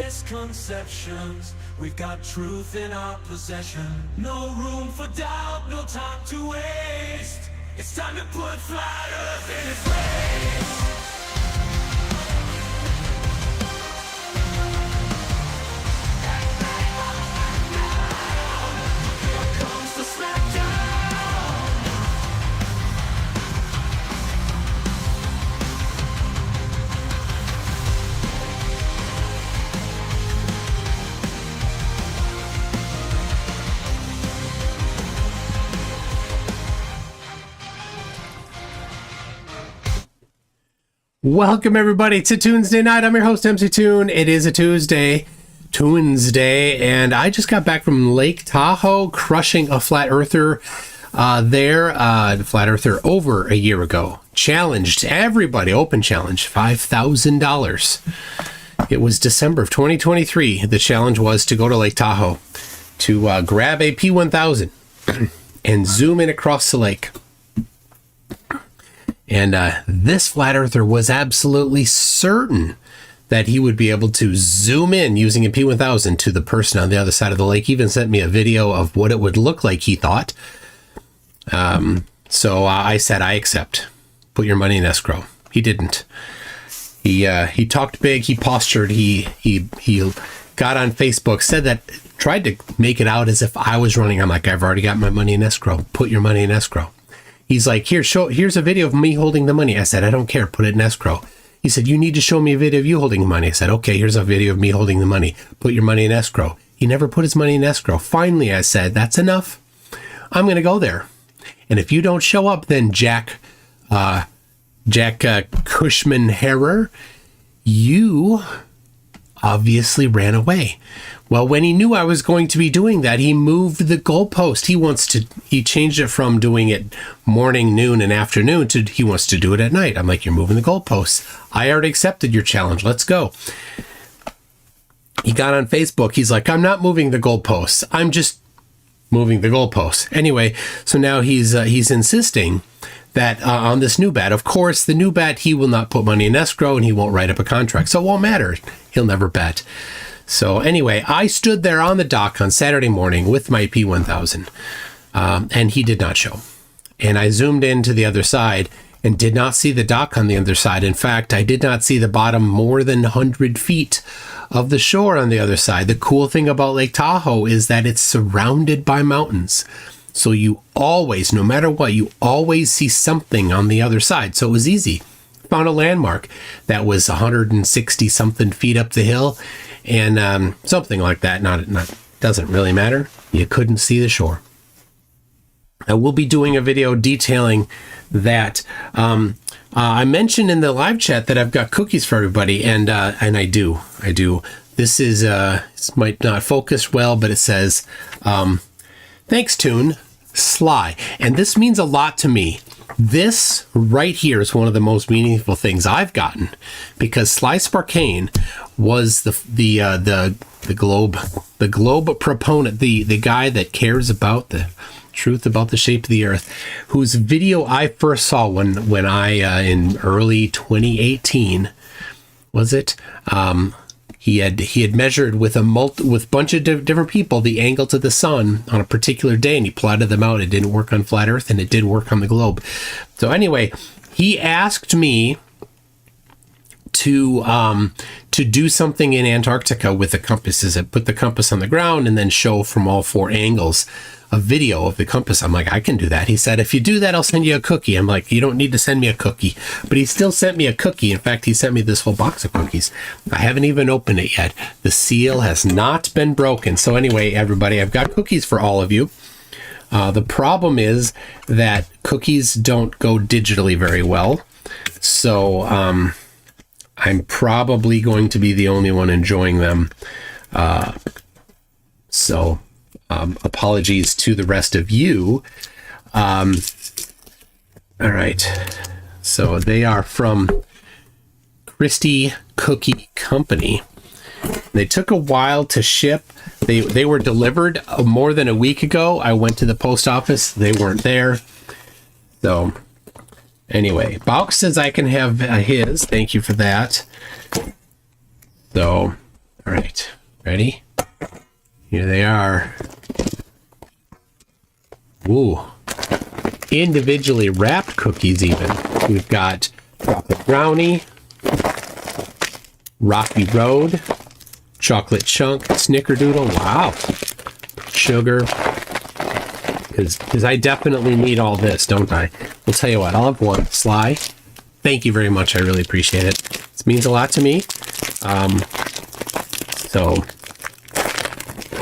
misconceptions. We've got truth in our possession. No room for doubt, no time to waste. It's time to put flat earth in its place. Welcome everybody to Tuesday Night. I'm your host MC Toon. It is a Tuesday, and I just got back from Lake Tahoe, crushing a flat earther flat earther over a year ago. Challenged everybody, open challenge, $5,000. It was December of 2023. The challenge was to go to Lake Tahoe to grab a P1000 and zoom in across the lake. And this flat earther was absolutely certain that he would be able to zoom in using a P1000 to the person on the other side of the lake. He even sent me a video of what it would look like, he thought. So I said, I accept. Put your money in escrow. He didn't. He talked big. He postured. He got on Facebook, said that, tried to make it out as if I was running. I'm like, I've already got my money in escrow. Put your money in escrow. He's like, here's a video of me holding the money. I said, I don't care. Put it in escrow. He said, you need to show me a video of you holding the money. I said, okay, here's a video of me holding the money. Put your money in escrow. He never put his money in escrow. Finally, I said, that's enough. I'm going to go there. And if you don't show up, then Jack Cushman-Herrer, you obviously ran away. Well, when he knew I was going to be doing that, he moved the goalpost. He changed it from doing it morning, noon, and afternoon to he wants to do it at night. I'm like, you're moving the goalposts. I already accepted your challenge. Let's go. He got on Facebook. He's like, I'm not moving the goalposts. I'm just moving the goalposts. Anyway, so now he's insisting that on this new bet, of course, the new bet, he will not put money in escrow and he won't write up a contract. So it won't matter. He'll never bet. So anyway, I stood there on the dock on Saturday morning with my P1000, and he did not show. And I zoomed in to the other side and did not see the dock on the other side. In fact, I did not see the bottom more than 100 feet of the shore on the other side. The cool thing about Lake Tahoe is that it's surrounded by mountains. So you always, no matter what, you always see something on the other side. So it was easy. Found a landmark that was 160 something feet up the hill. And something like that, not doesn't really matter. You couldn't see the shore. I will be doing a video detailing that. I mentioned in the live chat that I've got cookies for everybody, and I do. This is this might not focus well, but it says, "Thanks, Toon, Sly," and this means a lot to me. This right here is one of the most meaningful things I've gotten, because Sly Sparkane was the globe proponent, the guy that cares about the truth about the shape of the earth, whose video I first saw when I in early 2018 was it. He had measured with a bunch of different people the angle to the sun on a particular day, and he plotted them out. It didn't work on flat Earth, and it did work on the globe. So anyway, he asked me to do something in Antarctica with the compasses. I put the compass on the ground and then show from all four angles a video of the compass. I'm like, I can do that. He said, if you do that, I'll send you a cookie. I'm like, you don't need to send me a cookie. But he still sent me a cookie. In fact, he sent me this whole box of cookies. I haven't even opened it yet. The seal has not been broken. So anyway, everybody, I've got cookies for all of you. The problem is that cookies don't go digitally very well. So I'm probably going to be the only one enjoying them. Apologies to the rest of you. All right. So they are from Christie Cookie Company. They took a while to ship. They were delivered more than a week ago. I went to the post office. They weren't there. So anyway, Bauk says I can have his. Thank you for that. So All right, ready? Here they are. Ooh, individually wrapped cookies even. We've got chocolate brownie, Rocky Road, chocolate chunk, snickerdoodle. Wow. Sugar. Because I definitely need all this, don't I? We'll tell you what, I'll have one. Sly, thank you very much. I really appreciate it. This means a lot to me. So,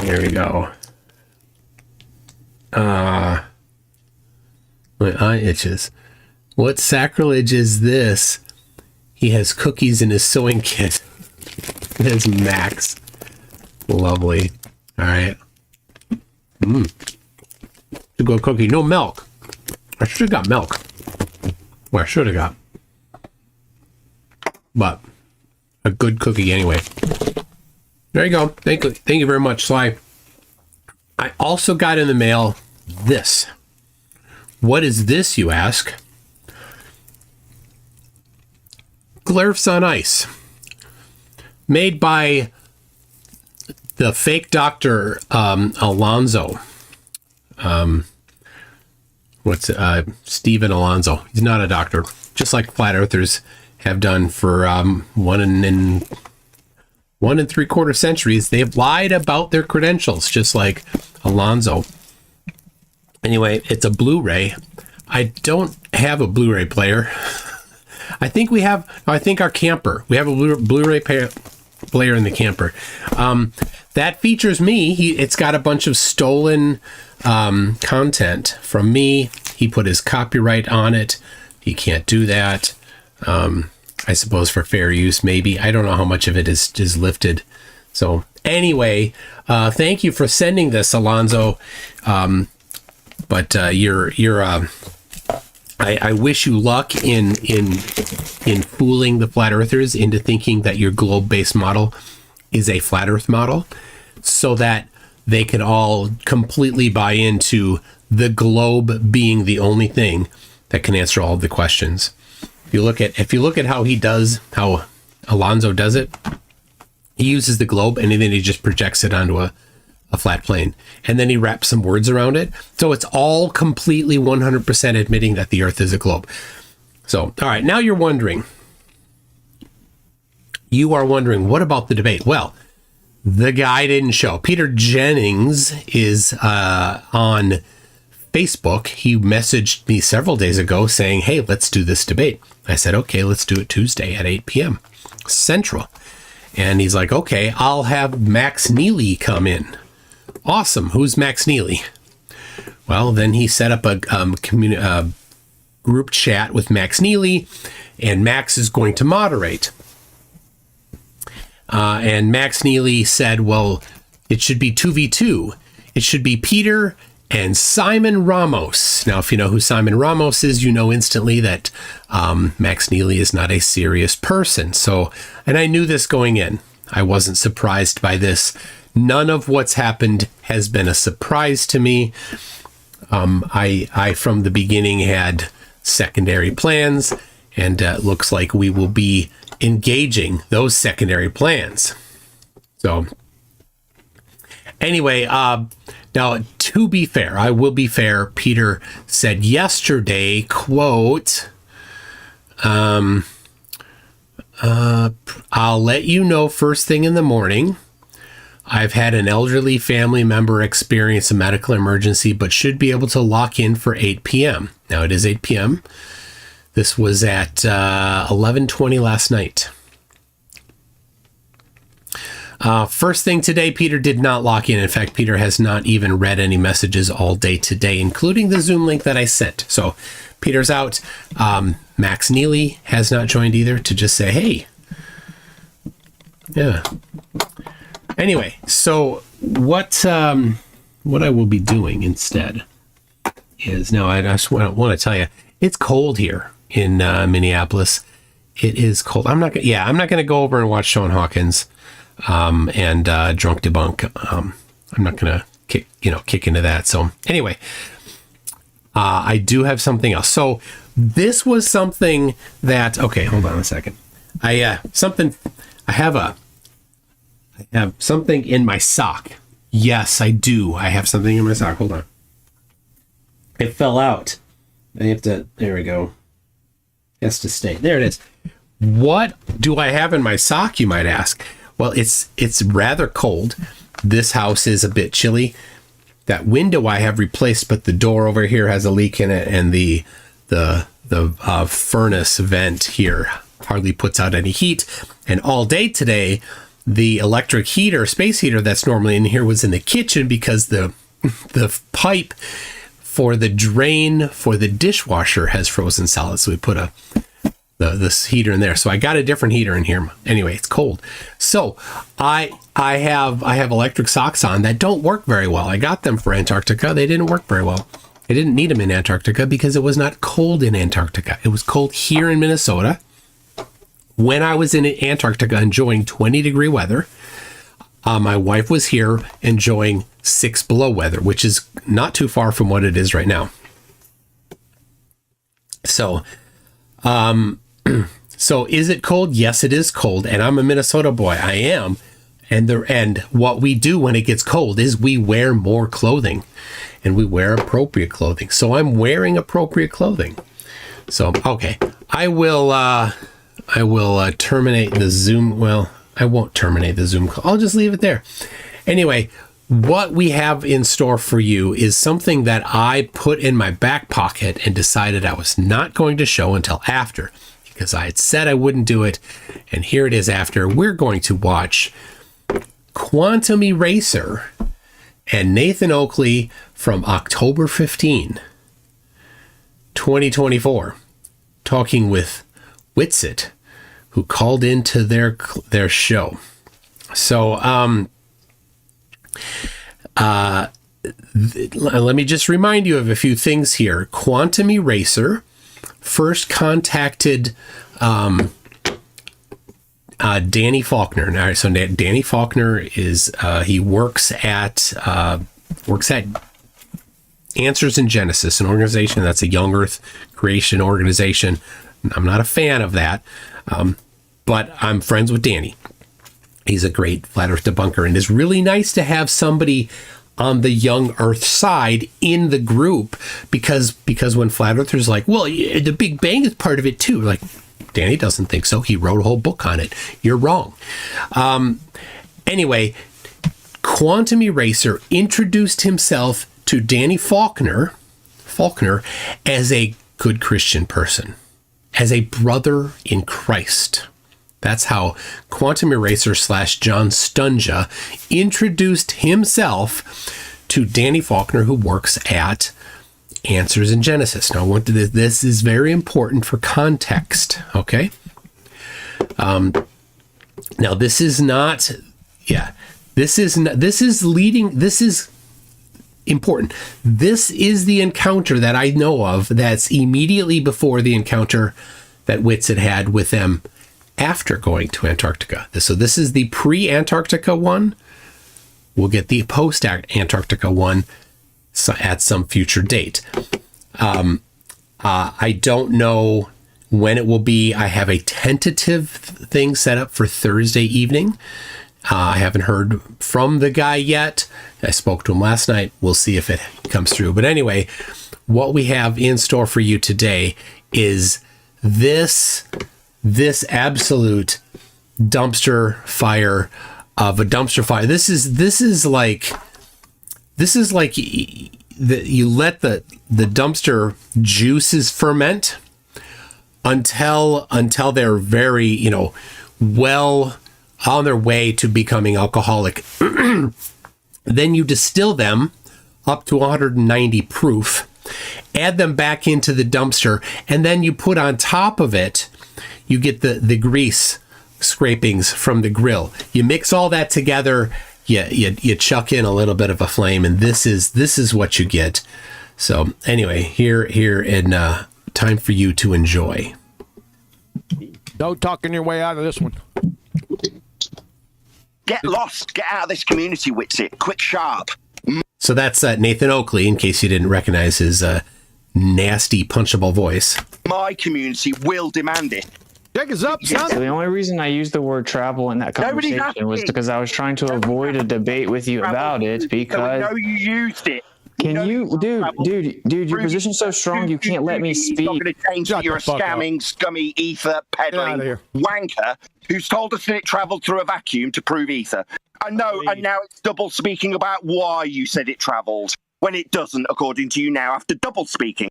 there we go. My eye itches. What sacrilege is this? He has cookies in his sewing kit. There's Max. Lovely. All right. To go cookie. No milk. I should have got milk. Well, I should have got. But a good cookie anyway. There you go. Thank you very much, Sly. I also got in the mail this. What is this, you ask? Glerfs on ice. Made by the fake doctor Alonzo. Stephen Alonzo. He's not a doctor. Just like flat earthers have done for 1 3/4 centuries. They've lied about their credentials, just like Alonzo. Anyway, it's a Blu-ray. I don't have a Blu-ray player. I think our camper. We have a Blu-ray player in the camper. That features me. It's got a bunch of stolen content from me. He put his copyright on it. He can't do that. I suppose for fair use, maybe. I don't know how much of it is lifted. So anyway, thank you for sending this, Alonzo. But I wish you luck in fooling the flat earthers into thinking that your globe-based model is a flat earth model, so that they can all completely buy into the globe being the only thing that can answer all of the questions. If you look at how Alonzo does it, he uses the globe and then he just projects it onto a flat plane, and then he wraps some words around it. So it's all completely 100% admitting that the Earth is a globe. So, all right, now you're wondering. You are wondering, what about the debate? Well, the guy didn't show. Peter Jennings is on Facebook. He messaged me several days ago saying, hey, let's do this debate. I said, okay, let's do it Tuesday at 8 p.m. Central. And he's like, okay, I'll have Max Neely come in. Awesome. Who's Max Neely? Well, then he set up a group chat with Max Neely, and Max is going to moderate. And Max Neely said, well, it should be 2v2. It should be Peter and Simon Ramos. Now, if you know who Simon Ramos is, you know instantly that Max Neely is not a serious person. So, and I knew this going in. I wasn't surprised by this. None of what's happened has been a surprise to me. I from the beginning had secondary plans, and it looks like we will be engaging those secondary plans. So anyway, now to be fair, I will be fair. Peter said yesterday, quote, I'll let you know first thing in the morning. I've had an elderly family member experience a medical emergency, but should be able to lock in for 8 p.m. Now it is 8 p.m. This was at 11:20 last night. First thing today, Peter did not lock in. In fact, Peter has not even read any messages all day today, including the Zoom link that I sent. So Peter's out. Max Neely has not joined either, to just say, hey. Yeah. Anyway, so what I will be doing instead is, now I just want to tell you, it's cold here in Minneapolis. It is cold. I'm not going to go over and watch Sean Hawkins and Drunk Debunk. I'm not going to kick into that. So anyway, I do have something else. So this was something that, okay, hold on a second. I have I have something in my sock. Yes, I do. I have something in my sock. Hold on. It fell out. I have to, there we go. It has to stay. There it is. What do I have in my sock, you might ask? Well, it's rather cold. This house is a bit chilly. That window I have replaced, but the door over here has a leak in it, and the furnace vent here hardly puts out any heat. And all day today, the electric heater, space heater that's normally in here was in the kitchen because the pipe for the drain for the dishwasher has frozen solid. So we put this heater in there. So I got a different heater in here. Anyway, it's cold. So I have electric socks on that don't work very well. I got them for Antarctica. They didn't work very well. I didn't need them in Antarctica because it was not cold in Antarctica. It was cold here in Minnesota. When I was in Antarctica enjoying 20-degree weather, my wife was here enjoying 6 below weather, which is not too far from what it is right now. So, so is it cold? Yes, it is cold. And I'm a Minnesota boy. I am. And what we do when it gets cold is we wear more clothing, and we wear appropriate clothing. So I'm wearing appropriate clothing. So, okay, I will terminate the Zoom. Well, I won't terminate the Zoom call. I'll just leave it there. Anyway, what we have in store for you is something that I put in my back pocket and decided I was not going to show until after, because I had said I wouldn't do it. And here it is after. We're going to watch Quantum Eraser and Nathan Oakley from October 15, 2024, talking with Witsit, who called into their show. So, let me just remind you of a few things here. Quantum Eraser first contacted Danny Faulkner. All right, so Danny Faulkner is he works at Answers in Genesis, an organization that's a young Earth creation organization. I'm not a fan of that, but I'm friends with Danny. He's a great flat Earth debunker, and it's really nice to have somebody on the young Earth side in the group, because when flat Earthers are like, well, the Big Bang is part of it too. Like, Danny doesn't think so. He wrote a whole book on it. You're wrong. Anyway, Quantum Eraser introduced himself to Danny Faulkner as a good Christian person, as a brother in Christ. That's how Quantum Eraser / John Stunja introduced himself to Danny Faulkner, who works at Answers in Genesis. Now, this is very important for context, okay? Now, this is not, this is important. This is the encounter that I know of that's immediately before the encounter that Witsit had with them after going to Antarctica. So this is the pre-Antarctica one. We'll get the post-Antarctica one at some future date. I don't know when it will be. I have a tentative thing set up for Thursday evening. I haven't heard from the guy yet. I spoke to him last night. We'll see if it comes through. But anyway, what we have in store for you today is this absolute dumpster fire of a dumpster fire. This is like you let the dumpster juices ferment until they're very, well on their way to becoming alcoholic. Then you distill them up to 190 proof, add them back into the dumpster, and then you put on top of it, you get the grease scrapings from the grill. You mix all that together, you chuck in a little bit of a flame, and this is what you get. So anyway, here and time for you to enjoy. No talking your way out of this one. Get lost. Get out of this community, Witsit. Quick, sharp. So that's Nathan Oakley, in case you didn't recognize his nasty, punchable voice. My community will demand it. Check us up, son. So the only reason I used the word travel in that Nobody's conversation was asking. because I was trying to avoid a debate with you about it. So Because no, you used it. can know you, travel. dude, your position's so strong you can't let me He's not speak. going to change Shut that you're a the fuck up. scamming, scummy, ether Get outta peddling here. wanker who's told us that it travelled through a vacuum to prove ether. I know, and now it's double speaking about why you said it travelled when it doesn't, according to you now, after double speaking.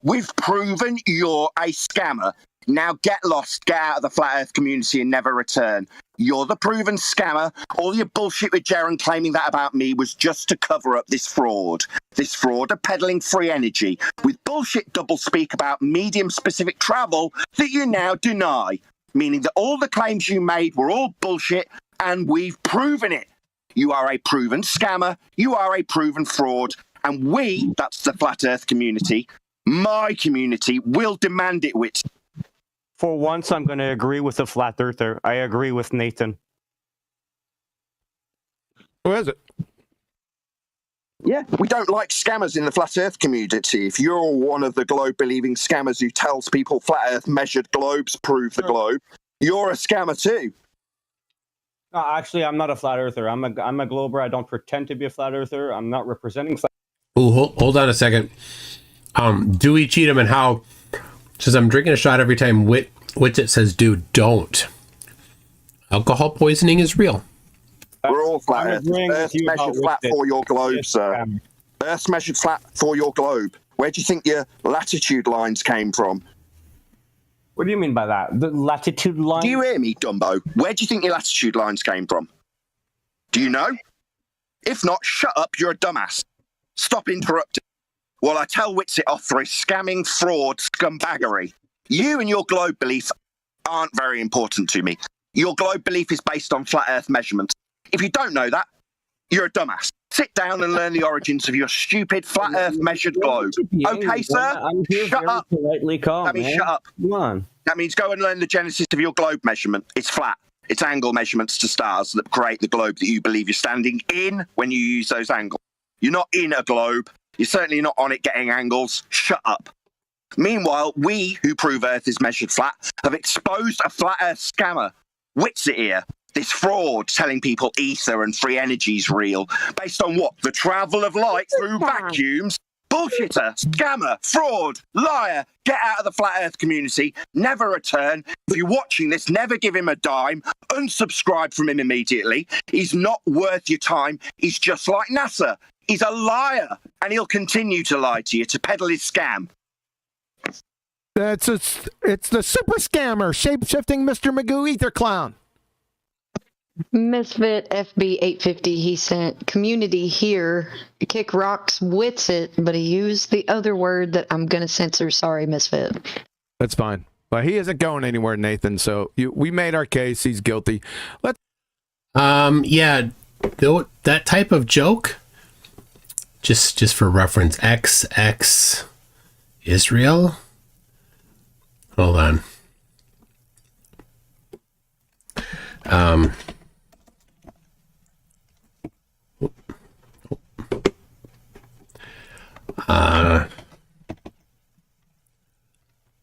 We've proven you're a scammer. Now get lost, get out of the flat earth community and never return. You're the proven scammer. All your bullshit with Jaren claiming that about me was just to cover up this fraud. This fraud of peddling free energy with bullshit doublespeak about medium-specific travel that you now deny, meaning that all the claims you made were all bullshit and we've proven it. You are a proven scammer. You are a proven fraud. And we, that's the flat earth community, my community, will demand it, Witsit. For once, I'm going to agree with the flat earther. I agree with Nathan. Who is it? Yeah, we don't like scammers in the flat earth community. If you're one of the globe-believing scammers who tells people flat earth measured globes prove the globe, you're a scammer too. Actually, I'm not a flat earther. I'm a glober. I don't pretend to be a flat earther. I'm not representing flat. Ooh, hold on a second. Dewey Cheatham and How says, I'm drinking a shot every time Witsit says, dude, don't. Alcohol poisoning is real. We're all flat I'm earth. agreeing with Earth's you about measured flat Witsit. for your globe, Yes, sir. Earth's measured flat for your globe. Where do you think your latitude lines came from? What do you mean by that? The latitude line? Do you hear me, Dumbo? Where do you think your latitude lines came from? Do you know? If not, shut up, you're a dumbass. Stop interrupting. While I tell Witsit off for his scamming, fraud, scumbaggery. You and your globe belief aren't very important to me. Your globe belief is based on flat earth measurements. If you don't know that, you're a dumbass. Sit down and learn the origins of your stupid flat earth measured globe. Okay, sir? I'm here Shut very up. politely calm, That means man. shut up. Come on. That means go and learn the genesis of your globe measurement. It's flat. It's angle measurements to stars that create the globe that you believe you're standing in when you use those angles. You're not in a globe. You're certainly not on it getting angles. Shut up. Meanwhile, we, who prove Earth is measured flat, have exposed a flat Earth scammer. Witsit here. This fraud telling people ether and free energy is real. Based on what? The travel of light through vacuums? Bullshitter, scammer, fraud, liar. Get out of the flat earth community. Never return. If you're watching this, never give him a dime. Unsubscribe from him immediately. He's not worth your time. He's just like NASA. He's a liar. And he'll continue to lie to you to peddle his scam. It's the super scammer, shape-shifting Mr. Magoo Ether Clown. Misfit FB 850, he sent community here, kick rocks, Witsit, but he used the other word that I'm going to censor. Sorry, Misfit. That's fine. But he isn't going anywhere, Nathan, so we made our case. He's guilty. Yeah, that type of joke, just for reference, XX Israel. Hold on.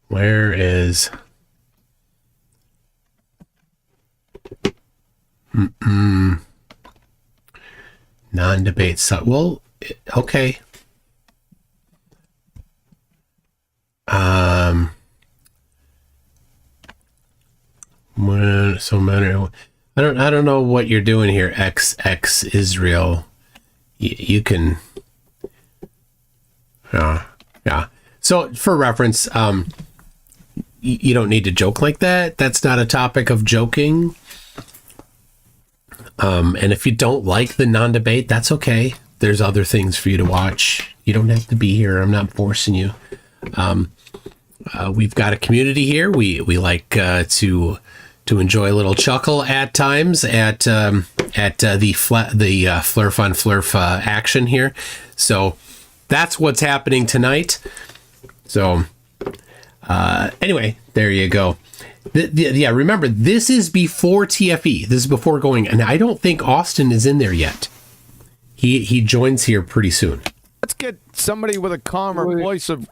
Where is non-debate? So, well, okay. So matter. I don't know what you're doing here. XX Israel. You can. Yeah. So for reference, you don't need to joke like that. That's not a topic of joking. And if you don't like the non-debate, that's okay. There's other things for you to watch. You don't have to be here. I'm not forcing you. We've got a community here. We like to enjoy a little chuckle at times at the flurf on flurf action here. So that's what's happening tonight. So anyway, there you go. Yeah, remember, this is before TFE. This is before going, and I don't think Austin is in there yet. He joins here pretty soon. Let's get somebody with a calmer voice of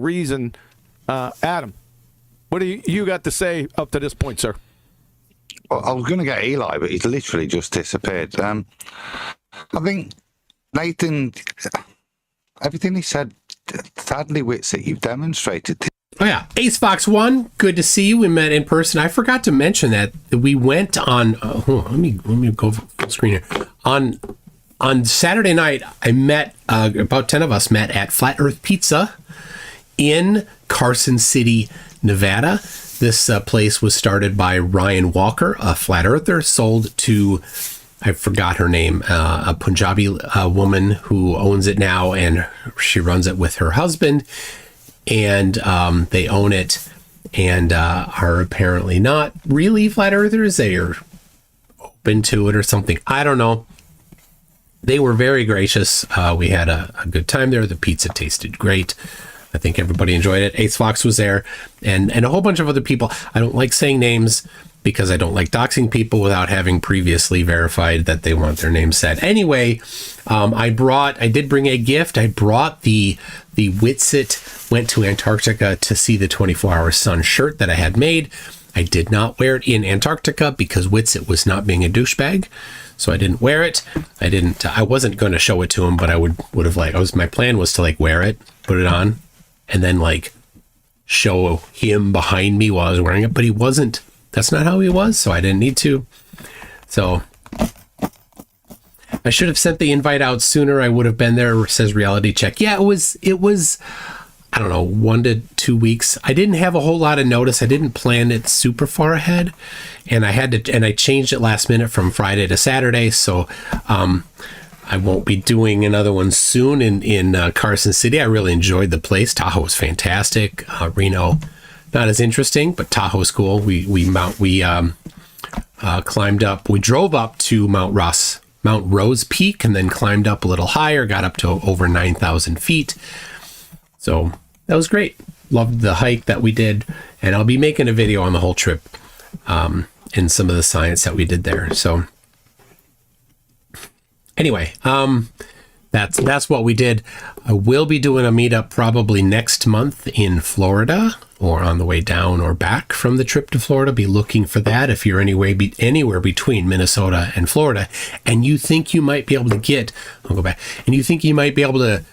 reason. Adam. What do you got to say up to this point, sir? Well, I was going to get Eli, but he's literally just disappeared. I think Nathan, everything he said, sadly, Witsit, you've demonstrated. Oh yeah, Ace Fox 1, good to see you. We met in person. I forgot to mention that we went on. Hold on, let me go full screen here. On Saturday night, I met about 10 of us met at Flat Earth Pizza in Carson City, Nevada. This place was started by Ryan Walker, a flat earther, sold to, I forgot her name, a Punjabi woman who owns it now, and she runs it with her husband, and they own it and are apparently not really flat earthers. They are open to it or something. I don't know. They were very gracious. We had a good time there. The pizza tasted great. I think everybody enjoyed it. Ace Fox was there, and a whole bunch of other people. I don't like saying names because I don't like doxing people without having previously verified that they want their name said. Anyway, I did bring a gift. I brought the Witsit went to Antarctica to see the 24-hour sun shirt that I had made. I did not wear it in Antarctica because Witsit was not being a douchebag. So I didn't wear it. I wasn't going to show it to him, but I would have my plan was to like wear it, put it on, and then like show him behind me while I was wearing it, but he wasn't. That's not how he was, so I didn't need to. So I should have sent the invite out sooner. I would have been there, says Reality Check. Yeah, it was I don't know, 1 to 2 weeks. I didn't have a whole lot of notice. I didn't plan it super far ahead, and I changed it last minute from Friday to Saturday, so I won't be doing another one soon in Carson City. I really enjoyed the place. Tahoe was fantastic. Reno, not as interesting, but Tahoe's cool. We climbed up. We drove up to Mount Rose Peak, and then climbed up a little higher. Got up to over 9,000 feet. So that was great. Loved the hike that we did, and I'll be making a video on the whole trip and some of the science that we did there. So. Anyway, that's what we did. I will be doing a meetup probably next month in Florida, or on the way down or back from the trip to Florida. Be looking for that if you're anywhere between Minnesota and Florida, and you think you might be able to get. I'll go back. And you think you might be able to,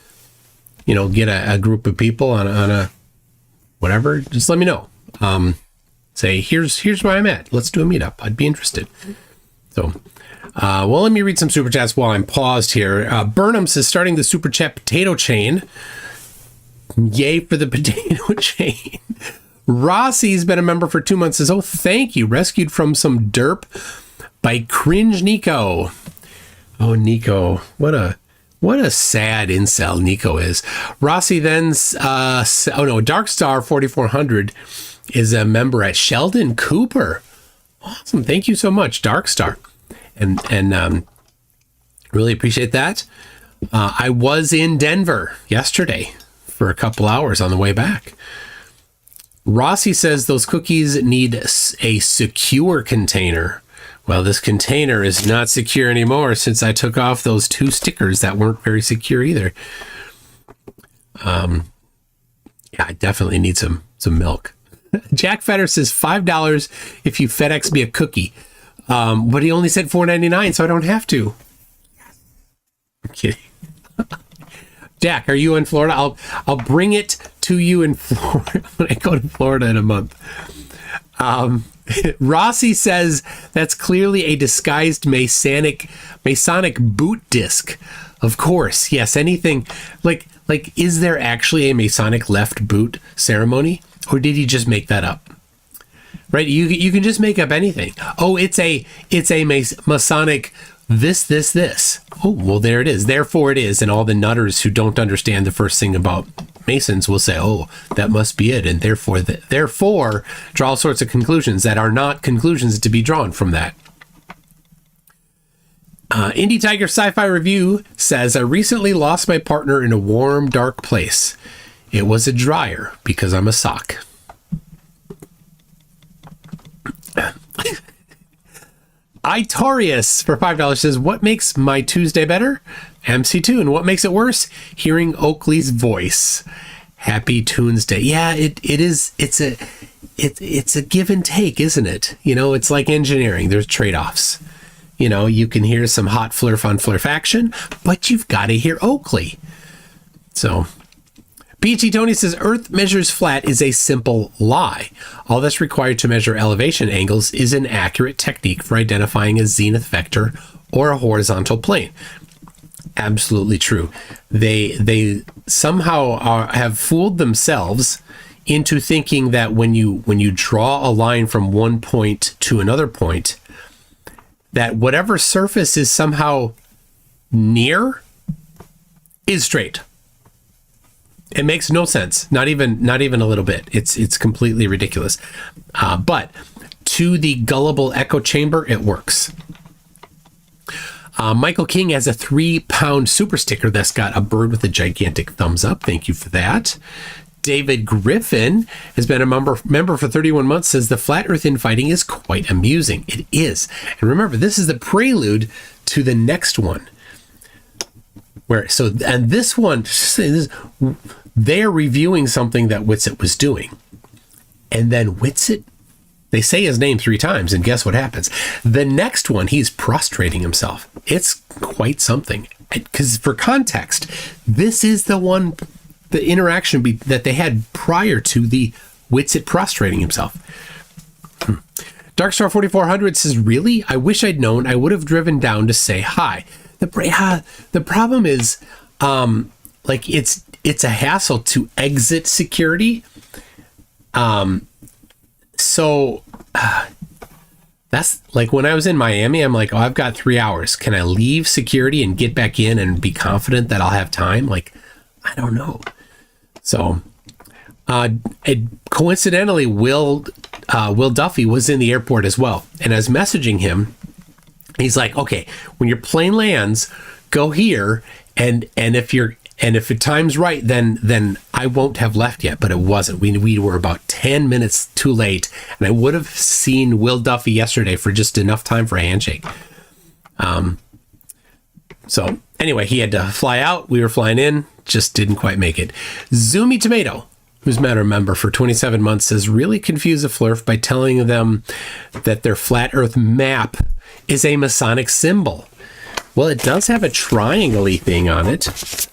get a group of people on a whatever. Just let me know. Say here's where I'm at. Let's do a meetup. I'd be interested. So. Well, let me read some super chats while I'm paused here. Burnham says, starting the super chat potato chain. Yay for the potato chain. Rossi's been a member for 2 months. Says, oh, thank you. Rescued from some derp by Cringe Nico. Oh, Nico. What a sad incel Nico is. Rossi then, Darkstar 4400 is a member at Sheldon Cooper. Awesome. Thank you so much, Darkstar. And really appreciate that. I was in Denver yesterday for a couple hours on the way back. Rossi says those cookies need a secure container. Well, this container is not secure anymore since I took off those 2 stickers that weren't very secure either. Yeah, I definitely need some milk. Jack Fetter says $5 if you FedEx me a cookie. But he only said $4.99, so I don't have to. I'm kidding. Jack, are you in Florida? I'll bring it to you in Florida when I go to Florida in a month. Rossi says that's clearly a disguised Masonic boot disc. Of course, yes. Anything like is there actually a Masonic left boot ceremony, or did he just make that up? Right, you can just make up anything. Oh, it's a Masonic this. Oh, well, there it is. Therefore it is. And all the nutters who don't understand the first thing about Masons will say, oh, that must be it. And therefore draw all sorts of conclusions that are not conclusions to be drawn from that. Indie Tiger Sci-Fi Review says, I recently lost my partner in a warm, dark place. It was a dryer because I'm a sock. Itorius for $5 says, what makes my Tuesday better? MC2. And what makes it worse? Hearing Oakley's voice. Happy Tuesday. Yeah, it is. it's a give and take, isn't it? You know, it's like engineering. There's trade-offs. You know, you can hear some hot flurf on flurf action, but you've got to hear Oakley. So, BT Tony says, Earth measures flat is a simple lie. All that's required to measure elevation angles is an accurate technique for identifying a zenith vector or a horizontal plane. Absolutely true. They somehow have fooled themselves into thinking that when you draw a line from one point to another point, that whatever surface is somehow near is straight. It makes no sense. Not even a little bit. It's completely ridiculous. But to the gullible echo chamber, it works. Michael King has a 3-pound super sticker that's got a bird with a gigantic thumbs up. Thank you for that. David Griffin has been a member for 31 months, says the flat earth infighting is quite amusing. It is. And remember, this is the prelude to the next one. This one, they're reviewing something that Witsit was doing. And then Witsit, they say his name 3 times, and guess what happens? The next one, he's prostrating himself. It's quite something. Because for context, this is the one, the interaction that they had prior to the Witsit prostrating himself. Darkstar 4400 says, really? I wish I'd known. I would have driven down to say hi. The problem is, it's a hassle to exit security. So that's like when I was in Miami, I'm like, oh, I've got 3 hours. Can I leave security and get back in and be confident that I'll have time? Like, I don't know. So, coincidentally, Will Duffy was in the airport as well. And I was messaging him. He's like, okay, when your plane lands, go here. And if the time's right, then I won't have left yet. But it wasn't. We were about 10 minutes too late, and I would have seen Will Duffy yesterday for just enough time for a handshake. So anyway, he had to fly out. We were flying in, just didn't quite make it. Zoomy Tomato, who's been a member for 27 months, says really confuse a flurf by telling them that their flat Earth map is a Masonic symbol. Well, it does have a triangle-y thing on it.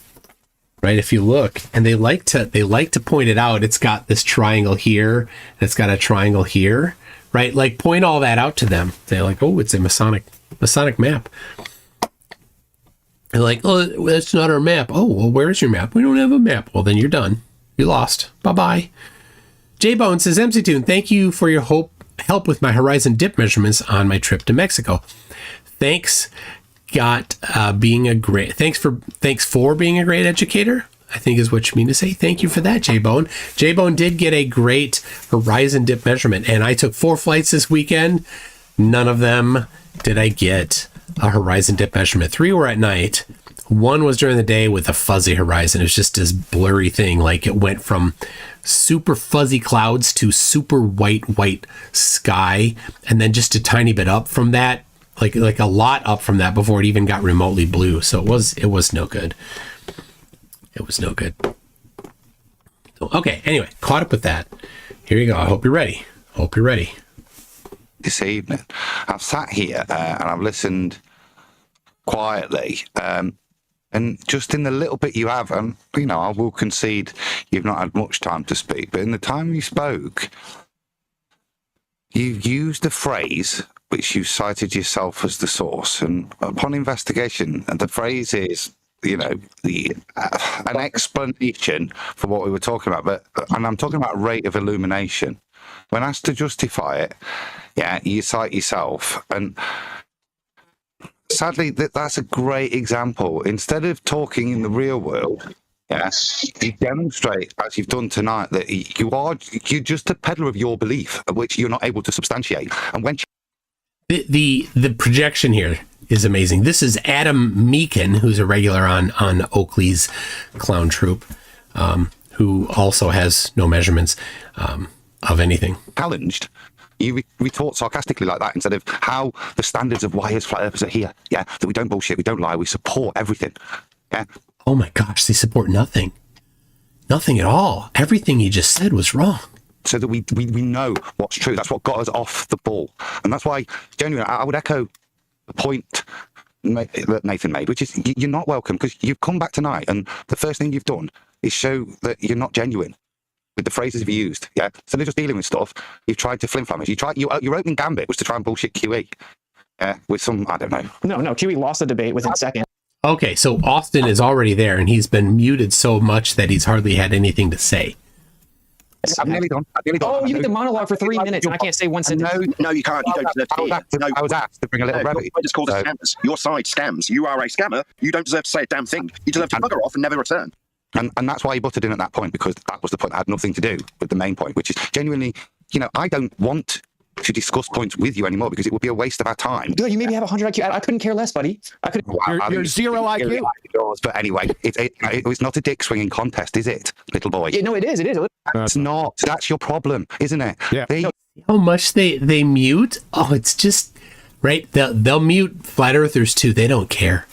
Right, if you look, and they like to point it out. It's got this triangle here, and it's got a triangle here, right? Like, point all that out to them. They're like, oh, it's a Masonic map. They're like, oh, that's not our map. Oh, well, where's your map? We don't have a map. Well, then you're done. You lost. Bye-bye. J-Bone says, MC Toon, thank you for your help with my horizon dip measurements on my trip to Mexico. Thanks for being a great educator, I think is what you mean to say. Thank you for that, J-Bone. J-Bone did get a great horizon dip measurement, and I took 4 flights this weekend. None of them did I get a horizon dip measurement. 3 were at night. 1 was during the day with a fuzzy horizon. It was just this blurry thing. Like, it went from super fuzzy clouds to super white sky, and then just a tiny bit up from that. Like a lot up from that before it even got remotely blue. So it was no good. It was no good. So, okay, anyway, caught up with that. Here you go. I hope you're ready. This evening, I've sat here and I've listened quietly. And just in the little bit you have, and I will concede you've not had much time to speak, but in the time you spoke, you've used a phrase which you cited yourself as the source, and upon investigation, and the phrase is, an explanation for what we were talking about, and I'm talking about rate of illumination. When asked to justify it, you cite yourself, and sadly, that's a great example. Instead of talking in the real world, you demonstrate, as you've done tonight, that you're just a peddler of your belief, which you're not able to substantiate, and when The projection here is amazing. This is Adam Meakin, who's a regular on Oakley's Clown Troupe, who also has no measurements of anything. Challenged, you retort sarcastically like that instead of how the standards of why his flat earthers are here. Yeah, that we don't bullshit, we don't lie, we support everything. Yeah. Oh my gosh, they support nothing. Nothing at all. Everything he just said was wrong. so that we know what's true. That's what got us off the ball. And that's why, genuinely, I would echo the point that Nathan made, which is you're not welcome, because you've come back tonight and the first thing you've done is show that you're not genuine with the phrases you've used. Yeah, so they're just dealing with stuff. You've tried to flim-flam us. Your opening gambit was to try and bullshit QE. Yeah, with some, I don't know. No, QE lost the debate within seconds. Okay, so Austin is already there, and he's been muted so much that he's hardly had anything to say. I'm nearly done. Oh, you did the monologue for 3 minutes, and I can't say one sentence. No, you can't. You don't deserve to be here. I was asked to bring a little brevity. It's called scammers. Your side scams. You are a scammer. You don't deserve to say a damn thing. You deserve to bugger off and never return. And that's why he butted in at that point, because that was the point that had nothing to do with the main point, which is genuinely, I don't want to discuss points with you anymore because it would be a waste of our time. Good, you maybe have 100 IQ. I couldn't care less, buddy. I could. You're zero IQ. But anyway, it's not a dick swinging contest, is it, little boy? No, it is. It is. It's not. That's your problem, isn't it? Yeah. How much they mute? Oh, it's just right. They'll mute flat earthers too. They don't care.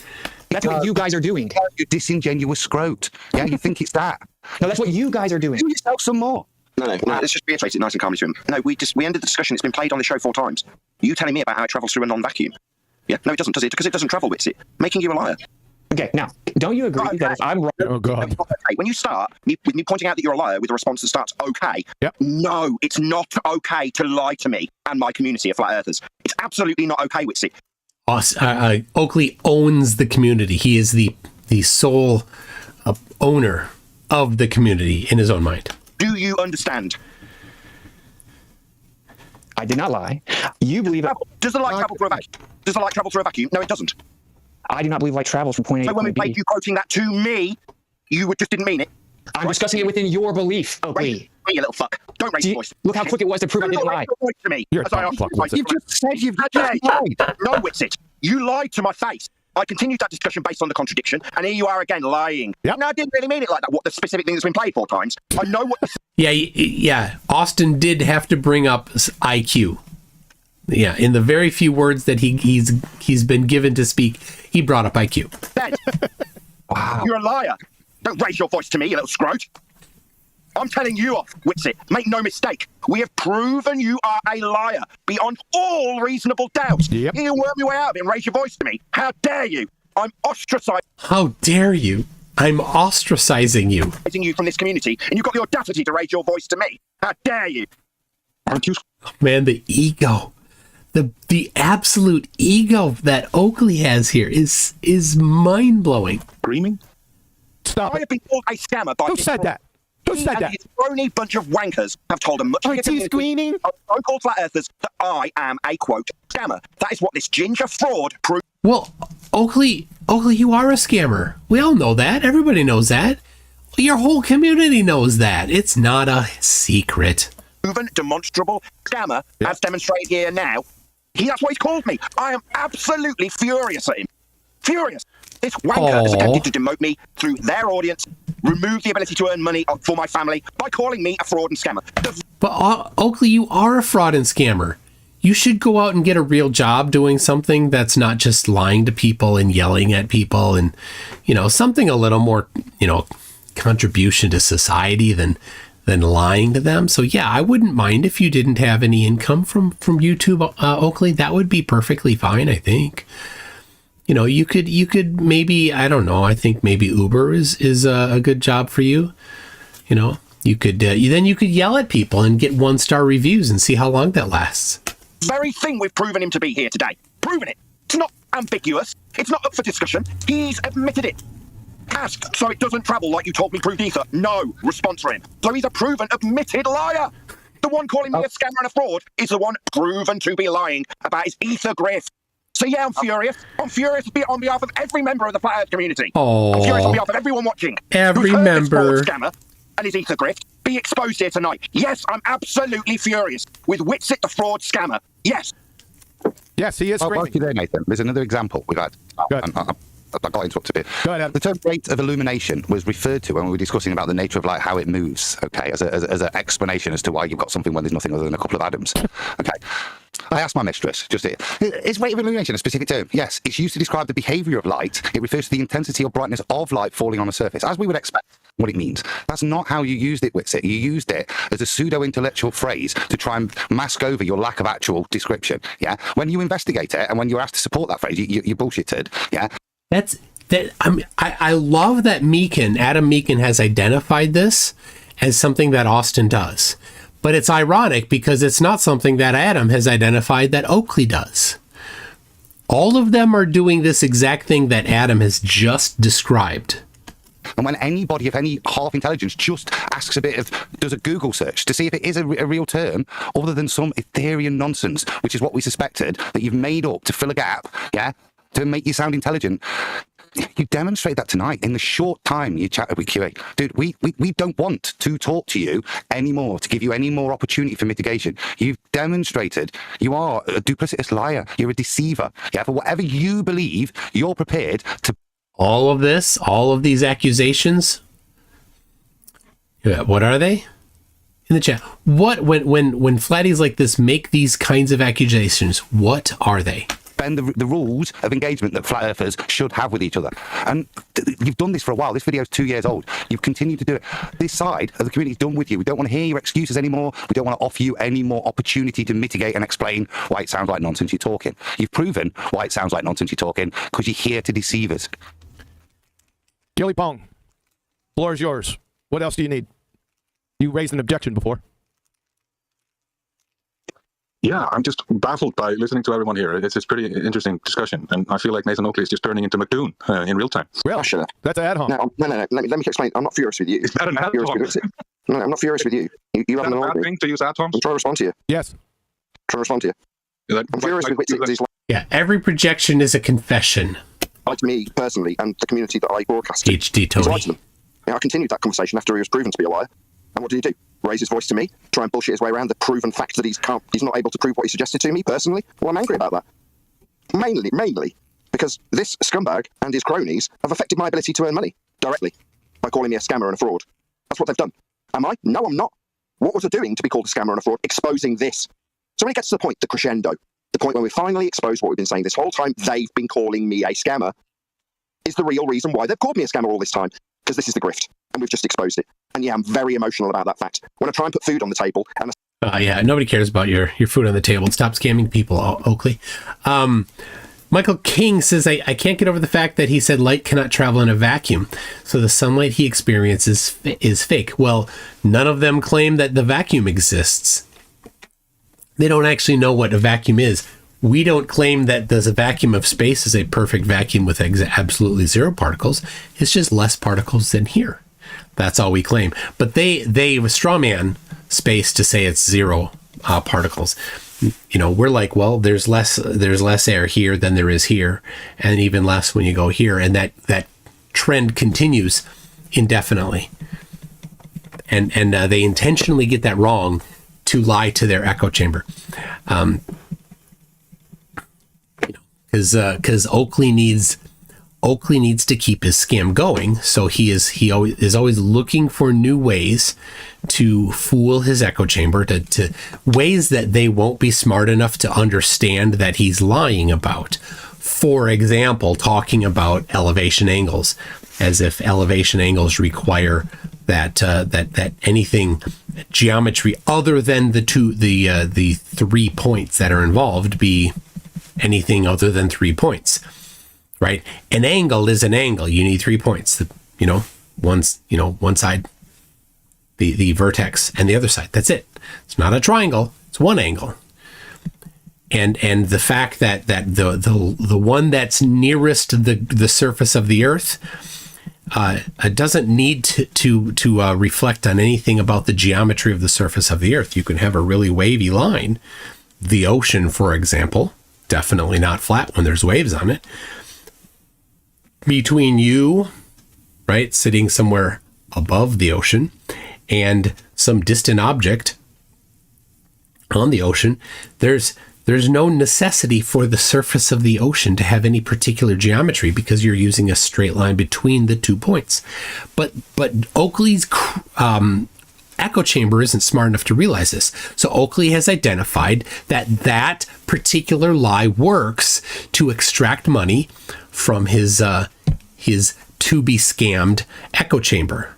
That's what you guys are doing. You disingenuous scrote. Yeah, you think it's that? No, that's what you guys are doing. Do yourself some more. No, let's just reiterate it nice and calmly to him. No, we ended the discussion. It's been played on the show 4 times. You telling me about how it travels through a non-vacuum. Yeah, no, it doesn't, does it? Because it doesn't travel, Witsit. Making you a liar. Okay, now, don't you agree that if I'm wrong? Oh, God. Okay. When you start with me pointing out that you're a liar with a response that starts okay, Yep. No, it's not okay to lie to me and my community of flat earthers. It's absolutely not okay, Witsit. Oakley owns the community. He is the sole owner of the community in his own mind. Do you understand? I did not lie. You believe it. Does the light travel through a vacuum? Does the light travel through a vacuum? No, it doesn't. I do not believe light travels from point A So to when we point B. played you quoting that to me, you just didn't mean it. I'm discussing it within your belief, Oakley. Me, you little fuck. Don't raise your voice. Look how quick it was to prove I didn't lie. Voice to me. You're as I a asked fuck, you. Witsit. You've just said you've How just dare you? lied. No, Witsit. You lied to my face. I continued that discussion based on the contradiction, and here you are again lying. Yep. No, I didn't really mean it like that. What the specific thing that's been played 4 times? I know what the Yeah. Austin did have to bring up IQ. Yeah, in the very few words that he's been given to speak, he brought up IQ. said. Wow. You're a liar. Don't raise your voice to me, you little scrote. I'm telling you off, Witsit. Make no mistake. We have proven you are a liar beyond all reasonable doubt. Yep. You worm your way out of it and raise your voice to me. How dare you? I'm ostracizing How dare you? I'm ostracizing you. you from this community, and you've got the audacity to raise your voice to me. How dare you? Aren't you Man, the ego. The absolute ego that Oakley has here is mind-blowing. screaming? Stop I it. have been called a scammer by Who this said that? Who He said and that? his crony bunch of wankers have told a much Oh, bigger is he community screening? of so-called flat earthers that I am a, quote, scammer. That is what this ginger fraud proves. Well, Oakley, you are a scammer. We all know that. Everybody knows that. Your whole community knows that. It's not a secret. Proven, demonstrable scammer, as demonstrated here now. That's what he's called me. I am absolutely furious at him. Furious. This wanker has attempted to demote me through their audience, remove the ability to earn money for my family by calling me a fraud and scammer. But Oakley, you are a fraud and scammer. You should go out and get a real job doing something that's not just lying to people and yelling at people and, something a little more, contribution to society than lying to them. So yeah, I wouldn't mind if you didn't have any income from YouTube, Oakley. That would be perfectly fine, I think. You could maybe, I don't know, I think maybe Uber is a good job for you. You could then you could yell at people and get 1-star reviews and see how long that lasts. Very thing we've proven him to be here today. Proven it. It's not ambiguous. It's not up for discussion. He's admitted it. Ask so it doesn't travel like you told me proved ether. No response for him. So he's a proven, admitted liar. The one calling me a scammer and a fraud is the one proven to be lying about his ether grift. So yeah, I'm furious. I'm furious on behalf of every member of the Flat Earth community. I'm furious on behalf of everyone watching. Every who's heard this member. fraud scammer and his ether grift be exposed here tonight. Yes, I'm absolutely furious with Witsit the fraud scammer. Yes. Yes, he is Whilst screaming. you're there, Nathan, there's another example we've had. Good. I got interrupted here. Go ahead. The term rate of illumination was referred to when we were discussing about the nature of light, how it moves, okay, as an explanation as to why you've got something when there's nothing other than a couple of atoms. Okay. I asked my mistress, is rate of illumination a specific term? Yes, it's used to describe the behaviour of light. It refers to the intensity or brightness of light falling on a surface, as we would expect. what it means. That's not how you used it, Witsit. You used it as a pseudo-intellectual phrase to try and mask over your lack of actual description. Yeah. When you investigate it and when you're asked to support that phrase, you bullshitted. Yeah. I love that Adam Meakin has identified this as something that Austin does. But it's ironic because it's not something that Adam has identified that Oakley does. All of them are doing this exact thing that Adam has just described. And when anybody of any half intelligence just asks does a Google search to see if it is a real term, other than some Ethereum nonsense, which is what we suspected, that you've made up to fill a gap, yeah, to make you sound intelligent. You demonstrate that tonight in the short time you chatted with QA. Dude, we don't want to talk to you anymore, to give you any more opportunity for mitigation. You've demonstrated you are a duplicitous liar. You're a deceiver. Yeah, for whatever you believe, you're prepared to... All of these accusations, what are they? In the chat. What, when flatties like this make these kinds of accusations, what are they? Bend the rules of engagement that flat earthers should have with each other. And you've done this for a while. This video is 2 years old. You've continued to do it. This side of the community is done with you. We don't want to hear your excuses anymore. We don't want to offer you any more opportunity to mitigate and explain why it sounds like nonsense you're talking. You've proven why it sounds like nonsense you're talking because you're here to deceive us. Gilly Pong, floor is yours. What else do you need? You raised an objection before. Yeah, I'm just baffled by listening to everyone here. It's a pretty interesting discussion, and I feel like Nathan Oakley is just turning into McDoon in real time. Well, that's an ad hoc. No. Let me explain. I'm not furious with you. Is that an ad hoc? No, I'm not furious with you. You haven't bad thing to use ad hocs? I'm trying to respond to you. Yes. I'm furious with Witsit. Yeah, every projection is a confession. Like me personally, and the community that I broadcast to. HD Tony. Lied to them. I continued that conversation after he was proven to be a liar. And what did he do? Raise his voice to me, try and bullshit his way around the proven fact that he's not able to prove what he suggested to me personally. Well, I'm angry about that. Mainly because this scumbag and his cronies have affected my ability to earn money directly by calling me a scammer and a fraud. That's what they've done. Am I? No, I'm not. What was I doing to be called a scammer and a fraud? Exposing this. So when it gets to the point, the crescendo, the point where we finally expose what we've been saying this whole time, they've been calling me a scammer, is the real reason why they've called me a scammer all this time. Because this is the grift, and we've just exposed it. And yeah, I'm very emotional about that fact. When I try and put food on the table, and yeah, nobody cares about your food on the table. Stop scamming people, Oakley. Michael King says, I can't get over the fact that he said light cannot travel in a vacuum, so the sunlight he experiences is fake. Well, none of them claim that the vacuum exists. They don't actually know what a vacuum is. We don't claim that there's a vacuum of space is a perfect vacuum with absolutely zero particles. It's just less particles than here. That's all we claim. But they straw man space to say it's zero particles. You know, we're like, well, there's less air here than there is here, and even less when you go here, and that trend continues indefinitely. And they intentionally get that wrong to lie to their echo chamber. Because Oakley needs to keep his scam going, so he is always looking for new ways to fool his echo chamber, to ways that they won't be smart enough to understand that he's lying about. For example, talking about elevation angles, as if elevation angles require that anything geometry other than the 3 points that are involved be anything other than 3 points, right? An angle is an angle. You need 3 points. One side, the vertex, and the other side. That's it. It's not a triangle. It's one angle. And the fact that the one that's nearest the surface of the Earth doesn't need to reflect on anything about the geometry of the surface of the Earth. You can have a really wavy line. The ocean, for example, definitely not flat when there's waves on it. Between you, right, sitting somewhere above the ocean, and some distant object on the ocean, there's no necessity for the surface of the ocean to have any particular geometry because you're using a straight line between the 2 points. But Oakley's echo chamber isn't smart enough to realize this. So Oakley has identified that particular lie works to extract money from his to be scammed echo chamber.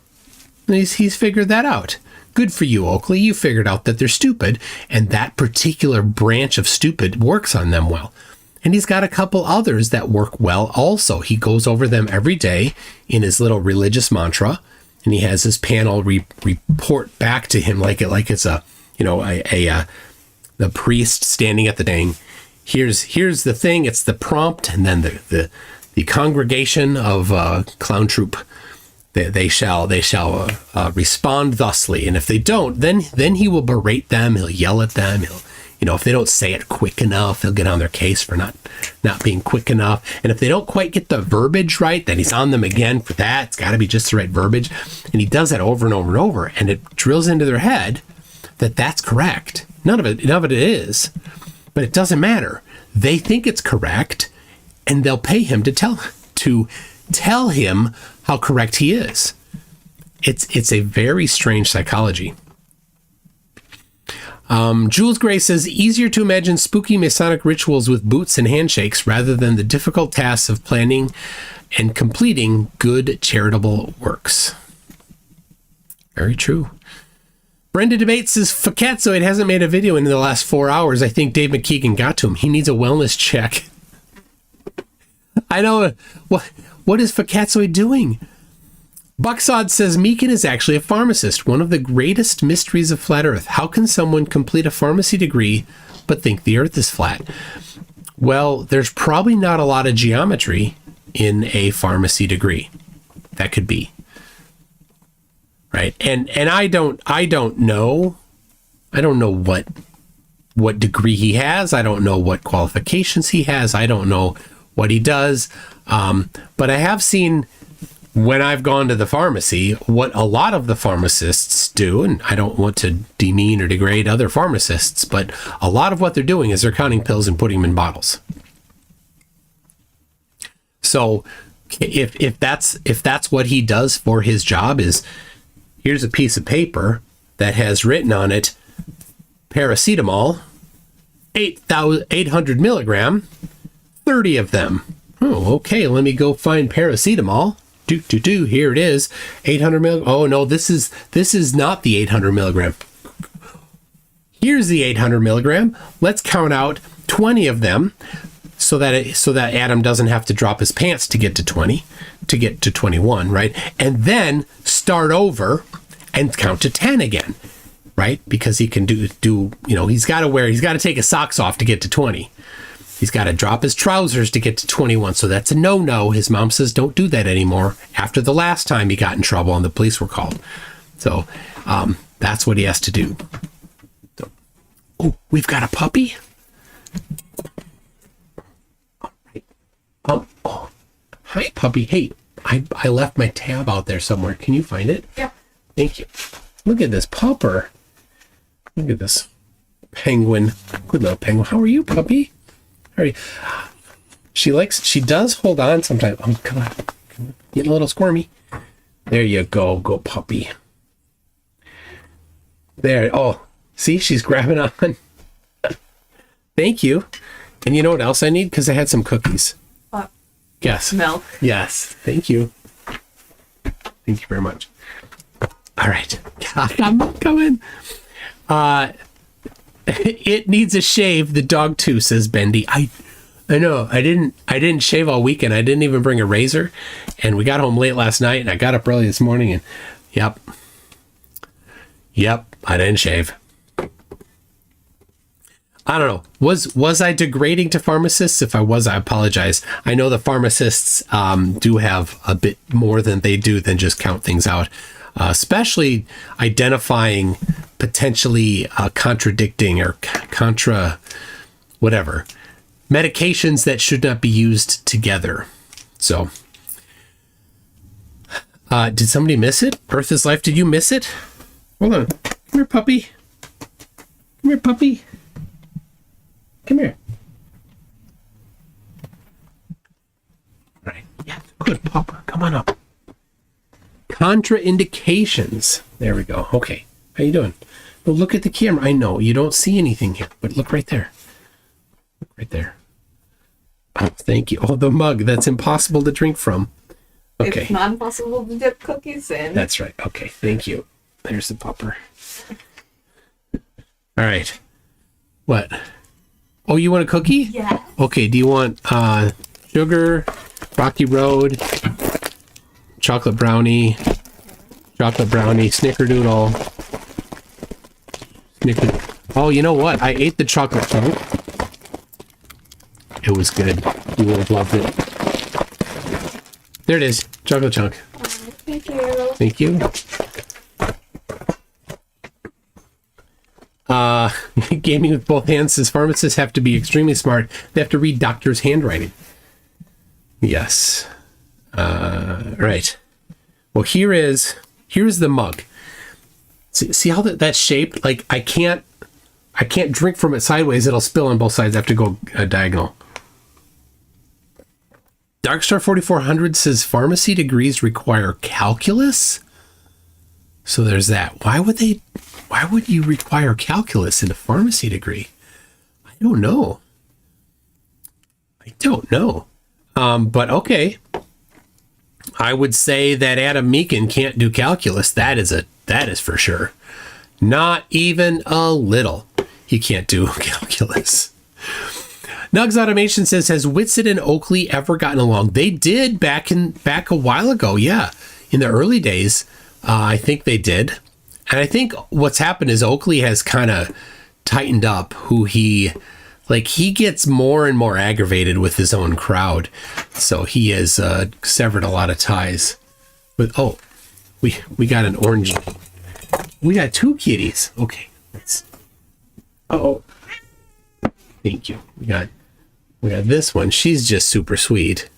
And he's figured that out. Good for you, Oakley. You figured out that they're stupid, and that particular branch of stupid works on them well. And he's got a couple others that work well also. He goes over them every day in his little religious mantra, and he has his panel report back to him like it's a, you know, the priest standing at the thing. Here's the thing. It's the prompt, and then the congregation of clown troop. They shall respond thusly, and if they don't, then he will berate them. He'll yell at them. He'll, you know, if they don't say it quick enough, he'll get on their case for not being quick enough. And if they don't quite get the verbiage right, then he's on them again for that. It's got to be just the right verbiage, and he does that over and over and over, and it drills into their head that that's correct. None of it is, but it doesn't matter. They think it's correct, and they'll pay him to tell him how correct he is. It's a very strange psychology. Jules Gray says, easier to imagine spooky Masonic rituals with boots and handshakes rather than the difficult tasks of planning and completing good charitable works. Very true. Brenda Debates says, Facazzoid hasn't made a video in the last 4 hours. I think Dave McKeegan got to him. He needs a wellness check. I know. What is Facazzoid doing? Bucksod says, Meekin is actually a pharmacist. One of the greatest mysteries of flat Earth. How can someone complete a pharmacy degree but think the Earth is flat? Well, there's probably not a lot of geometry in a pharmacy degree. That could be. Right. And I don't know what degree he has. I don't know what qualifications he has. I don't know what he does. But I have seen, when I've gone to the pharmacy, what a lot of the pharmacists do, and I don't want to demean or degrade other pharmacists, but a lot of what they're doing is they're counting pills and putting them in bottles. So if that's what he does for his job, is here's a piece of paper that has written on it, paracetamol, 800 milligram, 30 of them. Oh, okay, let me go find paracetamol. Here it is, 800 milligram. Oh no, this is not the 800 milligram. Here's the 800 milligram. Let's count out 20 of them, so that Adam doesn't have to drop his pants to get to 20, to get to 21, right? And then start over and count to 10 again, right? Because he can do you know, he's got to take his socks off to get to 20. He's got to drop his trousers to get to 21. So that's a no-no. His mom says don't do that anymore after the last time he got in trouble and the police were called. So that's what he has to do. So, oh, we've got a puppy. All right. Oh, hi, puppy. Hey, I left my tab out there somewhere. Can you find it? Yeah. Thank you. Look at this pupper. Look at this penguin. Good little penguin. How are you, puppy? She does hold on sometimes. Oh, come on. Getting a little squirmy. There you go. Go puppy. There. Oh, see, she's grabbing on. Thank you. And you know what else I need? Because I had some cookies. What? Yes. Milk. Yes. Thank you. Thank you very much. All right. I'm coming. It needs a shave. The dog too, says Bendy. I know. I didn't shave all weekend. I didn't even bring a razor, and we got home late last night, and I got up early this morning, and yep, I didn't shave. I don't know. Was I degrading to pharmacists? If I was, I apologize. I know the pharmacists do have a bit more than they do than just count things out. Especially identifying potentially contradicting or whatever medications that should not be used together. So, did somebody miss it? Earth is Life, did you miss it? Hold on. Come here, puppy. Come here, puppy. Come here. All right. Yeah, good pupper. Come on up. Contraindications. There we go. Okay. How you doing? Well, look at the camera. I know you don't see anything here, but look right there. Look right there. Oh, thank you. Oh, the mug. That's impossible to drink from. Okay. It's not possible to dip cookies in. That's right. Okay, thank you. There's the popper. All right. What? Oh, you want a cookie? Yeah. Okay, do you want sugar, Rocky Road, chocolate brownie, snickerdoodle, Oh, you know what? I ate the chocolate chunk. It was good. You would have loved it. There it is. Chocolate chunk. Thank you. Thank you. Gaming with both hands says pharmacists have to be extremely smart. They have to read doctors' handwriting. Yes. Right. Well, here's the mug. See how that's shaped? Like I can't drink from it sideways. It'll spill on both sides. I have to go diagonal. Darkstar 4400 says pharmacy degrees require calculus. So there's that. Why would you require calculus in a pharmacy degree? I don't know. But okay. I would say that Adam Meakin can't do calculus. That is for sure. Not even a little. He can't do calculus. Nugs Automation says, has Witsit and Oakley ever gotten along? They did back a while ago. Yeah. In the early days, I think they did. And I think what's happened is Oakley has kind of tightened up who he gets more and more aggravated with his own crowd. So he has severed a lot of ties. But we got an orange. We got two kitties. Okay. Thank you. We got this one. She's just super sweet.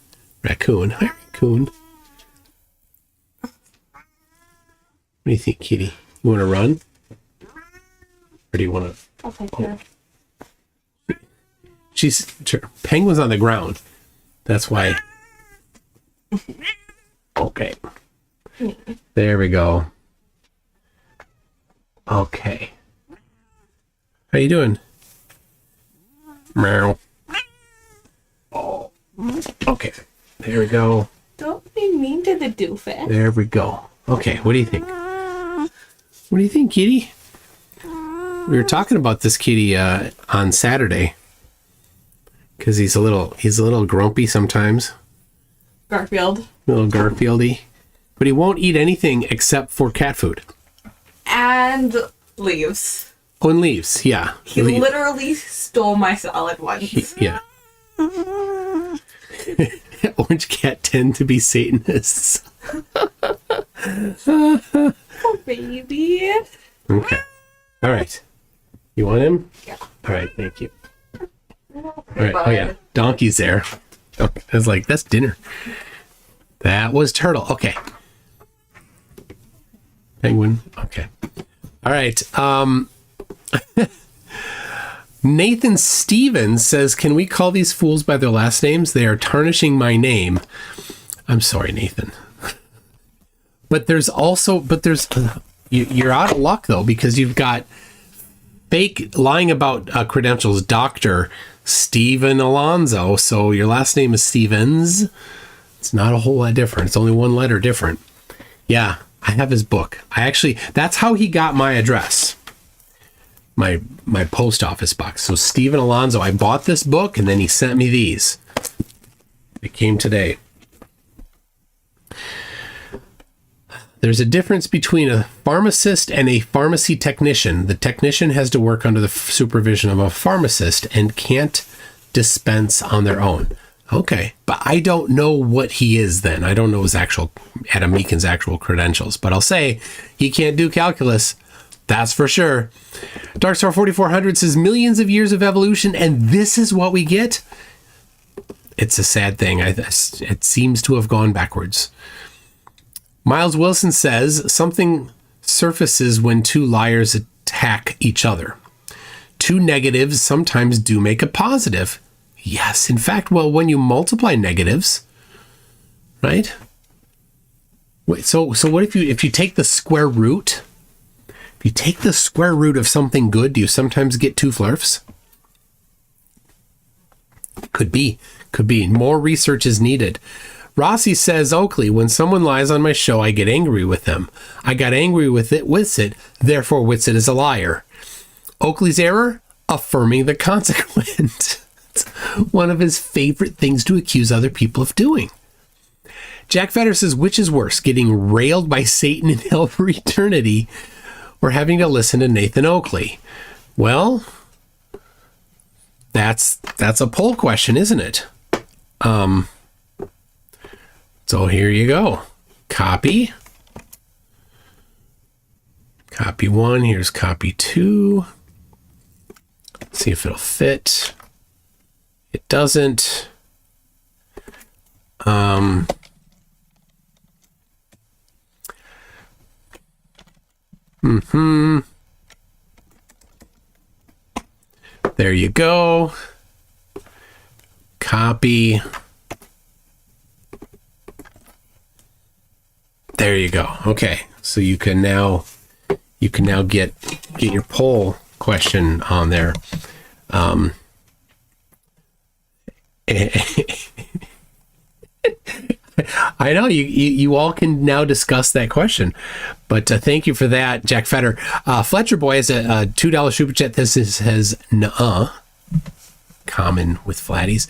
Raccoon. Hi, Raccoon. What do you think, kitty? You want to run? Or do you want to... I'll take her. Penguin's on the ground. That's why. Okay. There we go. Okay. How you doing? Meow. Oh. Okay. There we go. Don't be mean to the doofus. There we go. Okay. What do you think? What do you think, kitty? We were talking about this kitty on Saturday. Because he's a little grumpy sometimes. Garfield. A little Garfieldy. But he won't eat anything except for cat food. And leaves. Oh, and leaves, yeah. He literally stole my salad once. Yeah. Orange cat tend to be Satanists. Oh, baby. Okay. All right. You want him? Yeah. All right, thank you. All right. Oh, yeah. Donkey's there. Oh, I was like, that's dinner. That was turtle. Okay. Penguin. Okay. All right. Nathan Stevens says, can we call these fools by their last names? They are tarnishing my name. I'm sorry, Nathan. But there's you're out of luck though, because you've got fake lying about credentials, Dr. Steven Alonzo. So your last name is Stevens. It's not a whole lot different. It's only one letter different. Yeah, I have his book. That's how he got my address. My post office box. So Steven Alonzo, I bought this book and then he sent me these. It came today. There's a difference between a pharmacist and a pharmacy technician. The technician has to work under the supervision of a pharmacist and can't dispense on their own. Okay, but I don't know what he is then. I don't know his Adam Meakin's actual credentials, but I'll say he can't do calculus. That's for sure. Darkstar 4400 says millions of years of evolution, and this is what we get. It's a sad thing. It seems to have gone backwards. Miles Wilson says something surfaces when two liars attack each other. Two negatives sometimes do make a positive. Yes, in fact, well, when you multiply negatives, right? Wait, so what if you take the square root? If you take the square root of something good, do you sometimes get two flurfs? Could be. More research is needed. Rossi says, Oakley, when someone lies on my show, I get angry with them. I got angry with Witsit, therefore Witsit is a liar. Oakley's error? Affirming the consequence. It's one of his favorite things to accuse other people of doing. Jack Fetter says, which is worse, getting railed by Satan in hell for eternity or having to listen to Nathan Oakley? Well, that's a poll question, isn't it? So here you go. Copy. Copy 1. Here's copy 2. See if it'll fit. It doesn't. There you go. Copy. There you go. Okay. So you can now get your poll question on there. I know you all can now discuss that question, but thank you for that, Jack Fetter. Fletcher Boy has a $2 super chat. This has common with flatties.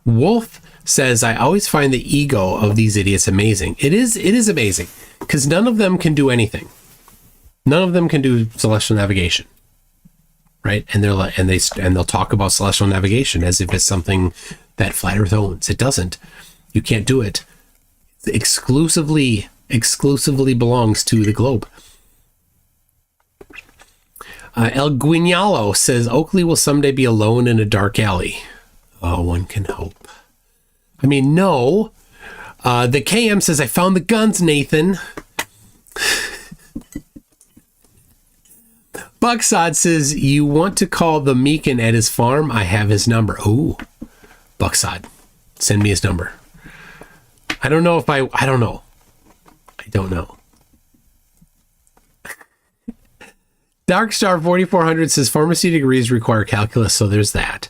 Wolf says, I always find the ego of these idiots amazing. It is amazing because none of them can do anything. None of them can do celestial navigation, right? And they'll talk about celestial navigation as if it's something that Flat Earth owns. It doesn't. You can't do it. It exclusively belongs to the globe. El Guignalo says, Oakley will someday be alone in a dark alley. Oh, one can hope. I mean, no. The KM says, I found the guns, Nathan. Bucksod says, you want to call the Meekin at his farm? I have his number. Ooh, Bucksod, send me his number. I don't know. I don't know. Darkstar 4400 says, pharmacy degrees require calculus, so there's that.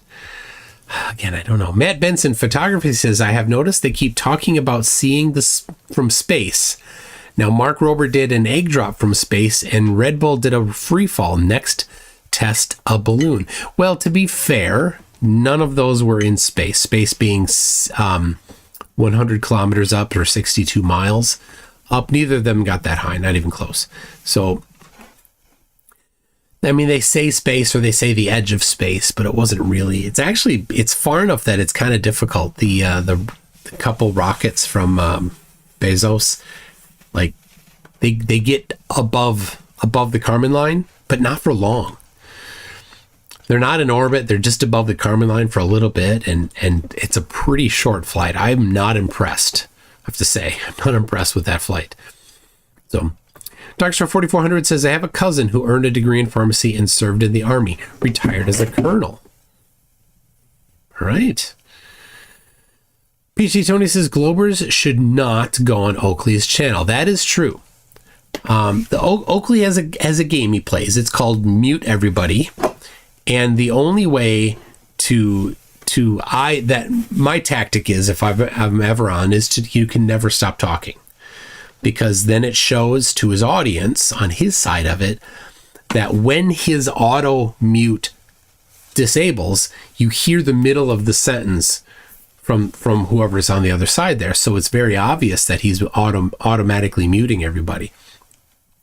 Again, I don't know. Matt Benson Photography says, I have noticed they keep talking about seeing this from space. Now, Mark Rober did an egg drop from space, and Red Bull did a free fall. Next, test a balloon. Well, to be fair, none of those were in space. Space being 100 kilometers up or 62 miles up. Neither of them got that high, not even close. So, I mean, they say space or they say the edge of space, but it wasn't really. It's far enough that it's kind of difficult. The couple rockets from Bezos, like they get above the Kármán line, but not for long. They're not in orbit. They're just above the Kármán line for a little bit, and it's a pretty short flight. I'm not impressed. I have to say, I'm not impressed with that flight. So, Darkstar 4400 says, I have a cousin who earned a degree in pharmacy and served in the army, retired as a colonel. All right. PG Tony says, Globers should not go on Oakley's channel. That is true. The Oakley has a game he plays. It's called Mute Everybody. And the only way my tactic is, if I'm ever on, is you can never stop talking. Because then it shows to his audience on his side of it that when his auto mute disables, you hear the middle of the sentence from whoever's on the other side there. So it's very obvious that he's automatically muting everybody,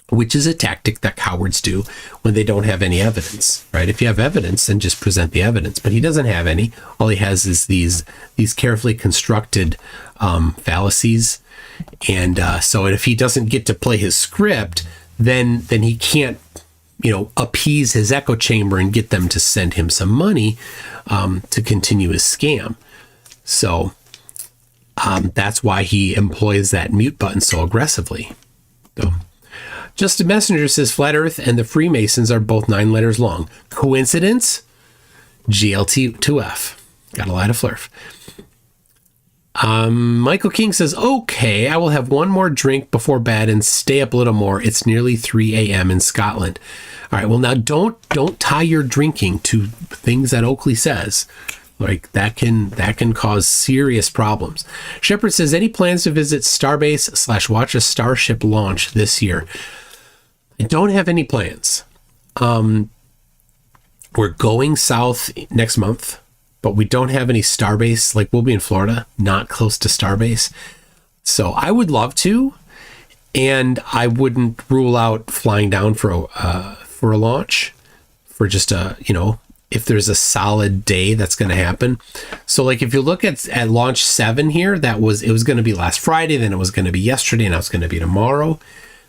which is a tactic that cowards do when they don't have any evidence, right? If you have evidence, then just present the evidence. But he doesn't have any. All he has is these carefully constructed fallacies. And so if he doesn't get to play his script, then he can't, appease his echo chamber and get them to send him some money to continue his scam. So that's why he employs that mute button so aggressively. So, Justin Messenger says Flat Earth and the Freemasons are both 9 letters long. Coincidence? GLT2F. Got a lot of flurf. Michael King says, okay, I will have one more drink before bed and stay up a little more. It's nearly 3 a.m. in Scotland. All right, well, now don't tie your drinking to things that Oakley says. Like that can cause serious problems. Shepard says, any plans to visit Starbase / watch a Starship launch this year? I don't have any plans. We're going south next month, but we don't have any Starbase. Like, we'll be in Florida, not close to Starbase. So I would love to, and I wouldn't rule out flying down for a launch, for just if there's a solid day that's going to happen. So like, if you look at launch 7 here, it was going to be last Friday, then it was going to be yesterday, and now it's going to be tomorrow,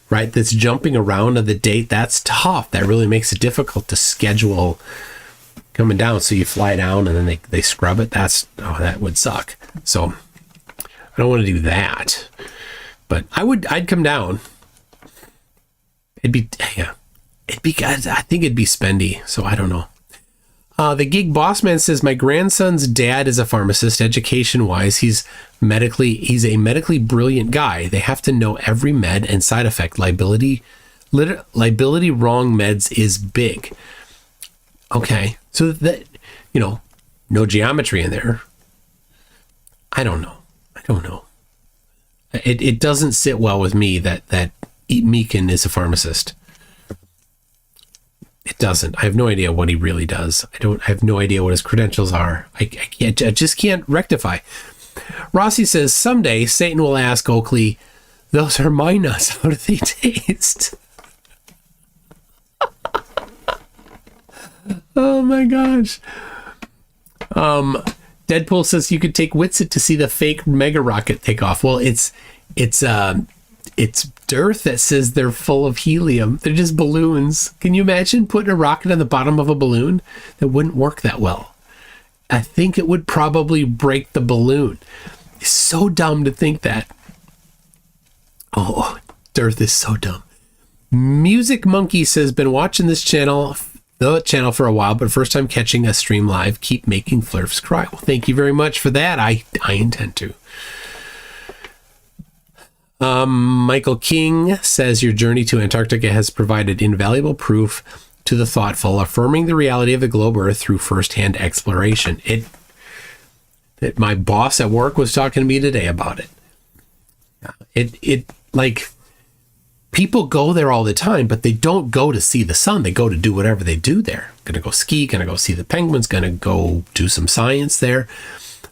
right? This jumping around of the date, that's tough. That really makes it difficult to schedule coming down. So you fly down and then they scrub it. That would suck. So I don't want to do that, but I'd come down. I think it'd be spendy. So I don't know. The Gig Boss Man says, my grandson's dad is a pharmacist. Education wise, he's a medically brilliant guy. They have to know every med and side effect. Liability wrong meds is big. Okay. So that, no geometry in there. I don't know. It doesn't sit well with me that Meekin is a pharmacist. It doesn't. I have no idea what he really does. I have no idea what his credentials are. I just can't rectify. Rossi says, someday Satan will ask Oakley, those are my nuts. How do they taste? Oh my gosh. Deadpool says you could take Witsit to see the fake mega rocket take off. Well, it's dirt that says they're full of helium. They're just balloons. Can you imagine putting a rocket on the bottom of a balloon? That wouldn't work that well. I think it would probably break the balloon. It's so dumb to think that. Oh, Dearth is so dumb. Music Monkey says, been watching the channel for a while, but first time catching a stream live. Keep making Flurfs cry. Well, thank you very much for that. I intend to. Michael King says, your journey to Antarctica has provided invaluable proof to the thoughtful, affirming the reality of the globe Earth through firsthand exploration. My boss at work was talking to me today about it. Like, people go there all the time, but they don't go to see the sun. They go to do whatever they do there. Gonna go ski, gonna go see the penguins, gonna go do some science there.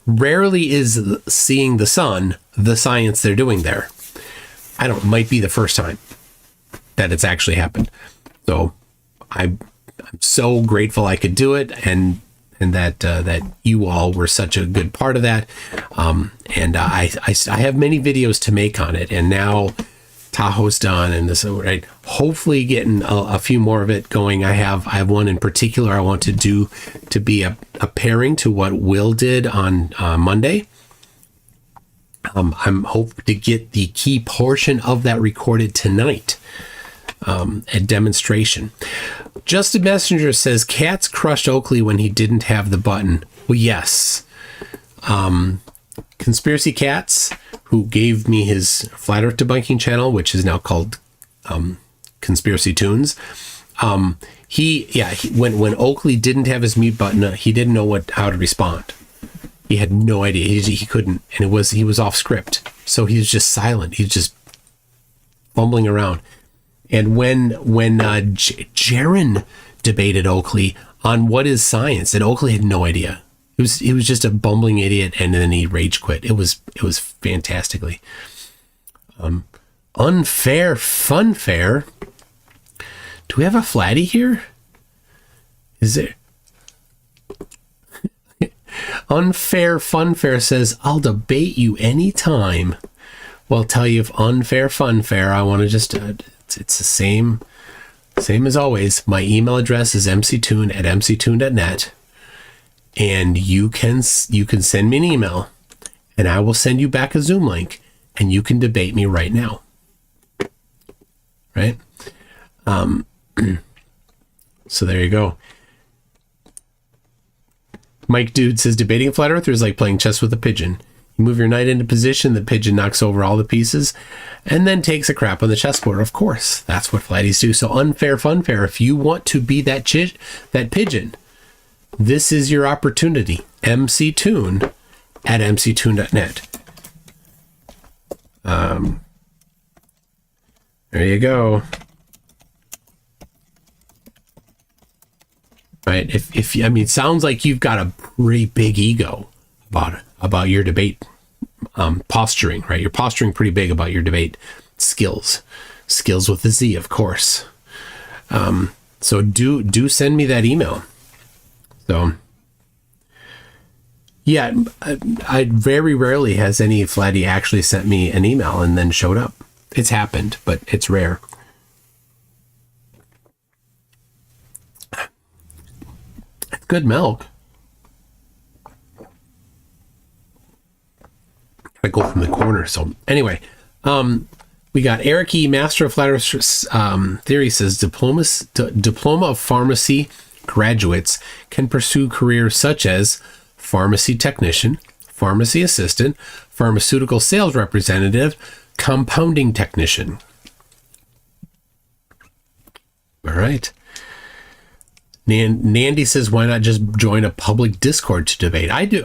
Rarely is seeing the sun the science they're doing there. It might be the first time that it's actually happened. So I'm so grateful I could do it, and that you all were such a good part of that. And I have many videos to make on it, and now Tahoe's done, and this, right, hopefully getting a few more of it going. I have one in particular I want to do to be a pairing to what Will did on Monday. I'm hoping to get the key portion of that recorded tonight. A demonstration. Justin Messenger says, cats crushed Oakley when he didn't have the button. Well, yes. Conspiracy Cats, who gave me his Flat Earth Debunking channel, which is now called Conspiracy Tunes. When Oakley didn't have his mute button, he didn't know how to respond. He had no idea. He couldn't, and he was off script, so he was just silent. He was just fumbling around. And when Jaron debated Oakley on what is science, and Oakley had no idea. He was just a bumbling idiot, and then he rage quit. It was fantastically unfair funfair. Do we have a flatty here? Is there? Unfair funfair says, I'll debate you anytime. Well, I'll tell you, if unfair funfair, I want to just it's the same as always. My email address is mctune@mctune.net. And you can send me an email, and I will send you back a Zoom link, and you can debate me right now. Right? So there you go. Mike Dude says, debating a flat earther is like playing chess with a pigeon. You move your knight into position, the pigeon knocks over all the pieces, and then takes a crap on the chessboard. Of course, that's what flatties do. So unfair funfair, if you want to be that pigeon, this is your opportunity. mctoon at mctoon.net. There you go. Right. If I mean, it sounds like you've got a pretty big ego about your debate posturing, right? You're posturing pretty big about your debate skills with a Z, of course. So do send me that email. So yeah, I very rarely has any flatty actually sent me an email and then showed up. It's happened, but it's rare. It's good milk. I go from the corner. So anyway, we got Eric E. Master of Flat Earth Theory says diploma of pharmacy graduates can pursue careers such as pharmacy technician, pharmacy assistant, pharmaceutical sales representative, compounding technician. All right. Nandy says, why not just join a public Discord to debate? I do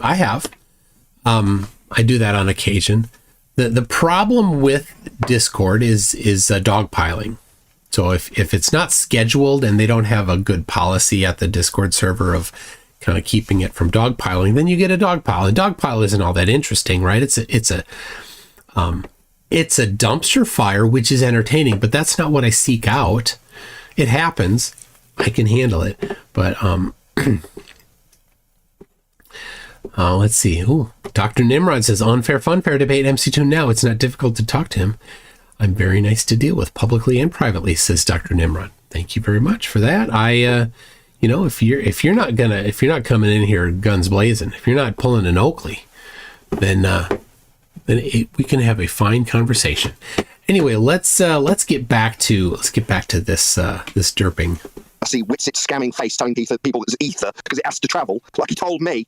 that on occasion. The problem with Discord is dogpiling. So if it's not scheduled and they don't have a good policy at the Discord server of kind of keeping it from dogpiling, then you get a dogpile. And dogpile isn't all that interesting, right? It's a dumpster fire, which is entertaining, but that's not what I seek out. It happens. I can handle it. But let's see. Ooh, Dr. Nimrod says, unfair funfair debate MC2 now. It's not difficult to talk to him. I'm very nice to deal with publicly and privately, says Dr. Nimrod. Thank you very much for that. If you're not coming in here guns blazing, if you're not pulling an Oakley, then we can have a fine conversation. Anyway, let's get back to this derping. I see Witsit scamming face telling people it's ether because it has to travel, like he told me.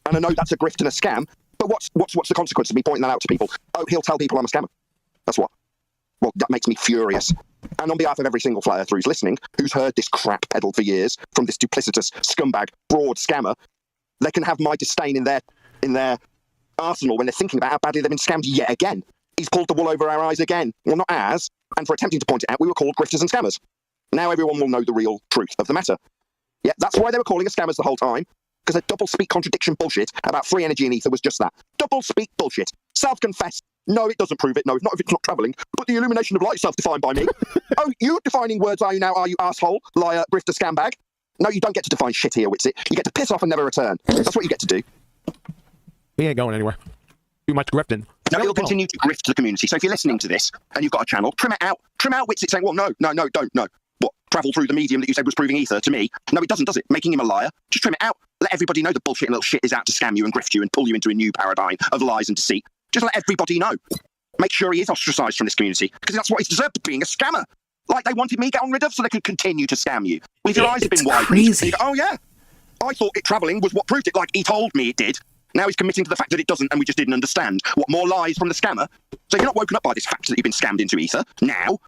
And I know that's a grift and a scam, but what's the consequence of me pointing that out to people? Oh, he'll tell people I'm a scammer. That's what. Well, that makes me furious. And on behalf of every single flat earther who's listening, who's heard this crap peddled for years from this duplicitous scumbag, broad scammer, they can have my disdain in their arsenal when they're thinking about how badly they've been scammed yet again. He's pulled the wool over our eyes again. Well, not ours. And for attempting to point it out, we were called grifters and scammers. Now everyone will know the real truth of the matter. Yeah, that's why they were calling us scammers the whole time. Because the double-speak contradiction bullshit about free energy and ether was just that. Double-speak bullshit. Self-confess. No, it doesn't prove it. No, not if it's not travelling. But the illumination of light is self-defined by me. Oh, you defining words are you now, are you asshole, liar, grifter, scambag? No, you don't get to define shit here, Witsit. You get to piss off and never return. That's what you get to do. He ain't going anywhere. Too much grifting. No, he'll continue to grift the community. So if you're listening to this and you've got a channel, trim it out. Trim out Witsit saying, well, no, don't, no. What, travel through the medium that you said was proving ether to me? No, it doesn't, does it? Making him a liar. Just trim it out. Let everybody know the bullshit little shit is out to scam you and grift you and pull you into a new paradigm of lies and deceit. Just let everybody know. Make sure he is ostracised from this community, because that's what he's deserved, being a scammer. Like they wanted me gotten rid of so they could continue to scam you. Well, if your eyes have been wide, crazy. You go, oh yeah, I thought it travelling was what proved it, like he told me it did. Now he's committing to the fact that it doesn't, and we just didn't understand. What, more lies from the scammer? So if you're not woken up by this fact that you've been scammed into ether, now,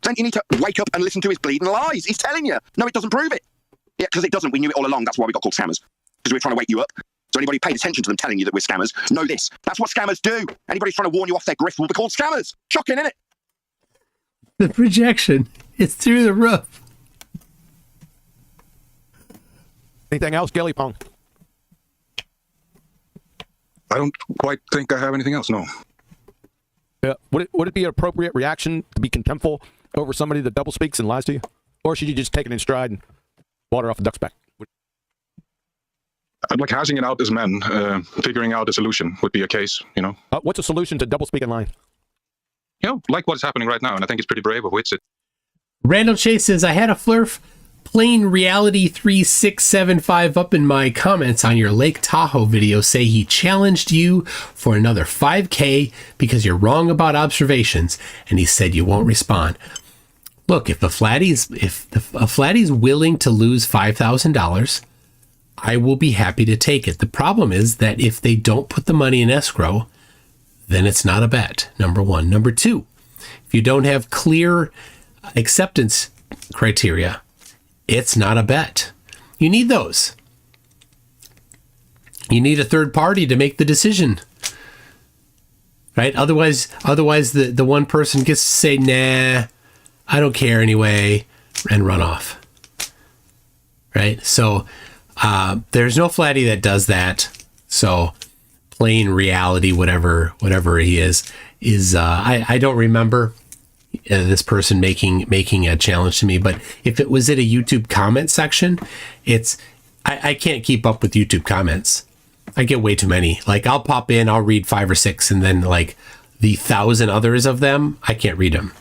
then you need to wake up and listen to his bleeding lies. He's telling you. No, it doesn't prove it. Yeah, because it doesn't. We knew it all along. That's why we got called scammers. Because we were trying to wake you up. So anybody who paid attention to them telling you that we're scammers, know this. That's what scammers do. Anybody who's trying to warn you off their grift will be called scammers. Shocking, isn't it? The projection. It's through the roof. Anything else, Gilly Pong? I don't quite think I have anything else, no. Yeah. Would it be an appropriate reaction to be contemptful over somebody that double speaks and lies to you? Or should you just take it in stride and water off the duck's back? I'd like hashing it out as men, figuring out a solution would be a case, you know. What's a solution to double speak and lying? You know, like what's happening right now, and I think it's pretty brave of Witsit. Randall Chase says, I had a Flurf Plain Reality 3675 up in my comments on your Lake Tahoe video say he challenged you for another 5K because you're wrong about observations, and he said you won't respond. Look, if a flattie's willing to lose $5,000, I will be happy to take it. The problem is that if they don't put the money in escrow, then it's not a bet, number one. Number two, if you don't have clear acceptance criteria, it's not a bet. You need those. You need a third party to make the decision. Right? Otherwise the one person gets to say, nah, I don't care anyway, and run off. Right? So there's no flatty that does that. So plain reality, whatever he is I don't remember this person making a challenge to me, but if it was at a YouTube comment section, I can't keep up with YouTube comments. I get way too many. Like, I'll pop in, I'll read 5 or 6, and then like the 1,000 others of them, I can't read them.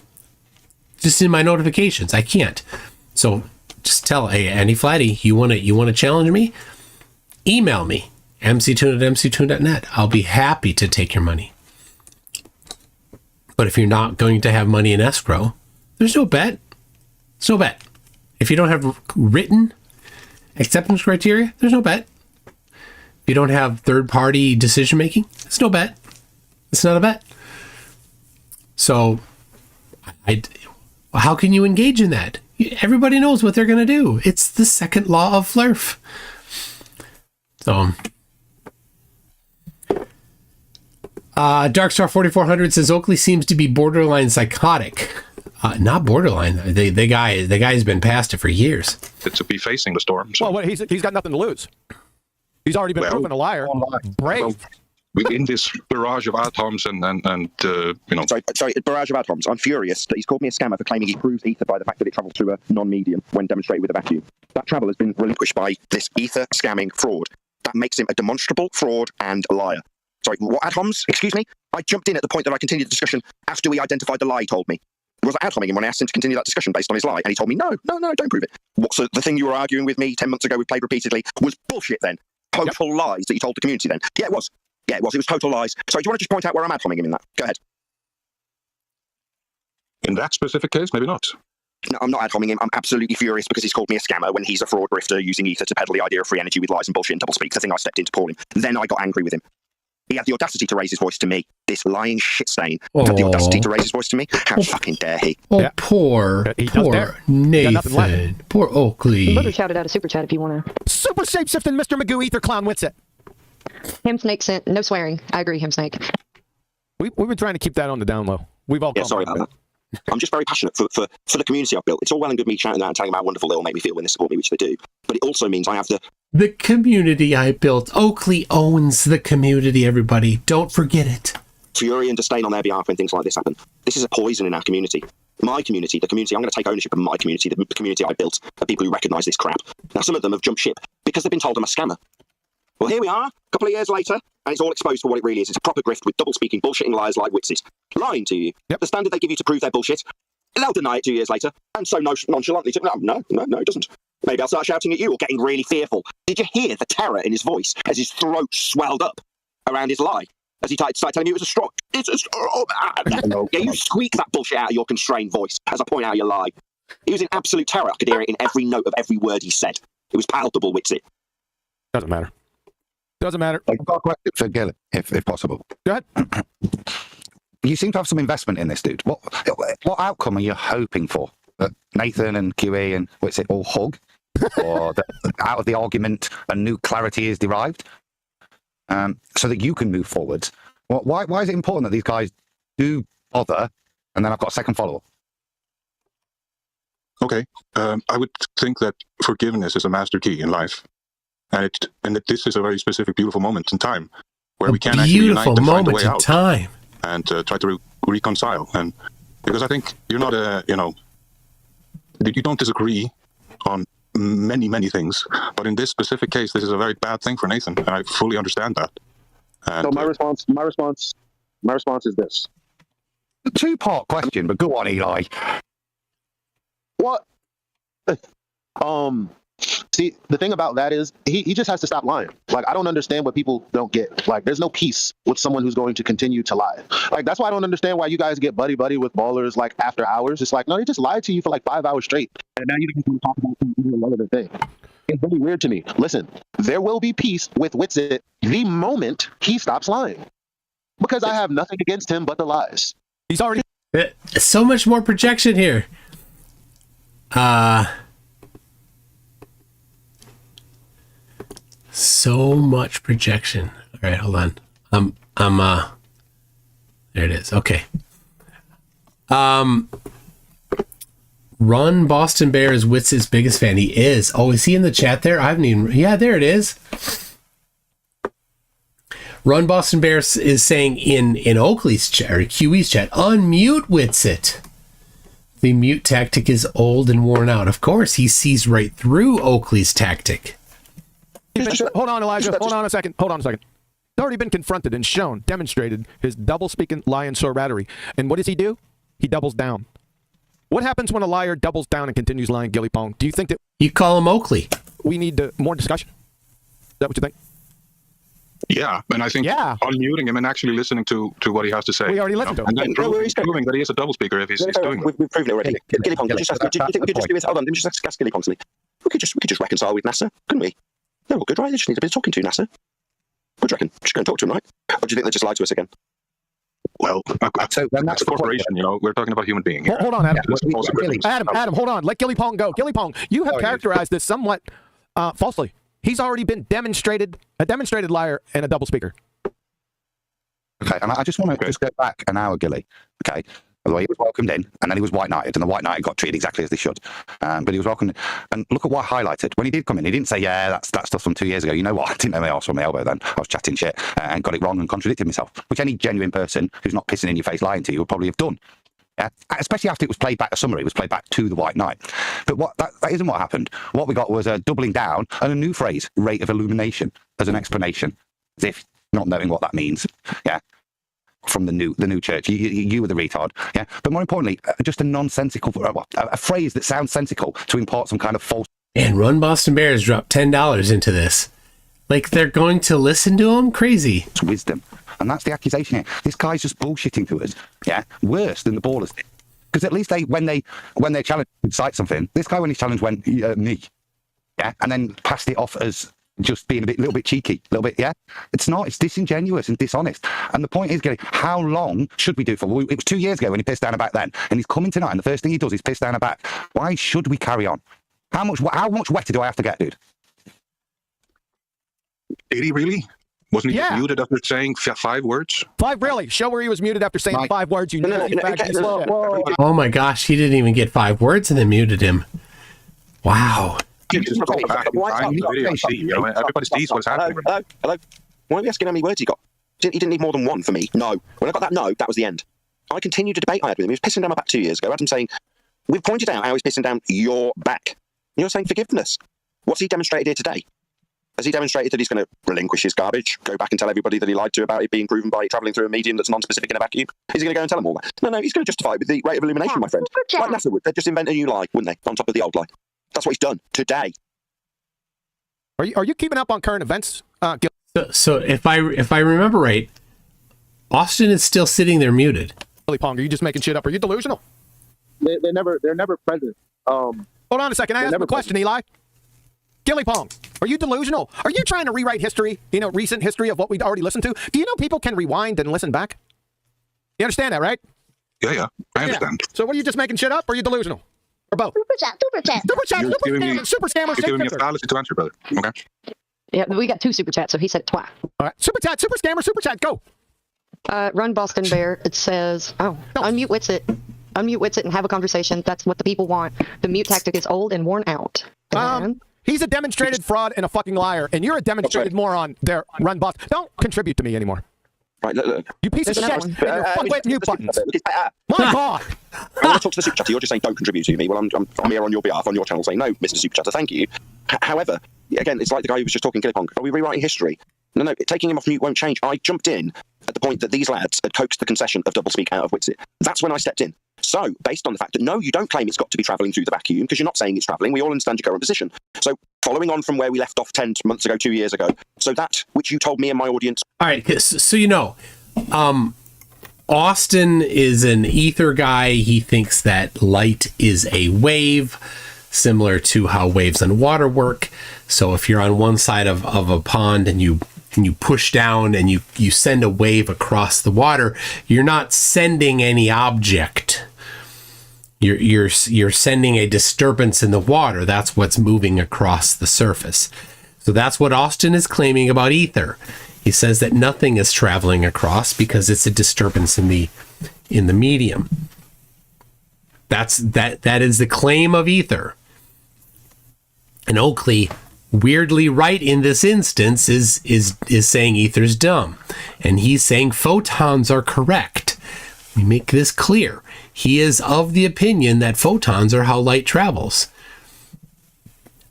Just in my notifications, I can't. So just tell, hey, Andy Flatty, you want to challenge me? Email me, mctune@mctune.net. I'll be happy to take your money. But if you're not going to have money in escrow, there's no bet. There's no bet. If you don't have written acceptance criteria, there's no bet. If you don't have third-party decision-making, it's no bet. It's not a bet. So, how can you engage in that? Everybody knows what they're going to do. It's the second law of FLIRF. So, Darkstar 4400 says Oakley seems to be borderline psychotic. Not borderline. The guy's been past it for years. To be facing the storm. So. Well, he's got nothing to lose. He's already been proven a liar. Brave. In this barrage of atoms and you know. Sorry, barrage of atoms. I'm furious that he's called me a scammer for claiming he proves ether by the fact that it travels through a non-medium when demonstrated with a vacuum. That travel has been relinquished by this ether scamming fraud. That makes him a demonstrable fraud and a liar. Sorry, what atoms? Excuse me? I jumped in at the point that I continued the discussion after we identified the lie he told me. Was I ad-homing him when I asked him to continue that discussion based on his lie? And he told me, no, don't prove it. So the thing you were arguing with me 10 months ago we played repeatedly was bullshit then. Total lies that you told the community then. Yeah, it was. Yeah, it was. It was total lies. Sorry, do you want to just point out where I'm ad-homing him in that? Go ahead. In that specific case, maybe not. No, I'm not ad-homing him. I'm absolutely furious because he's called me a scammer when he's a fraud grifter using ether to peddle the idea of free energy with lies and bullshit and doublespeak, the thing I stepped in to call him. Then I got angry with him. He had the audacity to raise his voice to me. This lying shit stain had the audacity to raise his voice to me. How fucking dare he? Poor Nathan. Poor Oakley. You better shout it out a super chat if you want to. Super shapeshifting Mr. Magoo Ether Clown Witsit. Him Snake sent no swearing. I agree, Him Snake. We've been trying to keep that on the down low. We've all sorry about that. I'm just very passionate for the community I've built. It's all well and good me shouting that and telling them how wonderful they'll make me feel when they support me, which they do. But it also means I have the community I built. Oakley owns the community, everybody. Don't forget it. Fury and disdain on their behalf when things like this happen. This is a poison in our community. My community, the community, I'm going to take ownership of my community, the community I built, are people who recognise this crap. Now, some of them have jumped ship because they've been told I'm a scammer. Well, here we are, a couple of years later, and it's all exposed for what it really is. It's a proper grift with double-speaking, bullshitting liars like Witsit. Lying to you. Yep. The standard they give you to prove their bullshit, they'll deny it 2 years later, and so nonchalantly, no, it doesn't. Maybe I'll start shouting at you or getting really fearful. Did you hear the terror in his voice as his throat swelled up around his lie? As he started telling me it was a straw. It's a straw, man. Yeah, you squeak that bullshit out of your constrained voice as I point out your lie. He was in absolute terror. I could hear it in every note of every word he said. It was palpable, Witsit. Doesn't matter. Doesn't matter. I've got a question for Gil, if possible. Go ahead. You seem to have some investment in this, dude. What outcome are you hoping for? That Nathan and QE and what's it all hug? Or that out of the argument a new clarity is derived? So that you can move forward. Why is it important that these guys do bother? And then I've got a second follow-up. Okay. I would think that forgiveness is a master key in life. And that this is a very specific, beautiful moment in time where we can actually unite and find a way out. Time. And try to reconcile. And because I think you're not you don't disagree on many things, but in this specific case, this is a very bad thing for Nathan, and I fully understand that. And, so my response is this: a two-part question, but go on, Eli. What? See, the thing about that is he just has to stop lying. Like, I don't understand what people don't get. Like, there's no peace with someone who's going to continue to lie. Like, that's why I don't understand why you guys get buddy with ballers like after hours. It's like, no, they just lied to you for like 5 hours straight, and now you don't want to talk about some irrelevant thing. It's very weird to me. Listen, there will be peace with Witsit the moment he stops lying, because I have nothing against him but the lies. He's already so much more projection here. So much projection. All right, hold on. There it is. Okay. Run Boston Bear is Witsit's biggest fan. He is. Oh, is he in the chat there? I haven't even. Yeah, there it is. Run Boston Bear is saying in Oakley's chat or QE's chat, unmute Witsit. The mute tactic is old and worn out. Of course, he sees right through Oakley's tactic. Hold on, Elijah. Hold on a second. He's already been confronted and shown, demonstrated his double-speaking lie and sore battery. And what does he do? He doubles down. What happens when a liar doubles down and continues lying, Gilly Pong? Do you think that... You call him Oakley. We need more discussion? Is that what you think? Yeah, and I think unmuting him and actually listening to what he has to say. We already listened to him. And then proving that he is a double speaker if he's doing that. We've proven it already. Gilly Pong, do you think we could just do it? Hold on, let me just ask Gilly Pong something. We could just reconcile with NASA, couldn't we? They're all good, right? They just need a bit of talking to, NASA. What do you reckon? Just go and talk to him, right? Or do you think they just lied to us again? Well, so then that's a corporation, we're talking about a human being. Hold on, Adam. Adam, hold on. Let Gilly Pong go. Gilly Pong, you have characterized this somewhat falsely. He's already been a demonstrated liar and a double speaker. Okay, and I just want to just go back an hour, Gilly. Okay, by the way, he was welcomed in, and then he was white knighted, and the white knight got treated exactly as they should. But he was welcomed, and look at what I highlighted when he did come in. He didn't say, "Yeah, that's stuff from 2 years ago." You know what? I didn't know my arse from my elbow then. I was chatting shit and got it wrong and contradicted myself, which any genuine person who's not pissing in your face lying to you would probably have done. Yeah, especially after it was played back. A summary was played back to the White Knight. But that isn't what happened. What we got was a doubling down and a new phrase, rate of illumination, as an explanation, as if not knowing what that means. Yeah. From the new church, you were the retard, yeah. But more importantly, just a nonsensical, a phrase that sounds sensical to impart some kind of false. And Run Boston Bears dropped $10 into this, like they're going to listen to him. Crazy. It's wisdom, and that's the accusation here. This guy's just bullshitting to us, yeah. Worse than the ballers, because at least when they challenge cite something, this guy when he's challenged went me, yeah, and then passed it off as just being a little bit cheeky, a little bit, yeah. It's not. It's disingenuous and dishonest. And the point is, how long should we do for? Well, it was 2 years ago when he pissed down a back then, and he's coming tonight, and the first thing he does is piss down a back. Why should we carry on? How much wetter do I have to get, dude? Did he really? Wasn't he muted after saying 5 words? 5, really? Show where he was muted after saying 5 words. Oh my gosh, he didn't even get 5 words and then muted him. Wow. Everybody sees what's happening. Hello. Why are we asking how many words he got? He didn't need more than 1 for me. No. When I got that no, that was the end. I continued a debate I had with him. He was pissing down my back 2 years ago. Adam saying, we've pointed out how he's pissing down your back. You're saying forgiveness. What's he demonstrated here today? Has he demonstrated that he's going to relinquish his garbage, go back and tell everybody that he lied to about it being proven by travelling through a medium that's non-specific in a vacuum? Is he going to go and tell them all that? No, he's going to justify it with the rate of illumination, my friend. Like NASA would. They'd just invent a new lie, wouldn't they, on top of the old lie? That's what he's done today. Are you keeping up on current events? So if I remember right, Austin is still sitting there muted. Gilly Pong, are you just making shit up? Are you delusional? They're never present. Hold on a second. I asked a question, Eli. Gilly Pong, are you delusional? Are you trying to rewrite history? Recent history of what we'd already listened to? Do you know people can rewind and listen back? You understand that, right? Yeah, I understand. So what, are you just making shit up, or are you delusional? Or both? Super scammer. You're giving me a fallacy to answer, brother. Okay. Yeah, we got 2 super chats, so he said it twice. All right, super chat, go. Run Boston Bear. It says, unmute Witsit and have a conversation. That's what the people want. The mute tactic is old and worn out. He's a demonstrated fraud and a fucking liar, and you're a demonstrated moron there, Run Boss. Don't contribute to me anymore. Right, look. You piece of shit. And your fuckwit mute buttons. My God. I want to talk to the Super Chatter. You're just saying don't contribute to me. Well, I'm here on your behalf, on your channel, saying no, Mr. Super Chatter, thank you. However, again, it's like the guy who was just talking Gilly Pong. Are we rewriting history? No, taking him off mute won't change. I jumped in at the point that these lads had coaxed the concession of doublespeak out of Witsit. That's when I stepped in. So, based on the fact that no, you don't claim it's got to be travelling through the vacuum, because you're not saying it's travelling, we all understand your current position. So, following on from where we left off 10 months ago, 2 years ago, so that which you told me and my audience... All right, so Austin is an ether guy. He thinks that light is a wave, similar to how waves on water work. So if you're on one side of a pond and you push down and you send a wave across the water, you're not sending any object. You're sending a disturbance in the water. That's what's moving across the surface. So that's what Austin is claiming about ether. He says that nothing is traveling across because it's a disturbance in the medium. That is the claim of ether. And Oakley, weirdly right in this instance, is saying ether's dumb. And he's saying photons are correct. We make this clear. He is of the opinion that photons are how light travels.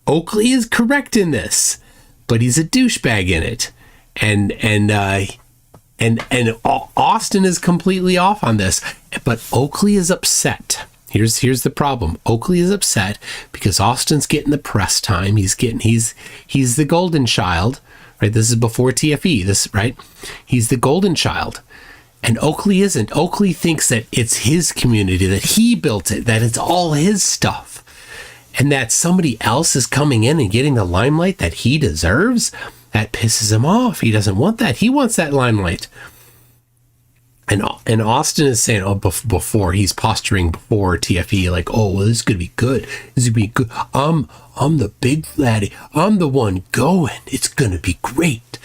Oakley is correct in this, but he's a douchebag in it. And Austin is completely off on this. But Oakley is upset. Here's the problem. Oakley is upset because Austin's getting the press time. He's the golden child, right? This is before TFE, right? He's the golden child. And Oakley isn't. Oakley thinks that it's his community, that he built it, that it's all his stuff. And that somebody else is coming in and getting the limelight that he deserves. That pisses him off. He doesn't want that. He wants that limelight. And Austin is saying, before he's posturing before TFE, like, oh, well, this is gonna be good. This is gonna be good. I'm the big laddie. I'm the one going. It's gonna be great.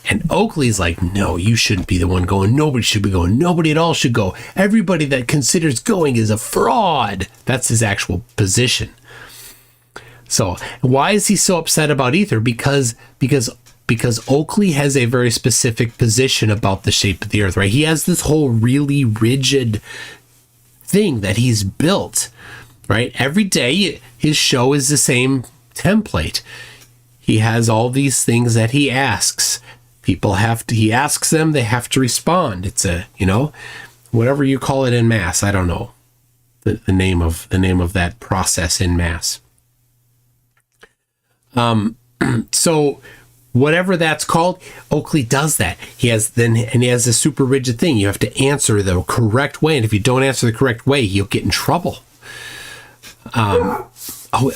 And Oakley's like, no, you shouldn't be the one going. Nobody should be going. Nobody at all should go. Everybody that considers going is a fraud. That's his actual position. So why is he so upset about ether? Because Oakley has a very specific position about the shape of the earth, right? He has this whole really rigid thing that he's built, right? Every day his show is the same template. He has all these things that he asks. He asks them, they have to respond. It's whatever you call it in mass. I don't know the name of that process in mass. So whatever that's called, Oakley does that. He has this super rigid thing. You have to answer the correct way. And if you don't answer the correct way, you'll get in trouble.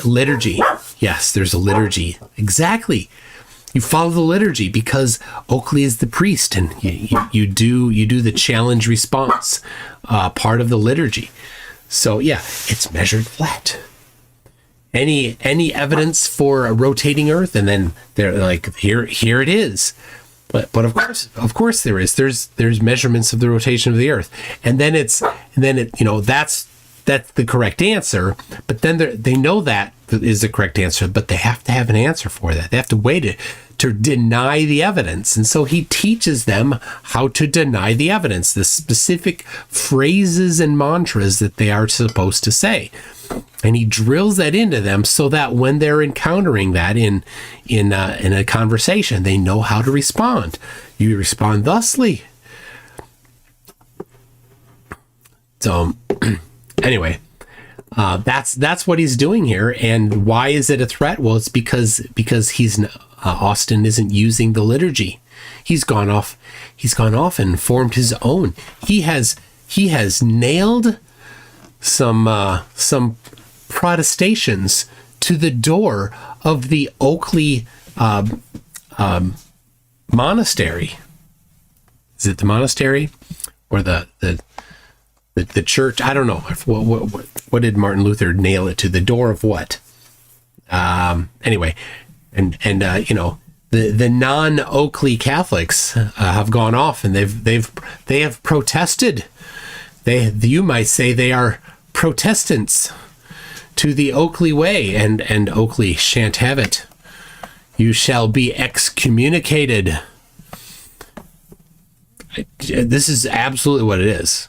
Liturgy. Yes, there's a liturgy. Exactly. You follow the liturgy because Oakley is the priest, and you do the challenge response part of the liturgy. So yeah, it's measured flat. Any evidence for a rotating Earth, and then they're like, here it is. But of course there is. There's measurements of the rotation of the Earth, and then that's the correct answer. But then they know that is the correct answer, but they have to have an answer for that. They have to wait to deny the evidence. And so he teaches them how to deny the evidence, the specific phrases and mantras that they are supposed to say. And he drills that into them so that when they're encountering that in a conversation, they know how to respond. You respond thusly. So anyway, that's what he's doing here. And why is it a threat? Well, it's because Austin isn't using the liturgy. He's gone off and formed his own. He has nailed some protestations to the door of the Oakley monastery. Is it the monastery or the church? I don't know. What did Martin Luther nail it to? The door of what? Anyway, and the non-Oakley Catholics have gone off and they have protested. You might say they are Protestants to the Oakley way, and Oakley shan't have it. You shall be excommunicated. This is absolutely what it is.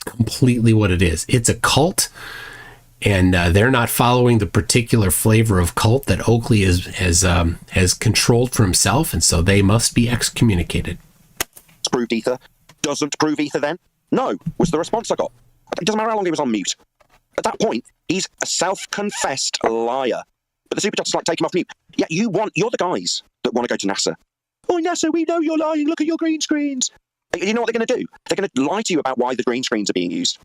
Completely what it is. It's a cult, and they're not following the particular flavor of cult that Oakley has controlled for himself, and so they must be excommunicated. Proved ether. Doesn't prove ether then? No, was the response I got. It doesn't matter how long he was on mute. At that point, he's a self-confessed liar. But the super chatters like take him off mute. Yeah, you're the guys that want to go to NASA. Oh, NASA, we know you're lying. Look at your green screens. You know what they're going to do? They're going to lie to you about why the green screens are being used.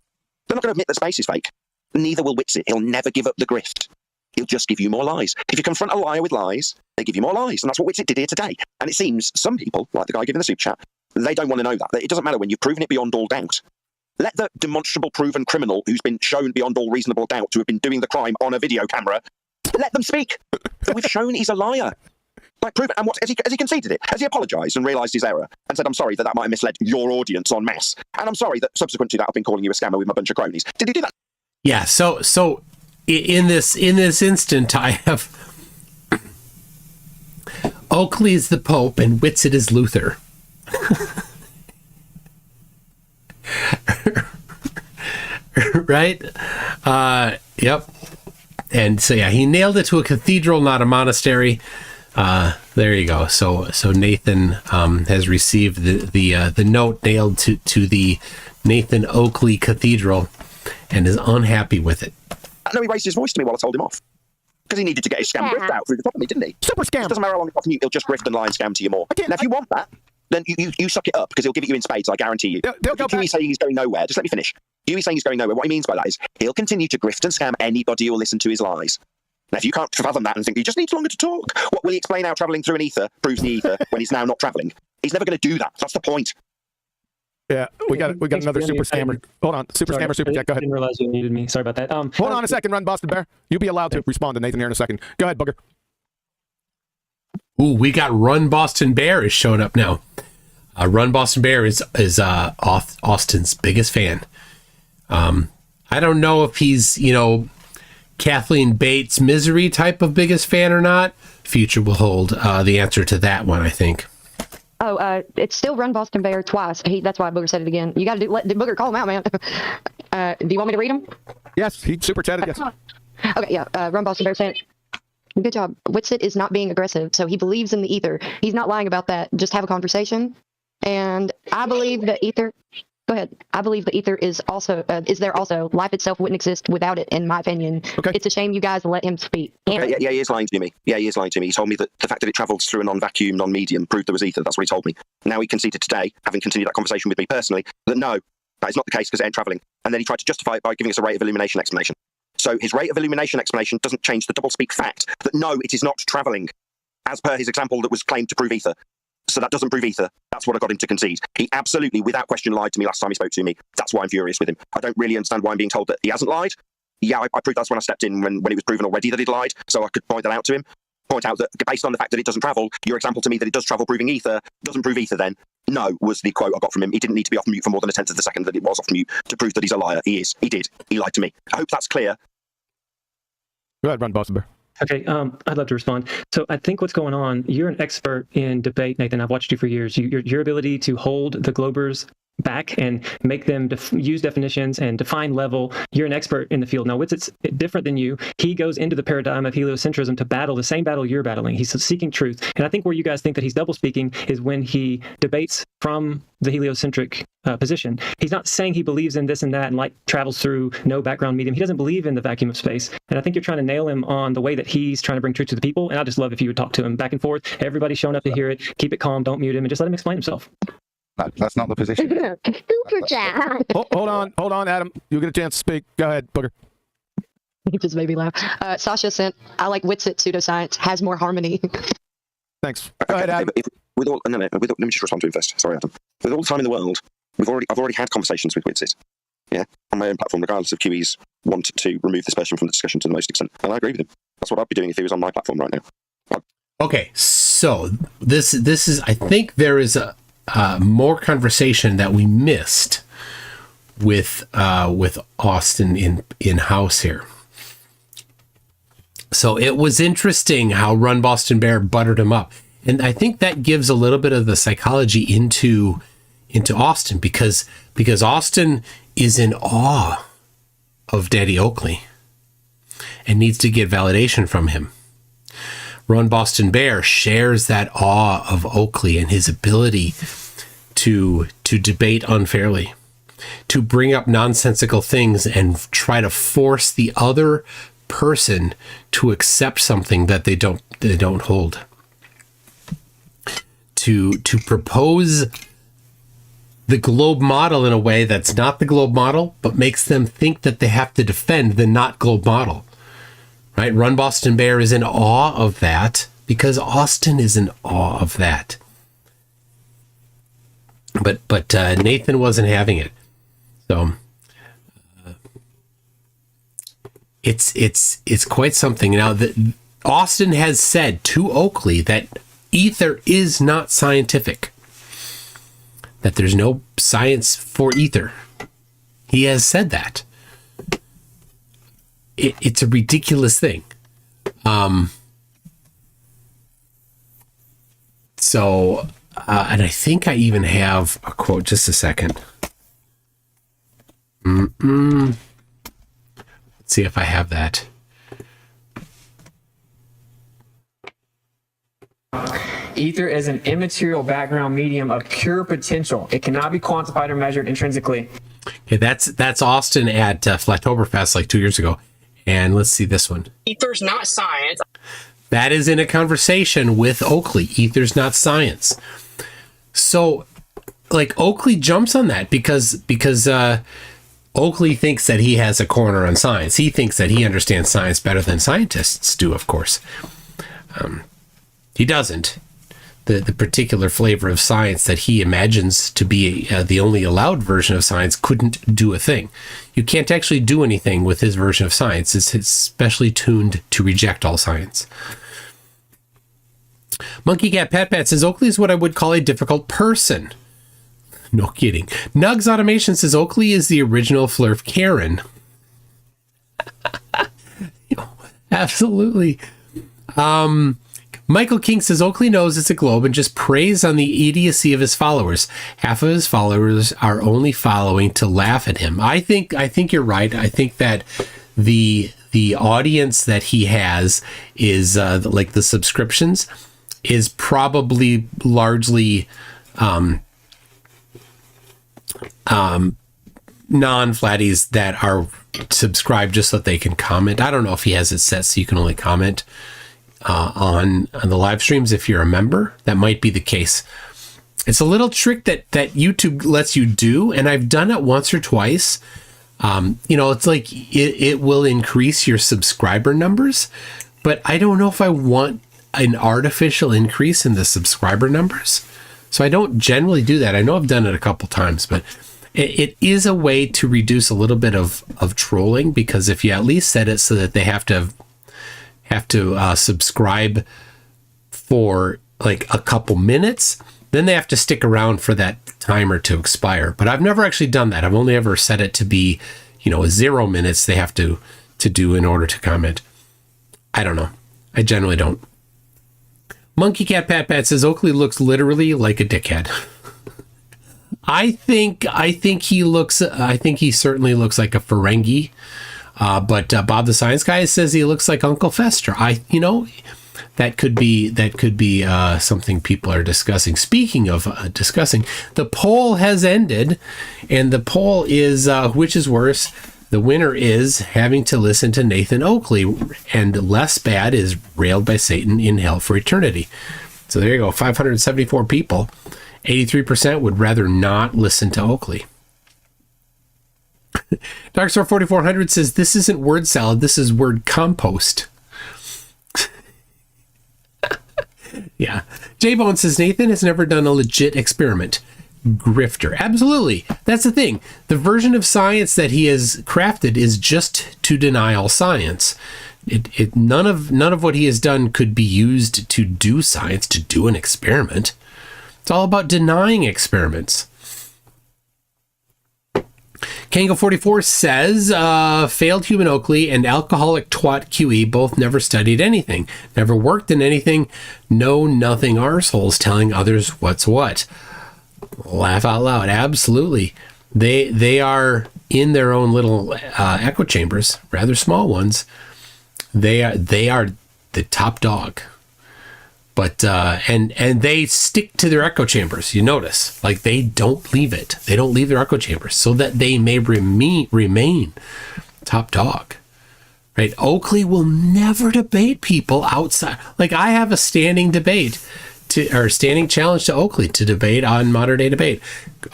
They're not going to admit that space is fake. Neither will Witsit. He'll never give up the grift. He'll just give you more lies. If you confront a liar with lies, they give you more lies. And that's what Witsit did here today. And it seems some people, like the guy giving the super chat, they don't want to know that. It doesn't matter when you've proven it beyond all doubt. Let the demonstrable proven criminal who's been shown beyond all reasonable doubt to have been doing the crime on a video camera, let them speak. We've shown he's a liar. Like, prove it. And what has he conceded it? Has he apologised and realised his error and said, "I'm sorry that might have misled your audience en masse, and I'm sorry that subsequent to that I've been calling you a scammer with my bunch of cronies"? Did he do that? Yeah. So in this instant, I have Oakley is the Pope and Witsit is Luther. Right? Yep. And so yeah, he nailed it to a cathedral, not a monastery. There you go. So Nathan has received the note nailed to the Nathan Oakley Cathedral and is unhappy with it. No, he raised his voice to me while I told him off. Because he needed to get his scam grift out through the top of me, didn't he? Super scam. It doesn't matter how long it's off you, he'll just grift and lie and scam to you more. Now, if you want that, then you suck it up, because he'll give it you in spades, I guarantee you. Huey's saying he's going nowhere. Just let me finish. Huey's saying he's going nowhere. What he means by that is he'll continue to grift and scam anybody who will listen to his lies. Now, if you can't fathom that and think he just needs longer to talk, what will he explain how travelling through an ether proves the ether when he's now not travelling? He's never going to do that. That's the point. Yeah, we got another super scammer. Hold on, super scammer, super chat. Go ahead. I didn't realize you needed me. Sorry about that. Hold on a second, Run Boston Bear. You'll be allowed to respond to Nathan here in a second. Go ahead, Booger. Ooh, we got Run Boston Bear is showing up now. Run Boston Bear is Austin's biggest fan. I don't know if he's, Kathleen Bates misery type of biggest fan or not. Future will hold the answer to that one, I think. Oh, it's still Run Boston Bear twice. That's why Booger said it again. You got to let Booger call him out, man. Do you want me to read him? Yes, he super chatted. Yes. Okay, yeah. Run Boston Bear saying, "Good job. Witsit is not being aggressive, so he believes in the ether. He's not lying about that. Just have a conversation. And I believe that ether. Go ahead. I believe the ether is there also. Life itself wouldn't exist without it, in my opinion. Okay. It's a shame you guys let him speak." Yeah, he is lying to me. Yeah, he is lying to me. He told me that the fact that it travels through a non-vacuum, non-medium proved there was ether. That's what he told me. Now he conceded today, having continued that conversation with me personally, that no, that is not the case because it ain't travelling. And then he tried to justify it by giving us a rate of illumination explanation. So his rate of illumination explanation doesn't change the doublespeak fact that no, it is not travelling, as per his example that was claimed to prove ether. So that doesn't prove ether. That's what I got him to concede. He absolutely, without question, lied to me last time he spoke to me. That's why I'm furious with him. I don't really understand why I'm being told that he hasn't lied. Yeah, I proved that's when I stepped in when it was proven already that he'd lied, so I could point that out to him. Point out that based on the fact that it doesn't travel, your example to me that it does travel proving ether doesn't prove ether then. No, was the quote I got from him. He didn't need to be off mute for more than a tenth of the second that it was off mute to prove that he's a liar. He is. He did. He lied to me. I hope that's clear. Go ahead, Run Boston Bear. Okay, I'd love to respond. So I think what's going on, you're an expert in debate, Nathan. I've watched you for years. Your ability to hold the Globers back and make them use definitions and define level. You're an expert in the field. Now, Witsit's different than you. He goes into the paradigm of heliocentrism to battle the same battle you're battling. He's seeking truth. And I think where you guys think that he's double speaking is when he debates from the heliocentric position. He's not saying he believes in this and that and light travels through no background medium. He doesn't believe in the vacuum of space. And I think you're trying to nail him on the way that he's trying to bring truth to the people. And I'd just love if you would talk to him back and forth. Everybody's showing up to hear it. Keep it calm. Don't mute him and just let him explain himself. That's not the position. Super chat. Hold on, Adam. You'll get a chance to speak. Go ahead, Booger. He just made me laugh. Sasha sent, "I like Witsit pseudoscience, has more harmony." Thanks. Go ahead, Adam. Let me just respond to him first. Sorry, Adam. With all the time in the world, I've already had conversations with Witsit. Yeah, on my own platform, regardless of QE's want to remove this person from the discussion to the most extent. And I agree with him. That's what I'd be doing if he was on my platform right now. Okay, so this is, I think there is a more conversation that we missed with Austin in house here. So it was interesting how Run Boston Bear buttered him up, and I think that gives a little bit of the psychology into Austin because Austin is in awe of Daddy Oakley and needs to get validation from him. Run Boston Bear shares that awe of Oakley and his ability to debate unfairly, to bring up nonsensical things and try to force the other person to accept something that they don't hold. To propose the globe model in a way that's not the globe model, but makes them think that they have to defend the not globe model. Right? Run Boston Bear is in awe of that because Austin is in awe of that. But Nathan wasn't having it. So it's quite something. Now Austin has said to Oakley that ether is not scientific, that there's no science for ether. He has said that. It's a ridiculous thing. And I think I even have a quote. Just a second. Let's see if I have that. Ether is an immaterial background medium of pure potential. It cannot be quantified or measured intrinsically. Okay, that's Austin at Flattoberfest like 2 years ago. And let's see this one. Ether's not science. That is in a conversation with Oakley. Ether's not science. So, like, Oakley jumps on that because Oakley thinks that he has a corner on science. He thinks that he understands science better than scientists do, of course. He doesn't. The particular flavor of science that he imagines to be the only allowed version of science couldn't do a thing. You can't actually do anything with his version of science. It's specially tuned to reject all science. Monkey Cat Pat Pat says, Oakley is what I would call a difficult person. No kidding. Nugs Automation says, Oakley is the original Flurf Karen. Absolutely. Michael King says Oakley knows it's a globe and just preys on the idiocy of his followers. Half of his followers are only following to laugh at him. I think you're right. I think that the audience that he has is like the subscriptions is probably largely non-flatties that are subscribed just so that they can comment. I don't know if he has it set so you can only comment on the live streams if you're a member. That might be the case. It's a little trick that YouTube lets you do, and I've done it once or twice. It's like it will increase your subscriber numbers, but I don't know if I want an artificial increase in the subscriber numbers. So I don't generally do that. I know I've done it a couple times, but it is a way to reduce a little bit of trolling, because if you at least set it so that they have to subscribe for like a couple minutes, then they have to stick around for that timer to expire. But I've never actually done that. I've only ever set it to be, 0 minutes they have to do in order to comment. I don't know. I generally don't. Monkey Cat Pat Pat says Oakley looks literally like a dickhead. I think he certainly looks like a Ferengi. But Bob the Science Guy says he looks like Uncle Fester. That could be something people are discussing. Speaking of discussing, the poll has ended, and the poll is which is worse. The winner is having to listen to Nathan Oakley, and less bad is railed by Satan in hell for eternity. So there you go. 574 people. 83% would rather not listen to Oakley. Darkstar 4400 says this isn't word salad, this is word compost. Yeah. J-Bone says Nathan has never done a legit experiment. Grifter. Absolutely. That's the thing. The version of science that he has crafted is just to deny all science. None of what he has done could be used to do science, to do an experiment. It's all about denying experiments. Kango44 says, failed human Oakley and alcoholic twat QE both never studied anything, never worked in anything, know nothing arseholes telling others what's what. Laugh out loud. Absolutely. They are in their own little echo chambers, rather small ones. They are the top dog. But and they stick to their echo chambers. You notice, like they don't leave it. They don't leave their echo chambers so that they may remain top dog. Right? Oakley will never debate people outside. Like I have a standing debate standing challenge to Oakley to debate on Modern Day Debate.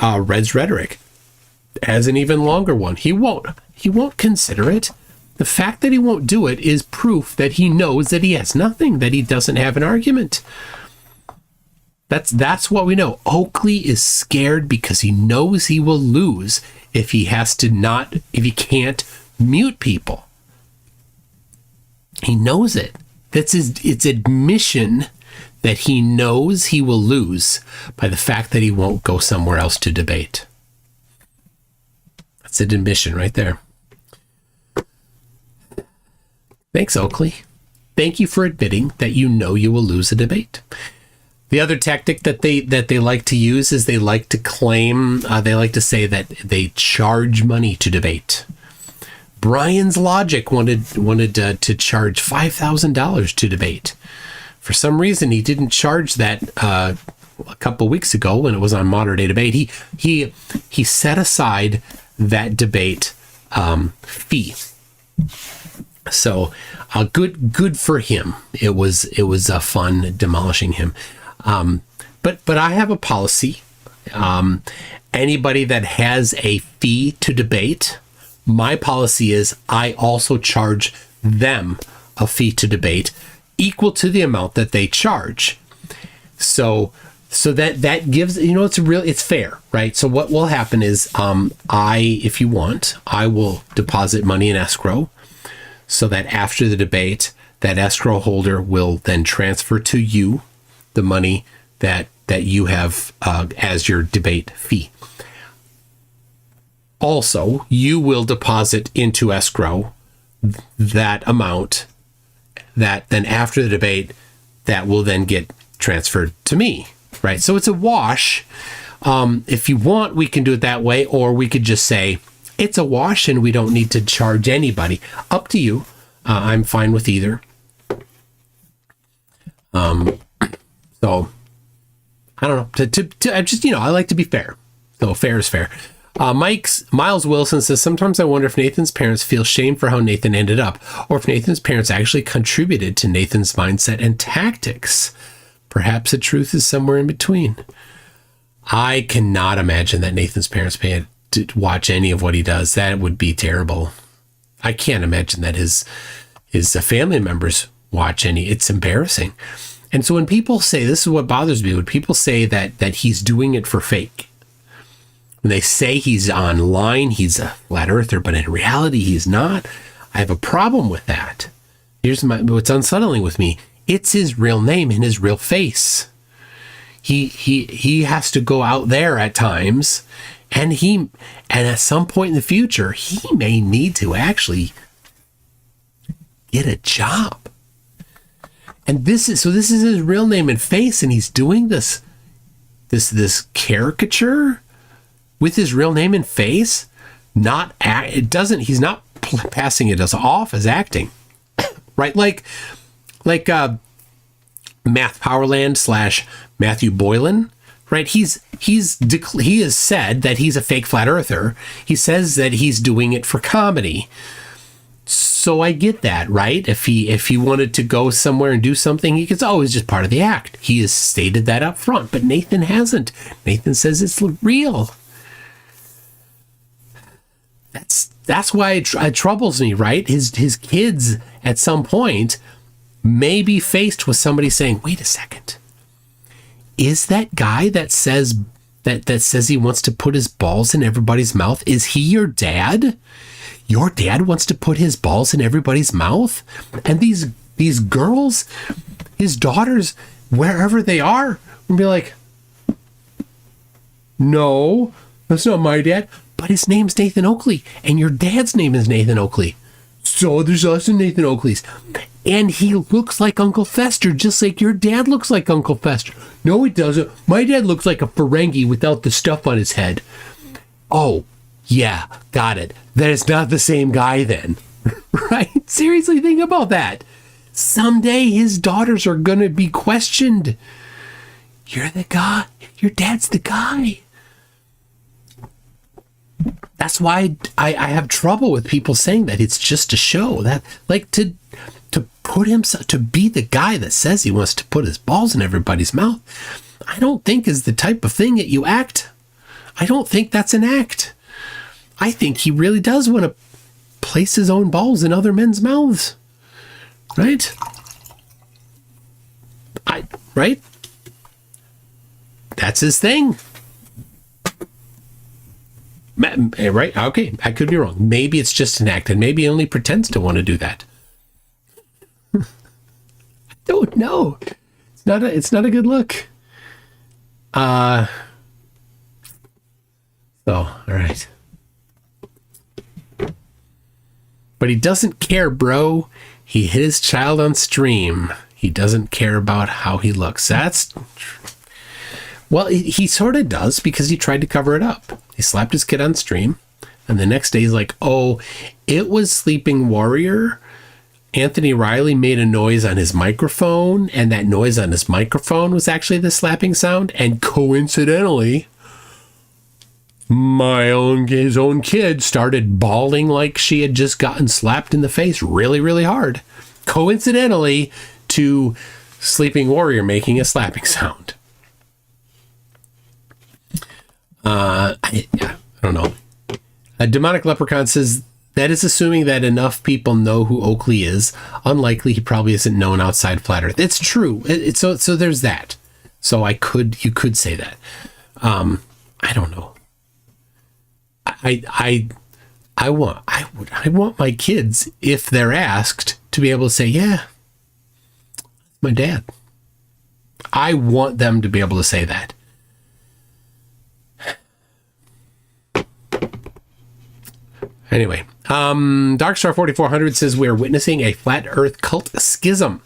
Red's Rhetoric has an even longer one. He won't consider it. The fact that he won't do it is proof that he knows that he has nothing, that he doesn't have an argument. That's what we know. Oakley is scared because he knows he will lose if he can't mute people. He knows it. it's admission that he knows he will lose by the fact that he won't go somewhere else to debate. That's an admission right there. Thanks, Oakley. Thank you for admitting that you know you will lose a debate. The other tactic that they like to use is they like to claim, they like to say that they charge money to debate. Brian's Logic wanted to charge $5,000 to debate. For some reason, he didn't charge that a couple weeks ago when it was on Modern Day Debate. He set aside that debate fee. So good for him. It was fun demolishing him. But I have a policy. Anybody that has a fee to debate, my policy is I also charge them a fee to debate equal to the amount that they charge. So that gives, it's fair, right? So what will happen is if you want, I will deposit money in escrow so that after the debate, that escrow holder will then transfer to you the money that you have as your debate fee. Also, you will deposit into escrow that amount that then after the debate, that will then get transferred to me, right? So it's a wash. If you want, we can do it that way, or we could just say it's a wash and we don't need to charge anybody. Up to you. I'm fine with either. So I don't know. I just, I like to be fair. So fair is fair. Miles Wilson says, sometimes I wonder if Nathan's parents feel shame for how Nathan ended up, or if Nathan's parents actually contributed to Nathan's mindset and tactics. Perhaps the truth is somewhere in between. I cannot imagine that Nathan's parents pay to watch any of what he does. That would be terrible. I can't imagine that his family members watch any. It's embarrassing. And so when people say, this is what bothers me, when people say that he's doing it for fake, when they say he's online, he's a flat earther, but in reality, he's not. I have a problem with that. Here's what's unsettling with me. It's his real name and his real face. He has to go out there at times, and at some point in the future, he may need to actually get a job. And this is his real name and face, and he's doing this caricature with his real name and face. He's not passing it as off as acting, right? Like Math Powerland / Matthew Boylan, right? He has said that he's a fake flat earther. He says that he's doing it for comedy. So I get that, right? If he wanted to go somewhere and do something, he gets, it's just part of the act. He has stated that up front, but Nathan hasn't. Nathan says it's real. That's why it troubles me, right? His kids at some point may be faced with somebody saying, wait a second, is that guy that says he wants to put his balls in everybody's mouth, is he your dad? Your dad wants to put his balls in everybody's mouth? And these girls, his daughters, wherever they are, will be like, no, that's not my dad. But his name's Nathan Oakley, and your dad's name is Nathan Oakley. So there's us and Nathan Oakley's. And he looks like Uncle Fester, just like your dad looks like Uncle Fester. No, he doesn't. My dad looks like a Ferengi without the stuff on his head. Oh, yeah, got it. That is not the same guy then. Right? Seriously, think about that. Someday his daughters are going to be questioned. You're the guy. Your dad's the guy. That's why I have trouble with people saying that it's just a show. That, like, to put himself, to be the guy that says he wants to put his balls in everybody's mouth, I don't think is the type of thing that you act. I don't think that's an act. I think he really does want to place his own balls in other men's mouths. Right? Right? That's his thing. Right? Okay, I could be wrong. Maybe it's just an act, and maybe he only pretends to want to do that. don't know. It's not a good look. So, all right. But he doesn't care, bro. He hit his child on stream. He doesn't care about how he looks. Well, he sort of does, because he tried to cover it up. He slapped his kid on stream, and the next day he's like, oh, it was Sleeping Warrior. Anthony Riley made a noise on his microphone, and that noise on his microphone was actually the slapping sound. And coincidentally, his own kid started bawling like she had just gotten slapped in the face really, really hard. Coincidentally to Sleeping Warrior making a slapping sound. I don't know. A Demonic Leprechaun says, that is assuming that enough people know who Oakley is. Unlikely. He probably isn't known outside Flat Earth. It's true. So there's that. So you could say that. I don't know. I want my kids, if they're asked, to be able to say, yeah, my dad. I want them to be able to say that. Anyway, Darkstar 4400 says we're witnessing a flat Earth cult schism.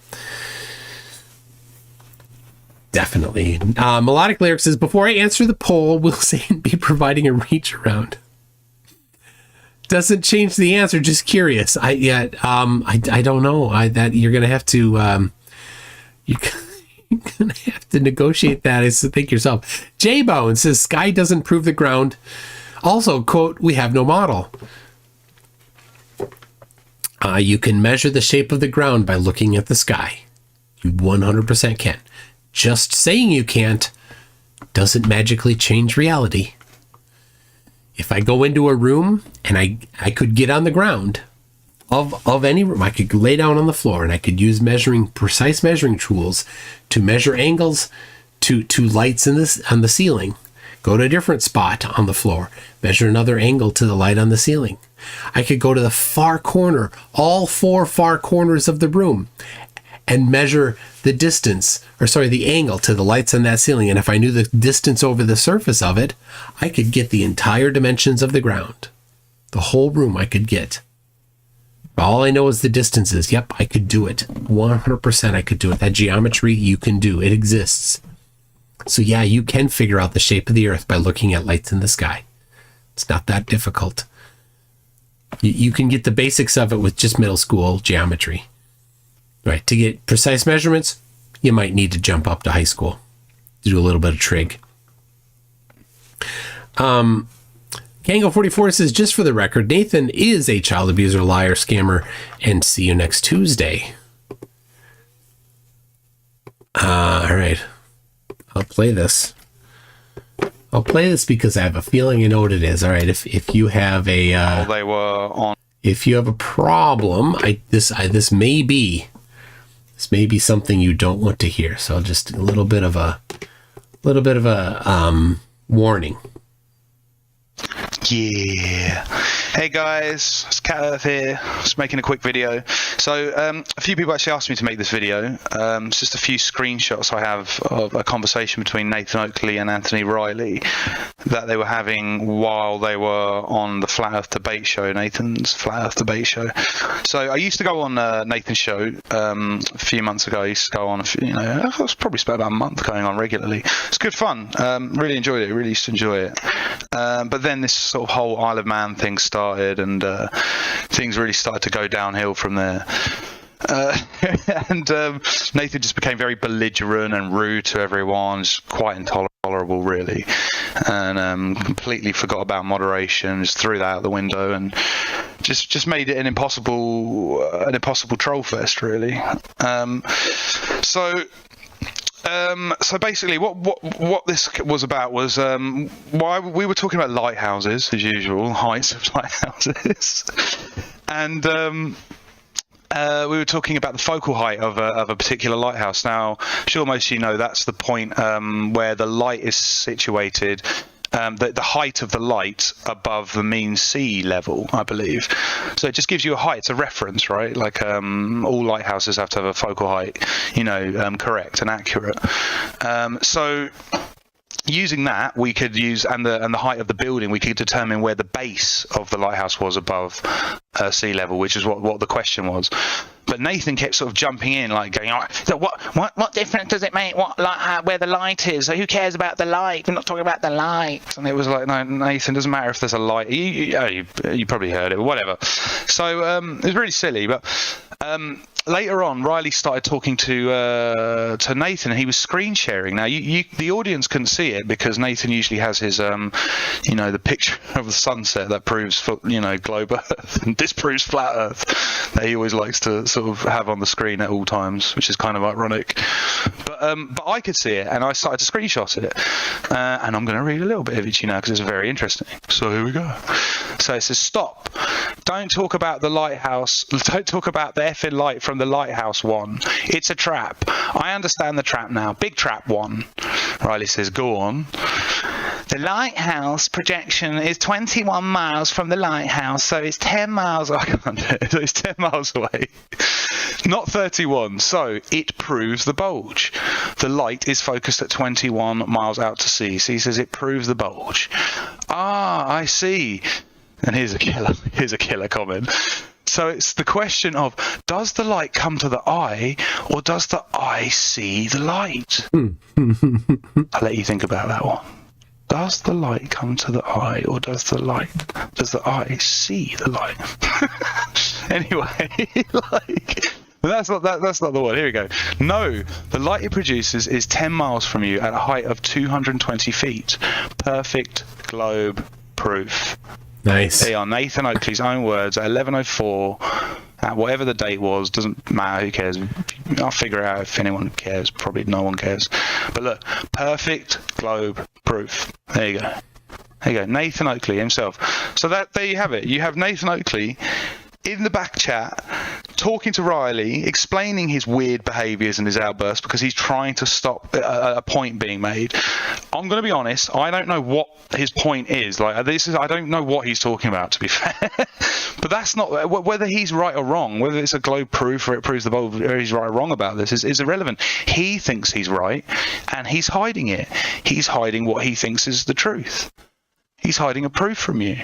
Definitely. Melodic Lyric says, before I answer the poll, will Satan be providing a reach around? Doesn't change the answer. Just curious. I don't know. That you're gonna have to you're gonna have to negotiate that. I think yourself. J-Bone says sky doesn't prove the ground. Also, quote, we have no model. You can measure the shape of the ground by looking at the sky. You 100% can. Just saying you can't doesn't magically change reality. If I go into a room and I could get on the ground of any room, I could lay down on the floor and I could use precise measuring tools to measure angles to lights on the ceiling. Go to a different spot on the floor, measure another angle to the light on the ceiling. I could go to the far corner, all four far corners of the room, and measure the angle to the lights on that ceiling. And if I knew the distance over the surface of it, I could get the entire dimensions of the ground. The whole room I could get. All I know is the distances. Yep, I could do it. 100% I could do it. That geometry you can do. It exists. So yeah, you can figure out the shape of the Earth by looking at lights in the sky. It's not that difficult. You can get the basics of it with just middle school geometry. Right, to get precise measurements, you might need to jump up to high school to do a little bit of trig. Kango44 says, just for the record, Nathan is a child abuser, liar, scammer, and see you next Tuesday. All right. I'll play this. I'll play this because I have a feeling I know what it is. All right, if you have a they were on. If you have a problem, this may be something you don't want to hear. So just a little bit of a warning. Yeah. Hey guys, it's Cat Earth here. Just making a quick video. So a few people actually asked me to make this video. It's just a few screenshots I have of a conversation between Nathan Oakley and Anthony Riley that they were having while they were on the Flat Earth Debate Show, Nathan's Flat Earth Debate Show. So I used to go on Nathan's show a few months ago. I used to go on, I was probably spent about a month going on regularly. It's good fun. Really enjoyed it. Really used to enjoy it. But then this sort of whole Isle of Man thing started, and things really started to go downhill from there. And Nathan just became very belligerent and rude to everyone, just quite intolerable, really, and completely forgot about moderation, just threw that out the window, and just made it an impossible troll fest, really. So basically, what this was about was why we were talking about lighthouses as usual, heights of lighthouses, and we were talking about the focal height of a particular lighthouse. Now, I'm sure most of you know that's the point where the light is situated the height of the light above the mean sea level, I believe. So it just gives you a height. It's a reference, right? Like all lighthouses have to have a focal height, correct and accurate. So using that, we could use and the height of the building, we could determine where the base of the lighthouse was above sea level, which is what the question was. But Nathan kept sort of jumping in, like going, "Oh, so what difference does it make? Where the light is? So who cares about the light? We're not talking about the light." And it was like, "No, Nathan, doesn't matter if there's a light." You probably heard it, but whatever. So it was really silly. But later on, Riley started talking to Nathan, and he was screen sharing. Now, the audience couldn't see it because Nathan usually has his, the picture of the sunset that proves, globe Earth and disproves flat Earth that he always likes to sort of have on the screen at all times, which is kind of ironic. But I could see it, and I started to screenshot it. And I'm going to read a little bit of it to you now because it's very interesting. So here we go. So it says, "Stop. Don't talk about the lighthouse. Don't talk about the effing light from the lighthouse one. It's a trap. I understand the trap now. Big trap one." Riley says, "Go on." "The lighthouse projection is 21 miles from the lighthouse, so it's 10 miles. I can't do it. So it's 10 miles away. Not 31. So it proves the bulge. The light is focused at 21 miles out to sea." So he says it proves the bulge. Ah, I see. And here's a killer comment. So it's the question of, does the light come to the eye, or does the eye see the light? I'll let you think about that one. Does the light come to the eye, or does the eye see the light? Anyway, but that's not the one. Here we go. "No, the light it produces is 10 miles from you at a height of 220 feet. Perfect globe proof." Nice. They are Nathan Oakley's own words at 11:04, at whatever the date was. Doesn't matter, who cares? I'll figure it out if anyone cares. Probably no one cares. But look, perfect globe proof. There you go. There you go. Nathan Oakley himself. So there you have it. You have Nathan Oakley in the back chat talking to Riley, explaining his weird behaviours and his outbursts because he's trying to stop a point being made. I'm going to be honest, I don't know what his point is. I don't know what he's talking about, to be fair. But that's not whether he's right or wrong, whether it's a globe proof or it proves the bulb, or he's right or wrong about this is irrelevant. He thinks he's right, and he's hiding it. He's hiding what he thinks is the truth. He's hiding a proof from you.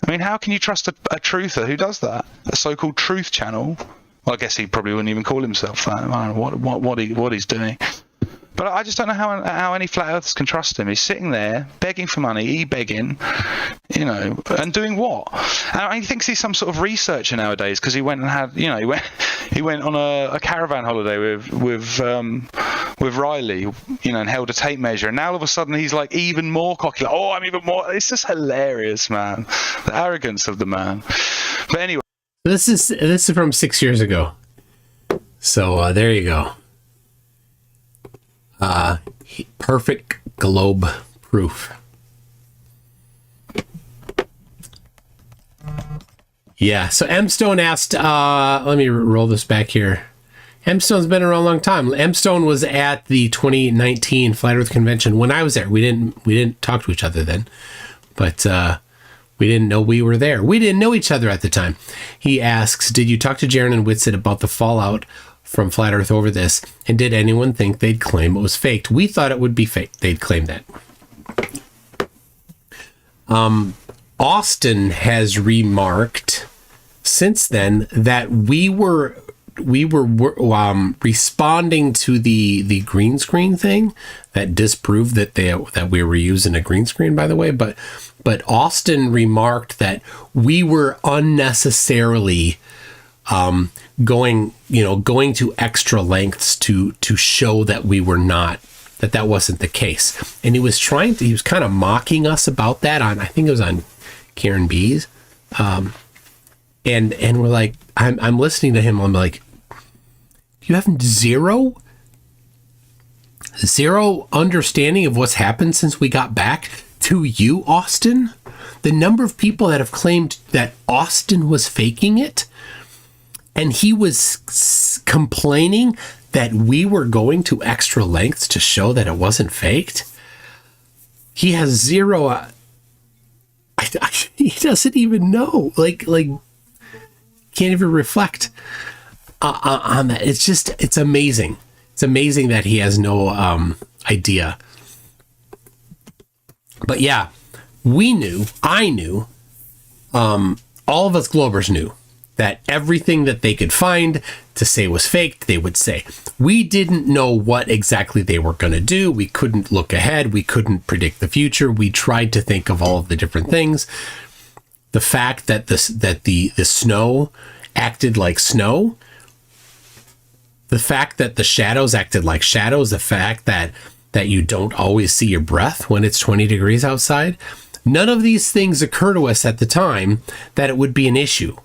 I mean, how can you trust a truther who does that? A so-called truth channel? Well, I guess he probably wouldn't even call himself that. I don't know what he's doing. But I just don't know how any flat earthers can trust him. He's sitting there begging for money, e-begging, and doing what? And he thinks he's some sort of researcher nowadays because he went and had, he went on a caravan holiday with Riley, and held a tape measure. And now all of a sudden he's like even more cocky. Like, I'm even more. It's just hilarious, man. The arrogance of the man. But anyway, this is from 6 years ago. So there you go. Perfect globe proof. Yeah, so M Stone asked, let me roll this back here. M Stone's been around a long time. M Stone was at the 2019 Flat Earth Convention when I was there. We didn't talk to each other then, but we didn't know we were there. We didn't know each other at the time. He asks, "Did you talk to Jaron and Witsit about the fallout from Flat Earth over this, and did anyone think they'd claim it was faked?" We thought it would be fake. They'd claim that. Austin has remarked since then that we were responding to the green screen thing that disproved that we were using a green screen, by the way. But Austin remarked that we were unnecessarily going to extra lengths to show that we were not, that wasn't the case. And he was kind of mocking us about that I think it was on Karen B's. And we're like, I'm listening to him. I'm like, you have zero understanding of what's happened since we got back to you, Austin. The number of people that have claimed that Austin was faking it, and he was complaining that we were going to extra lengths to show that it wasn't faked. he has zero. He doesn't even know. Like can't even reflect on that. It's amazing. It's amazing that he has no idea. But yeah, I knew, all of us Globers knew that everything that they could find to say was fake, they would say. We didn't know what exactly they were going to do. We couldn't look ahead. We couldn't predict the future. We tried to think of all of the different things. The fact that the snow acted like snow, the fact that the shadows acted like shadows, the fact that you don't always see your breath when it's 20 degrees outside, none of these things occur to us at the time that it would be an issue.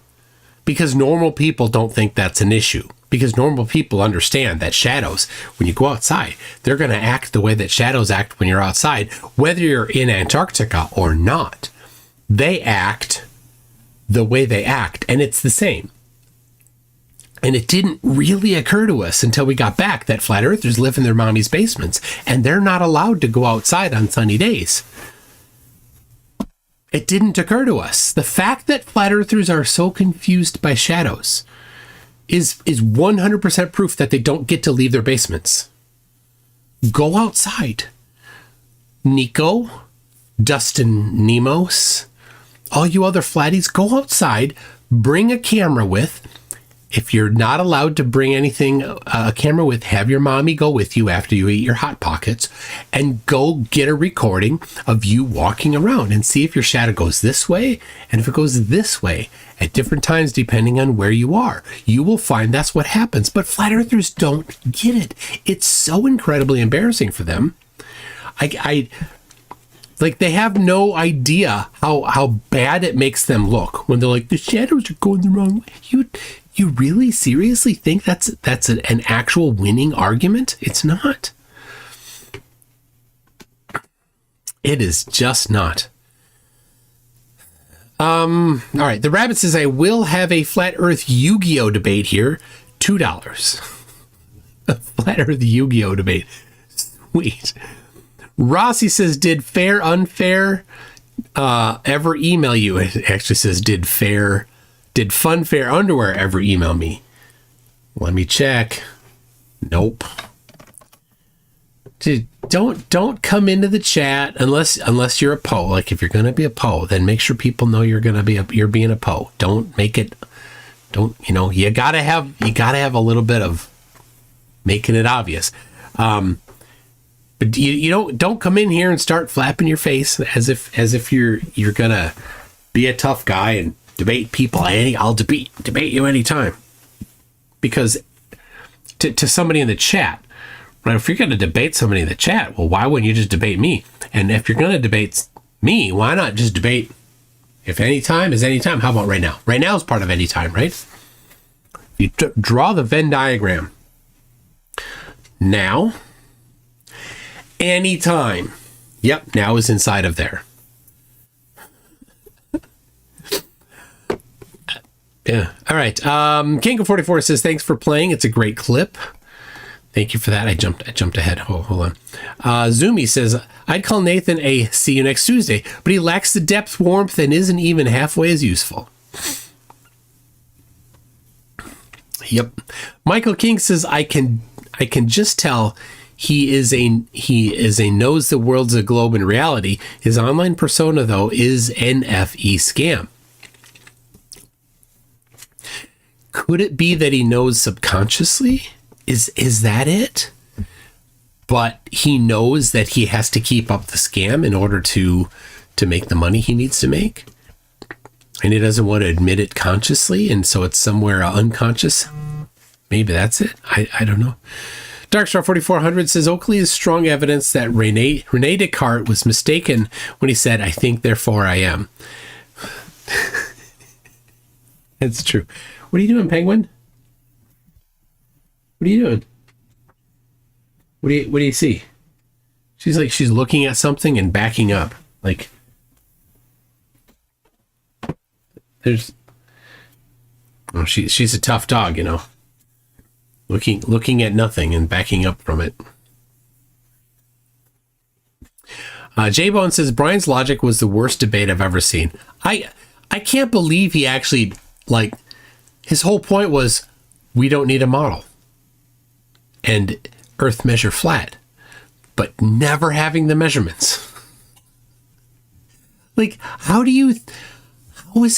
Because normal people don't think that's an issue. Because normal people understand that shadows, when you go outside, they're going to act the way that shadows act when you're outside, whether you're in Antarctica or not. They act the way they act, and it's the same. And it didn't really occur to us until we got back that flat earthers live in their mommy's basements, and they're not allowed to go outside on sunny days. It didn't occur to us. The fact that flat earthers are so confused by shadows is 100% proof that they don't get to leave their basements. Go outside. Nico, Dustin Nemos, all you other flatties, go outside, bring a camera with. If you're not allowed to bring anything, a camera with, have your mommy go with you after you eat your Hot Pockets and go get a recording of you walking around and see if your shadow goes this way and if it goes this way at different times depending on where you are. You will find that's what happens. But flat earthers don't get it. It's so incredibly embarrassing for them. Like, they have no idea how bad it makes them look when they're like, the shadows are going the wrong way. You really seriously think that's an actual winning argument? It's not. It is just not. All right. The Rabbit says, I will have a Flat Earth Yu-Gi-Oh debate here. $2. A Flat Earth Yu-Gi-Oh debate. Sweet. Rossi says, did Fair Unfair ever email you? It actually says, did Funfair Underwear ever email me? Let me check. Nope. Dude, don't come into the chat unless you're a Poe. Like, if you're gonna be a Poe, then make sure people know you're being a Poe. Don't make it. You gotta have a little bit of making it obvious. But you don't come in here and start flapping your face as if you're gonna be a tough guy and debate people. I'll debate you anytime. Because to somebody in the chat, right? If you're gonna debate somebody in the chat, well, why wouldn't you just debate me? And if you're gonna debate me, why not just debate? If any time is any time, how about right now? Right now is part of any time, right? You draw the Venn diagram. Now. Anytime. Yep, now is inside of there. Yeah. All right. Kingo44 says, thanks for playing. It's a great clip. Thank you for that. I jumped ahead. Oh, hold on. Zoomy says, I'd call Nathan a see you next Tuesday, but he lacks the depth, warmth, and isn't even halfway as useful. Yep. Michael King says, I can just tell he is a knows the world's a globe in reality. His online persona, though, is an FE scam. Could it be that he knows subconsciously? Is that it? But he knows that he has to keep up the scam in order to make the money he needs to make, and he doesn't want to admit it consciously, and so it's somewhere unconscious. Maybe that's it. I don't know. Darkstar 4400 says Oakley is strong evidence that Rene Descartes was mistaken when he said, I think, therefore I am. It's true. What are you doing, Penguin? What are you doing? What do you see? She's looking at something and backing up. Like, she's a tough dog, you know. Looking at nothing and backing up from it. J-Bone says, Brian's logic was the worst debate I've ever seen. I can't believe he actually, like, his whole point was, we don't need a model. And Earth measure flat. But never having the measurements. Like, how is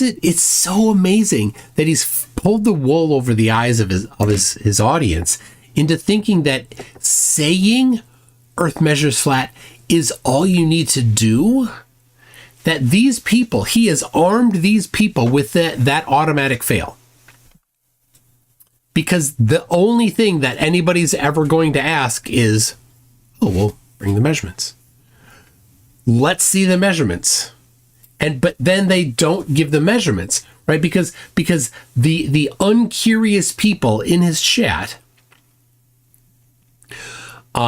it? It's so amazing that he's pulled the wool over the eyes of his audience into thinking that saying Earth measures flat is all you need to do. That these people, he has armed these people with that automatic fail. Because the only thing that anybody's ever going to ask is, oh, well, bring the measurements. Let's see the measurements. But then they don't give the measurements, right? Because the uncurious people in his chat,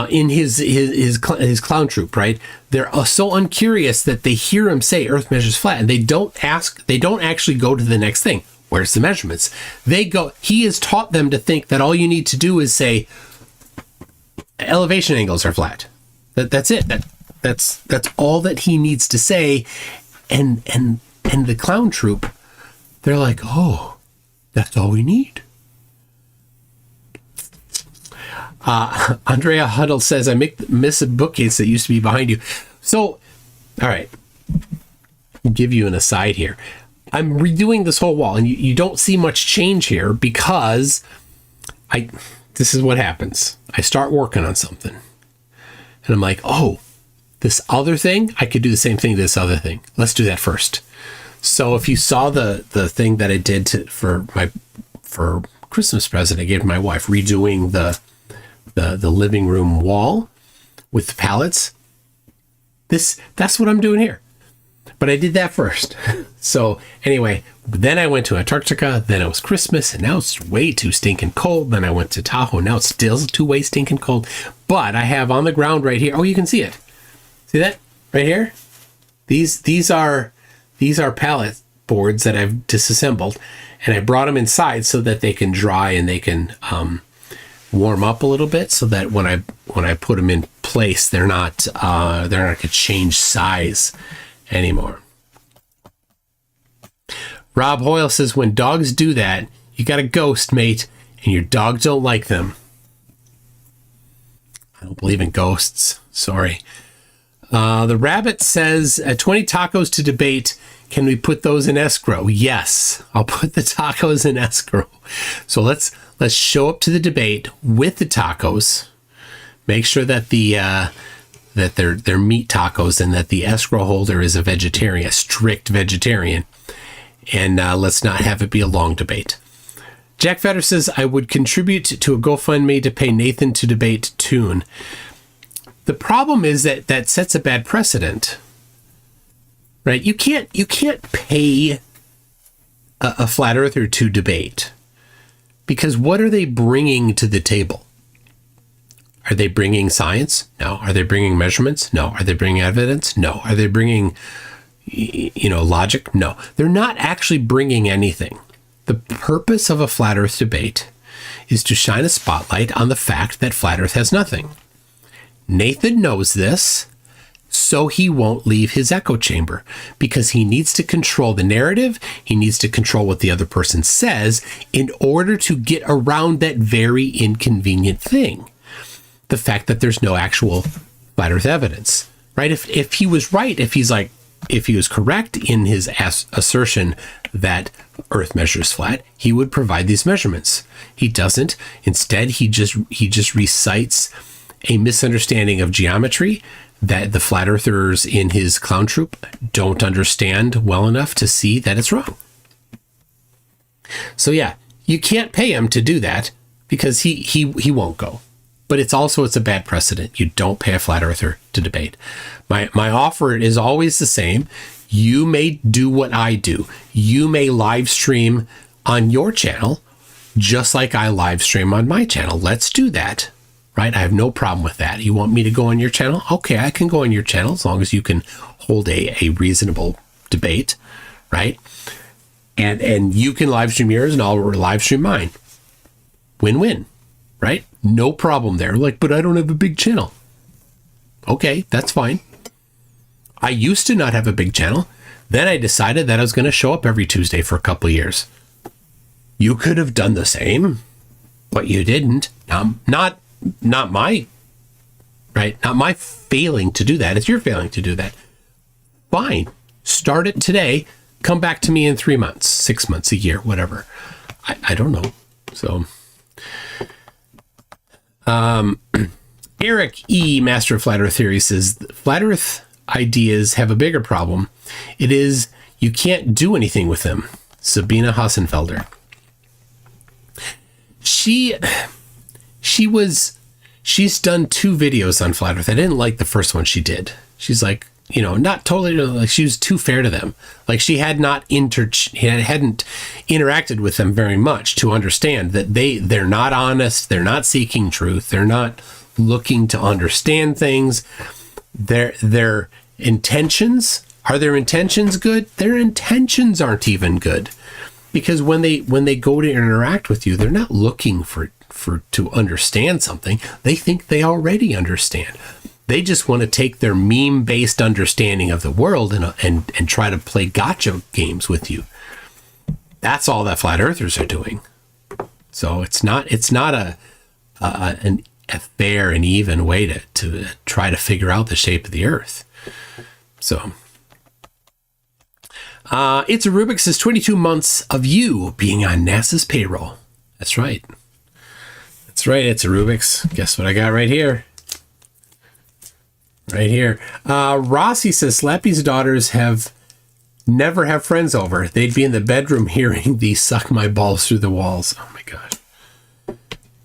in his clown troupe, right? They're so uncurious that they hear him say Earth measures flat, and they don't actually go to the next thing. Where's the measurements? He has taught them to think that all you need to do is say elevation angles are flat. That's it. That's all that he needs to say. And the clown troupe, they're like, oh, that's all we need. Andrea Huddle says, I miss a bookcase that used to be behind you. So, all right, I'll give you an aside here. I'm redoing this whole wall, and you don't see much change here because this is what happens. I start working on something, and I'm like, oh, this other thing, I could do the same thing to this other thing. Let's do that first. So if you saw the thing that I did for Christmas present, I gave to my wife, redoing the living room wall with the pallets. That's what I'm doing here. But I did that first. So anyway, then I went to Antarctica, then it was Christmas, and now it's way too stinking cold. Then I went to Tahoe, now it's still too way stinking cold. But I have on the ground right here, oh, you can see it. See that right here? These are pallet boards that I've disassembled, and I brought them inside so that they can dry and they can warm up a little bit, so that when I put them in place, they're not going to change size anymore. Rob Hoyle says, when dogs do that, you got a ghost, mate, and your dog don't like them. I don't believe in ghosts. Sorry. The Rabbit says, 20 tacos to debate. Can we put those in escrow? Yes, I'll put the tacos in escrow. So let's show up to the debate with the tacos. Make sure that that they're meat tacos, and that the escrow holder is a strict vegetarian. And let's not have it be a long debate. Jack Fetter says, I would contribute to a GoFundMe to pay Nathan to debate Toon. The problem is that sets a bad precedent, right? You can't pay a flat earther to debate, because what are they bringing to the table? Are they bringing science? No. Are they bringing measurements? No. Are they bringing evidence? No. Are they bringing, logic? No. They're not actually bringing anything. The purpose of a flat earth debate is to shine a spotlight on the fact that flat earth has nothing. Nathan knows this, so he won't leave his echo chamber, because he needs to control the narrative. He needs to control what the other person says in order to get around that very inconvenient thing. The fact that there's no actual flat earth evidence, right? If he was right, if he was correct in his assertion that Earth measures flat, he would provide these measurements. He doesn't. Instead, he just recites a misunderstanding of geometry that the flat earthers in his clown troupe don't understand well enough to see that it's wrong. So yeah, you can't pay him to do that, because he won't go. But it's a bad precedent. You don't pay a flat earther to debate. My offer is always the same. You may do what I do. You may live stream on your channel, just like I live stream on my channel. Let's do that, right? I have no problem with that. You want me to go on your channel? Okay, I can go on your channel, as long as you can hold a reasonable debate, right? And you can live stream yours, and I'll live stream mine. Win-win, right? No problem there. Like, but I don't have a big channel. Okay, that's fine. I used to not have a big channel. Then I decided that I was going to show up every Tuesday for a couple of years. You could have done the same, but you didn't. Not my, right? Not my failing to do that. It's your failing to do that. Fine. Start it today. Come back to me in 3 months, 6 months, a year, whatever. I don't know. So, Eric E., Master of Flat Earth Theory, says Flat Earth ideas have a bigger problem. It is you can't do anything with them. Sabina Hassenfelder. She's done 2 videos on Flat Earth. I didn't like the first one she did. She's like, you know, not totally, like she was too fair to them. Like she had hadn't interacted with them very much to understand that they're not honest. They're not seeking truth. They're not looking to understand things. Their intentions, are their intentions good? Their intentions aren't even good, because when they go to interact with you, they're not looking to understand something. They think they already understand. They just want to take their meme-based understanding of the world and try to play gotcha games with you. That's all that flat earthers are doing. So it's not a fair and even way to try to figure out the shape of the earth. So it's a Rubik says 22 months of you being on NASA's payroll. That's right. That's right. It's a Rubik's. Guess what I got right here? Right here. Rossi says Slappy's daughters never have friends over. They'd be in the bedroom hearing these suck my balls through the walls. Oh my God.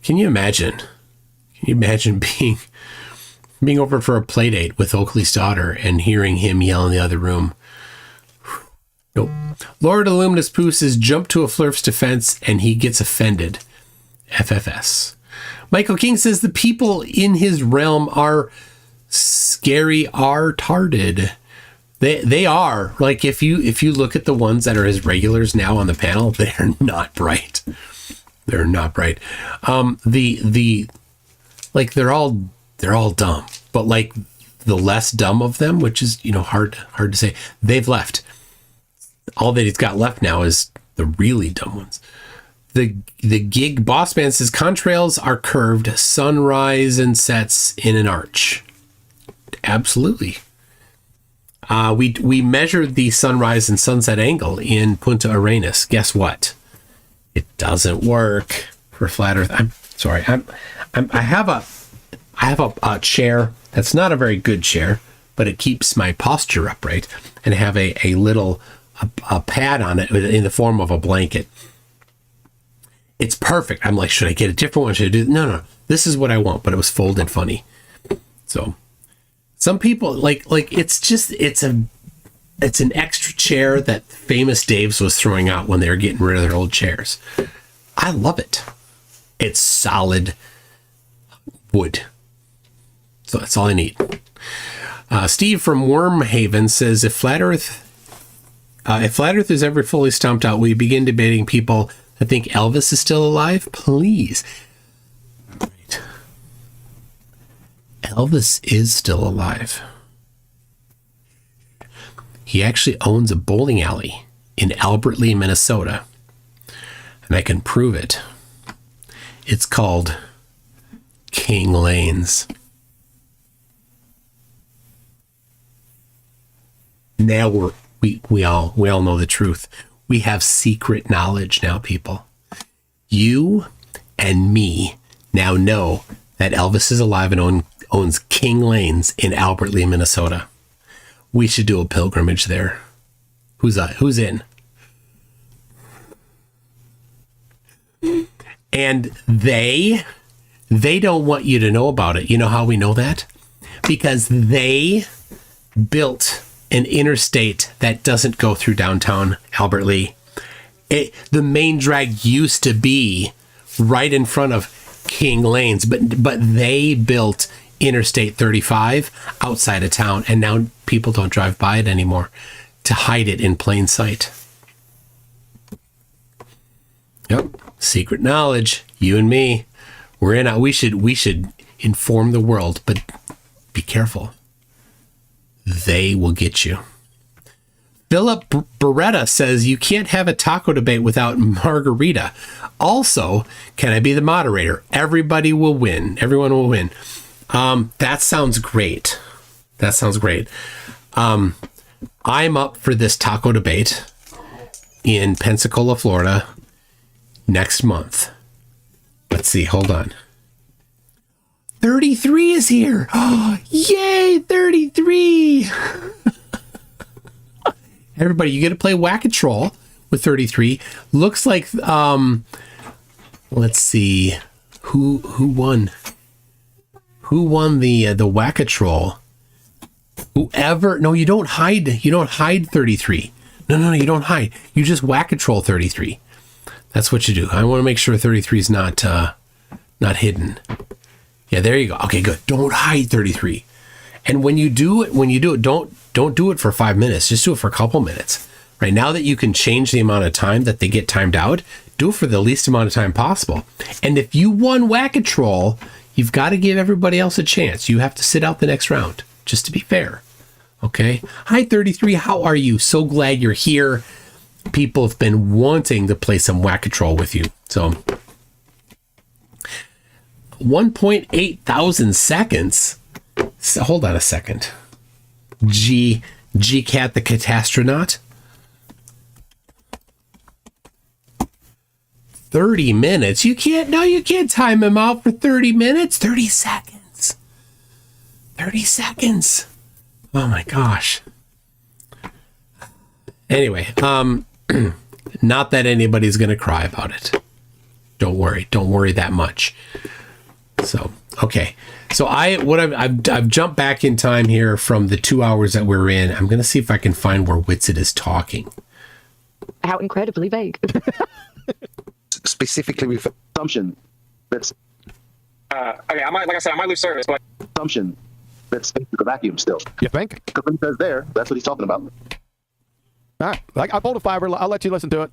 Can you imagine? Can you imagine being over for a play date with Oakley's daughter and hearing him yell in the other room? Nope. Lord of Luminous Poo says jump to a Flurf's defense and he gets offended. FFS. Michael King says the people in his realm are scary retarded. They are. Like if you look at the ones that are his regulars now on the panel, they're not bright. They're not bright. Like they're all dumb, but like the less dumb of them, which is, you know, hard to say, they've left. All that he's got left now is the really dumb ones. The gig boss man says contrails are curved, sunrise and sets in an arch. Absolutely. We measured the sunrise and sunset angle in Punta Arenas. Guess what? It doesn't work for flat Earth. I'm sorry. I have a chair that's not a very good chair, but it keeps my posture upright, and I have a little pad on it in the form of a blanket. It's perfect. I'm like, should I get a different one? Should I do? No. This is what I want, but it was folded funny. So some people like it's an extra chair that Famous Dave's was throwing out when they were getting rid of their old chairs. I love it. It's solid wood. So that's all I need. Steve from Wormhaven says, if Flat Earth is ever fully stomped out, we begin debating people that think Elvis is still alive? Please. Right. Elvis is still alive. He actually owns a bowling alley in Albert Lea, Minnesota. And I can prove it. It's called King Lanes. Now we all know the truth. We have secret knowledge now, people. You and me now know that Elvis is alive and owns King Lanes in Albert Lea, Minnesota. We should do a pilgrimage there. Who's in? And they don't want you to know about it. You know how we know that? Because they built an interstate that doesn't go through downtown Albert Lea. The main drag used to be right in front of King Lanes, but they built Interstate 35 outside of town, and now people don't drive by it anymore to hide it in plain sight. Yep, secret knowledge. You and me, we're in. We should inform the world, but be careful. they will get you. Philip Beretta says you can't have a taco debate without margarita. Also, can I be the moderator? Everybody will win. Everyone will win. That sounds great. That sounds great. I'm up for this taco debate in Pensacola, Florida next month. Let's see. Hold on. 33 is here. Oh, yay, 33. Everybody, you get to play Whack-A-Troll with 33. Looks like, let's see, who won? Who won the Whack-A-Troll? Whoever, no, you don't hide 33. No, you don't hide. You just Whack-A-Troll 33. That's what you do. I want to make sure 33 is not hidden. Yeah, there you go. Okay, good. Don't hide 33. And when you do it, don't do it for 5 minutes. Just do it for a couple minutes. Right now that you can change the amount of time that they get timed out, do it for the least amount of time possible. And if you won Whack-A-Troll, you've got to give everybody else a chance. You have to sit out the next round, just to be fair. Okay? Hi, 33. How are you? So glad you're here. People have been wanting to play some Whack-A-Troll with you. So 1.8 thousand seconds. So, hold on a second. G-Cat the Catastronaut. 30 minutes. You can't time him out for 30 minutes. 30 seconds. 30 seconds. Oh my gosh. Anyway, not that anybody's going to cry about it. Don't worry that much. So, okay. So I've jumped back in time here from the 2 hours that we're in. I'm going to see if I can find where Witsit is talking. How incredibly vague. Specifically with Assumption. That's Okay, like I said, I might lose service, but assumption. That's the vacuum still. You think? Because when he says there, that's what he's talking about. All right. Like, I pulled a fiber. I'll let you listen to it.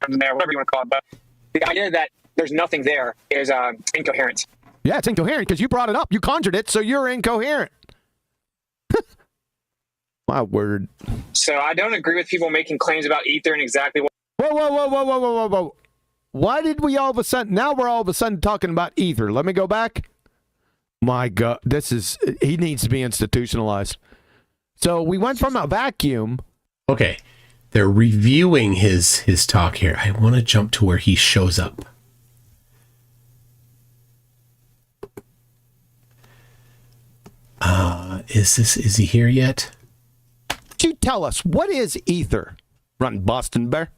there, whatever you want to call it. But the idea that there's nothing there is incoherent. Yeah, it's incoherent because you brought it up. You conjured it, so you're incoherent. My word. So I don't agree with people making claims about ether and exactly what. Whoa. Why did we all of a sudden, now we're all of a sudden talking about ether. Let me go back. My God, he needs to be institutionalized. So we went from a vacuum. Okay, they're reviewing his talk here. I want to jump to where he shows up. Is he here yet? Could you tell us, what is ether? Run Boston Bear.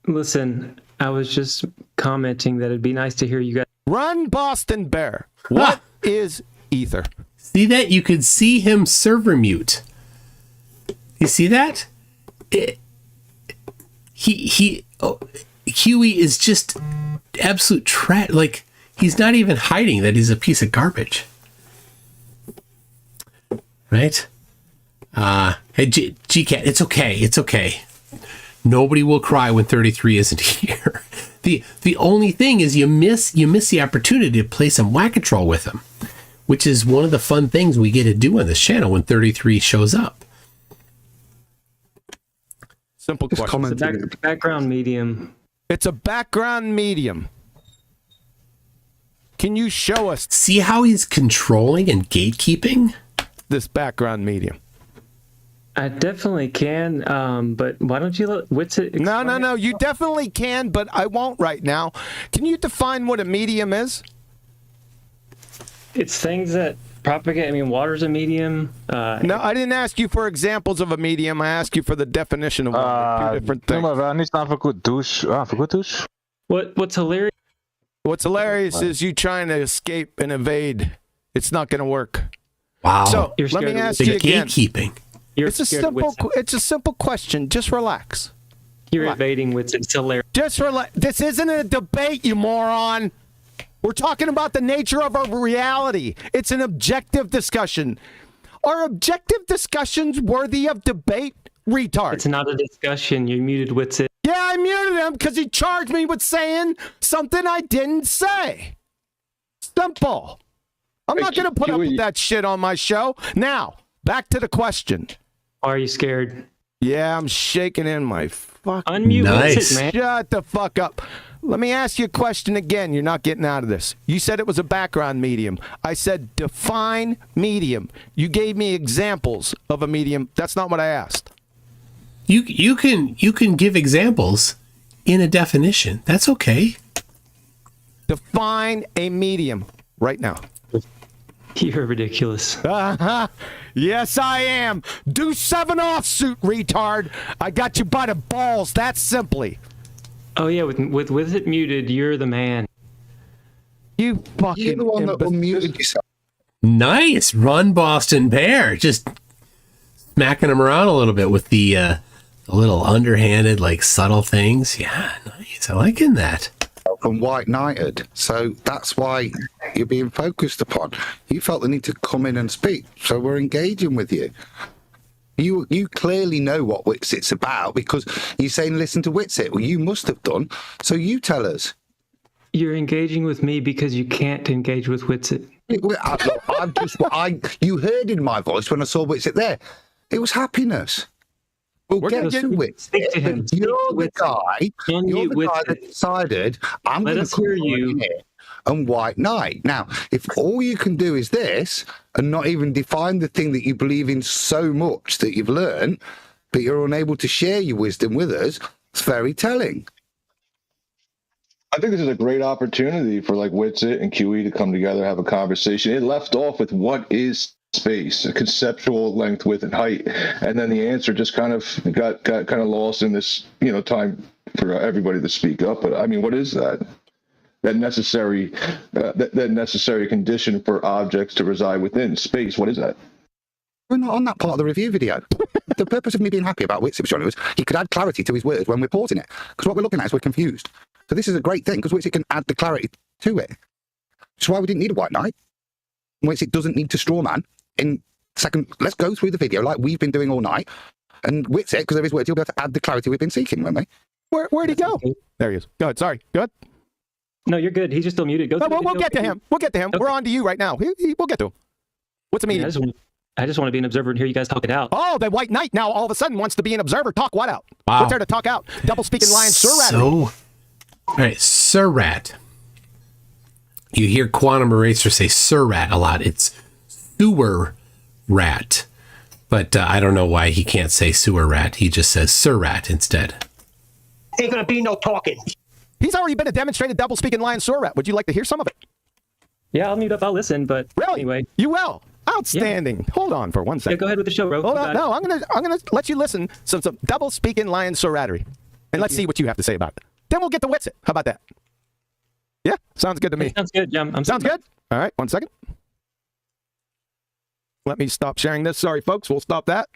Listen, I was just commenting that it'd be nice to hear you guys. Run Boston Bear. What is ether? See that? You could see him server mute. You see that? Huey is just absolute trash. Like, he's not even hiding that he's a piece of garbage. Right? Hey, G-Cat, it's okay. Nobody will cry when 33 isn't here. The only thing is you miss the opportunity to play some Whack-A-Troll with him, which is one of the fun things we get to do on this channel when 33 shows up. Simple question. It's a background medium. It's a background medium. Can you show us? See how he's controlling and gatekeeping this background medium? I definitely can, but why don't you let Witsit explain? No. You definitely can, but I won't right now. Can you define what a medium is? It's things that propagate. I mean, water's a medium. No, I didn't ask you for examples of a medium. I asked you for the definition of one. Two different things. What's hilarious? What's hilarious is you trying to escape and evade. It's not going to work. Wow. So let me ask you again. Gatekeeping. It's a simple question. Just relax. You're evading Witsit. It's hilarious. Just relax. This isn't a debate, you moron. We're talking about the nature of our reality. It's an objective discussion. Are objective discussions worthy of debate? Retard. It's not a discussion. You muted Witsit. Yeah, I muted him because he charged me with saying something I didn't say. Simple. I'm not going to put up with that shit on my show. Now, back to the question. Are you scared? Yeah, I'm shaking in my fuck. Unmute Witsit, man. Shut the fuck up. Let me ask you a question again. You're not getting out of this. You said it was a background medium. I said define medium. You gave me examples of a medium. That's not what I asked. You can give examples in a definition. That's okay. Define a medium right now. You're ridiculous. Yes, I am. Do 7 offsuit, retard. I got you by the balls. That simply. Oh yeah, with it muted, you're the man. You fucking. You're the one that unmuted yourself. Nice run, Boston Bear. Just smacking him around a little bit with the little underhanded, like subtle things. Yeah, nice. I liking that. From White Knighted, so that's why you're being focused upon. You felt the need to come in and speak, so we're engaging with you. You clearly know what Witsit's about because you're saying listen to Witsit. Well, you must have done. So you tell us. You're engaging with me because you can't engage with Witsit. You heard in my voice when I saw Witsit there. It was happiness. We'll get to Witsit. You're the guy that decided I'm going to come in here and White Knight. Now, if all you can do is this and not even define the thing that you believe in so much that you've learned, but you're unable to share your wisdom with us, it's very telling. I think this is a great opportunity for like Witsit and QE to come together, have a conversation. It left off with what is space, a conceptual length, width, and height, and then the answer just kind of got kind of lost in this, time for everybody to speak up. But I mean, what is that? That necessary condition for objects to reside within space. What is that? We're not on that part of the review video. The purpose of me being happy about Witsit, Johnny, was he could add clarity to his words when we're pausing it. Because what we're looking at is we're confused. So this is a great thing because Witsit can add the clarity to it. That's why we didn't need a White Knight. Witsit doesn't need to straw man. In second, let's go through the video like we've been doing all night. And Witsit, because of his words, he'll be able to add the clarity we've been seeking, won't we? Where'd he go? There he is. Go ahead. Sorry. Go ahead. No, you're good. He's just still muted. We'll get to him. We'll get to him. Okay. We're on to you right now. We'll get to him. What's a meeting? I just want to be an observer and hear you guys talk it out. Oh, the White Knight now all of a sudden wants to be an observer. Talk what out? Wow. What's there to talk out? Double speaking lion, Surrat. All right, Surrat. You hear Quantum Eraser say Surrat a lot. It's sewer rat. But I don't know why he can't say sewer rat. He just says Surrat instead. Ain't gonna be no talking. He's already been a demonstrated double speaking lion Surrat. Would you like to hear some of it? Yeah, I'll mute up. I'll listen. But really, anyway, you will. Outstanding. Yeah. Hold on for 1 second. Yeah, go ahead with the show, bro. Hold on. No, I'm gonna let you listen some double speaking lion Surrattery, and let's see what you have to say about it. Then we'll get to Witsit. How about that? Yeah, sounds good to me. Sounds good. Yeah, sounds good. All right, 1 second. Let me stop sharing this. Sorry, folks. We'll stop that.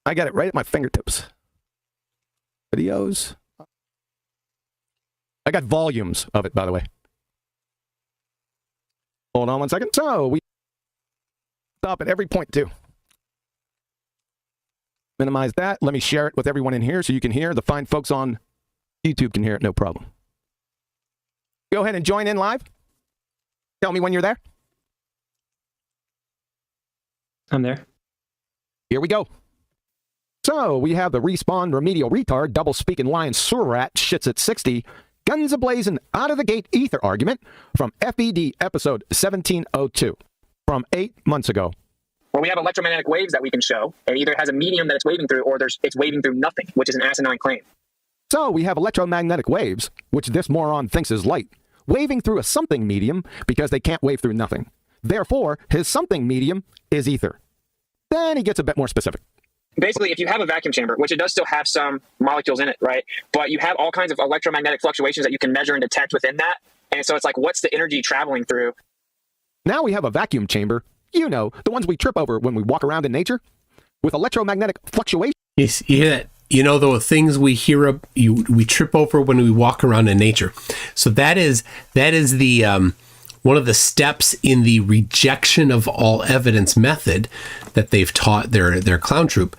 I got it right at my fingertips. Videos. I got volumes of it, by the way. Hold on 1 second. So we stop at every point too. Minimize that. Let me share it with everyone in here so you can hear. The fine folks on YouTube can hear it, no problem. Go ahead and join in live. Tell me when you're there. I'm there. Here we go. So we have the Respawn Remedial Retard Double Speaking Lion Surrat Shits at 60 Guns a-blazing out of the gate ether argument from FED episode 1702 from 8 months ago. Well, we have electromagnetic waves that we can show. It either has a medium that it's waving through or it's waving through nothing, which is an asinine claim. So we have electromagnetic waves, which this moron thinks is light, waving through a something medium because they can't wave through nothing. Therefore, his something medium is ether. Then he gets a bit more specific. Basically, if you have a vacuum chamber, which it does still have some molecules in it, right? But you have all kinds of electromagnetic fluctuations that you can measure and detect within that. And so it's like, what's the energy traveling through? Now we have a vacuum chamber. You know, the ones we trip over when we walk around in nature with electromagnetic fluctuations. You hear that? You know, the things we hear, we trip over when we walk around in nature. So that is the one of the steps in the rejection of all evidence method that they've taught their clown troupe.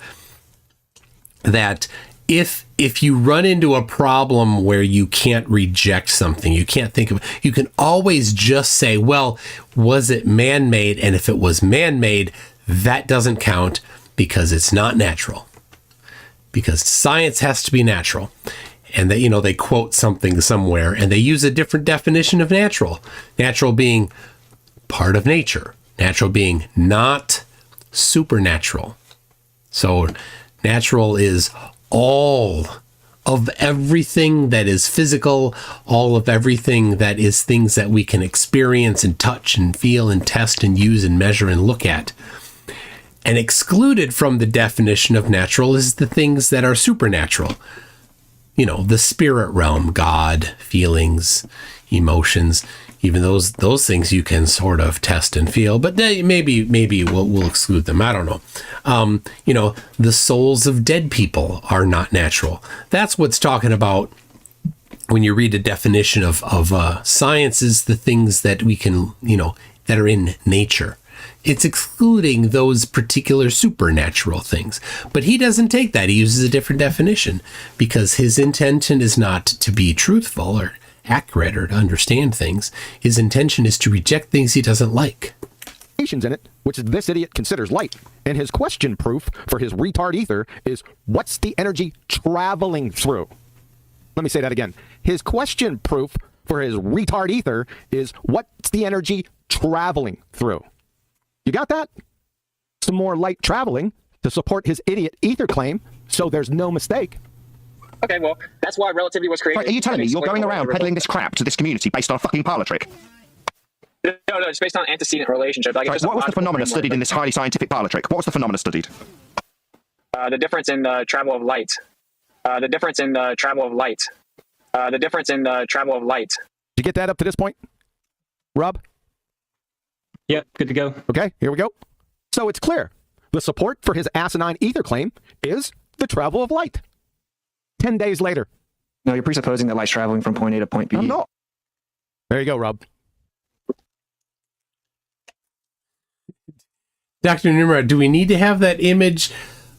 That if you run into a problem where you can't reject something, you can't think of, you can always just say, well, was it man-made? And if it was man-made, that doesn't count because it's not natural. Because science has to be natural. And they, they quote something somewhere and they use a different definition of natural. Natural being part of nature. Natural being not supernatural. So natural is all of everything that is physical, all of everything that is things that we can experience and touch and feel and test and use and measure and look at. And excluded from the definition of natural is the things that are supernatural. The spirit realm, God, feelings, emotions, even those things you can sort of test and feel, but maybe we'll exclude them. I don't know. The souls of dead people are not natural. That's what's talking about when you read a definition of science, is the things that we can, that are in nature. It's excluding those particular supernatural things. But he doesn't take that. He uses a different definition because his intention is not to be truthful or accurate or to understand things. His intention is to reject things he doesn't like. In it, which this idiot considers light. And his question proof for his retard ether is, what's the energy traveling through? Let me say that again. His question proof for his retard ether is, what's the energy traveling through? You got that? Some more light traveling to support his idiot ether claim, so there's no mistake. Okay, well, that's why relativity was created. Right, are you telling me you're going around peddling this crap to this community based on a fucking parlor trick? No, it's based on antecedent relationship. Like, right, what was the phenomena studied in this highly scientific parlor trick? What was the phenomena studied? The difference in the travel of light. The difference in the travel of light. The difference in the travel of light. Did you get that up to this point, Rob? Yep, good to go. Okay, here we go. So it's clear. The support for his asinine ether claim is the travel of light. 10 days later. No, you're presupposing that light's traveling from point A to point B. I'm not. There you go, Rob. Dr. Nimrod, do we need to have that image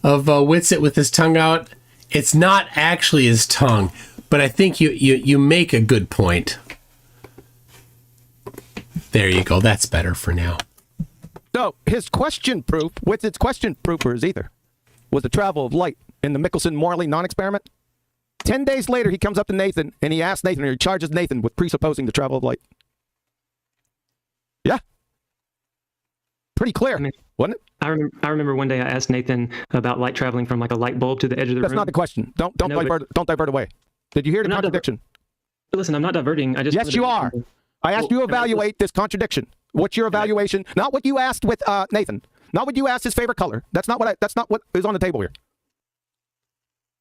of Witsit with his tongue out? It's not actually his tongue, but I think you make a good point. There you go. That's better for now. So his question proof, Witsit's question proof for his ether, was the travel of light in the Michelson-Morley non-experiment. 10 days later, he comes up to Nathan and he asks Nathan, or he charges Nathan with presupposing the travel of light. Yeah. Pretty clear, wasn't it? I remember one day I asked Nathan about light traveling from like a light bulb to the edge of the room. That's not the question. Don't divert away. Did you hear the contradiction? Listen, I'm not diverting. Yes, you are. I asked you to evaluate this contradiction. What's your evaluation? Not what you asked with Nathan. Not what you asked his favorite color. That's not what is on the table here.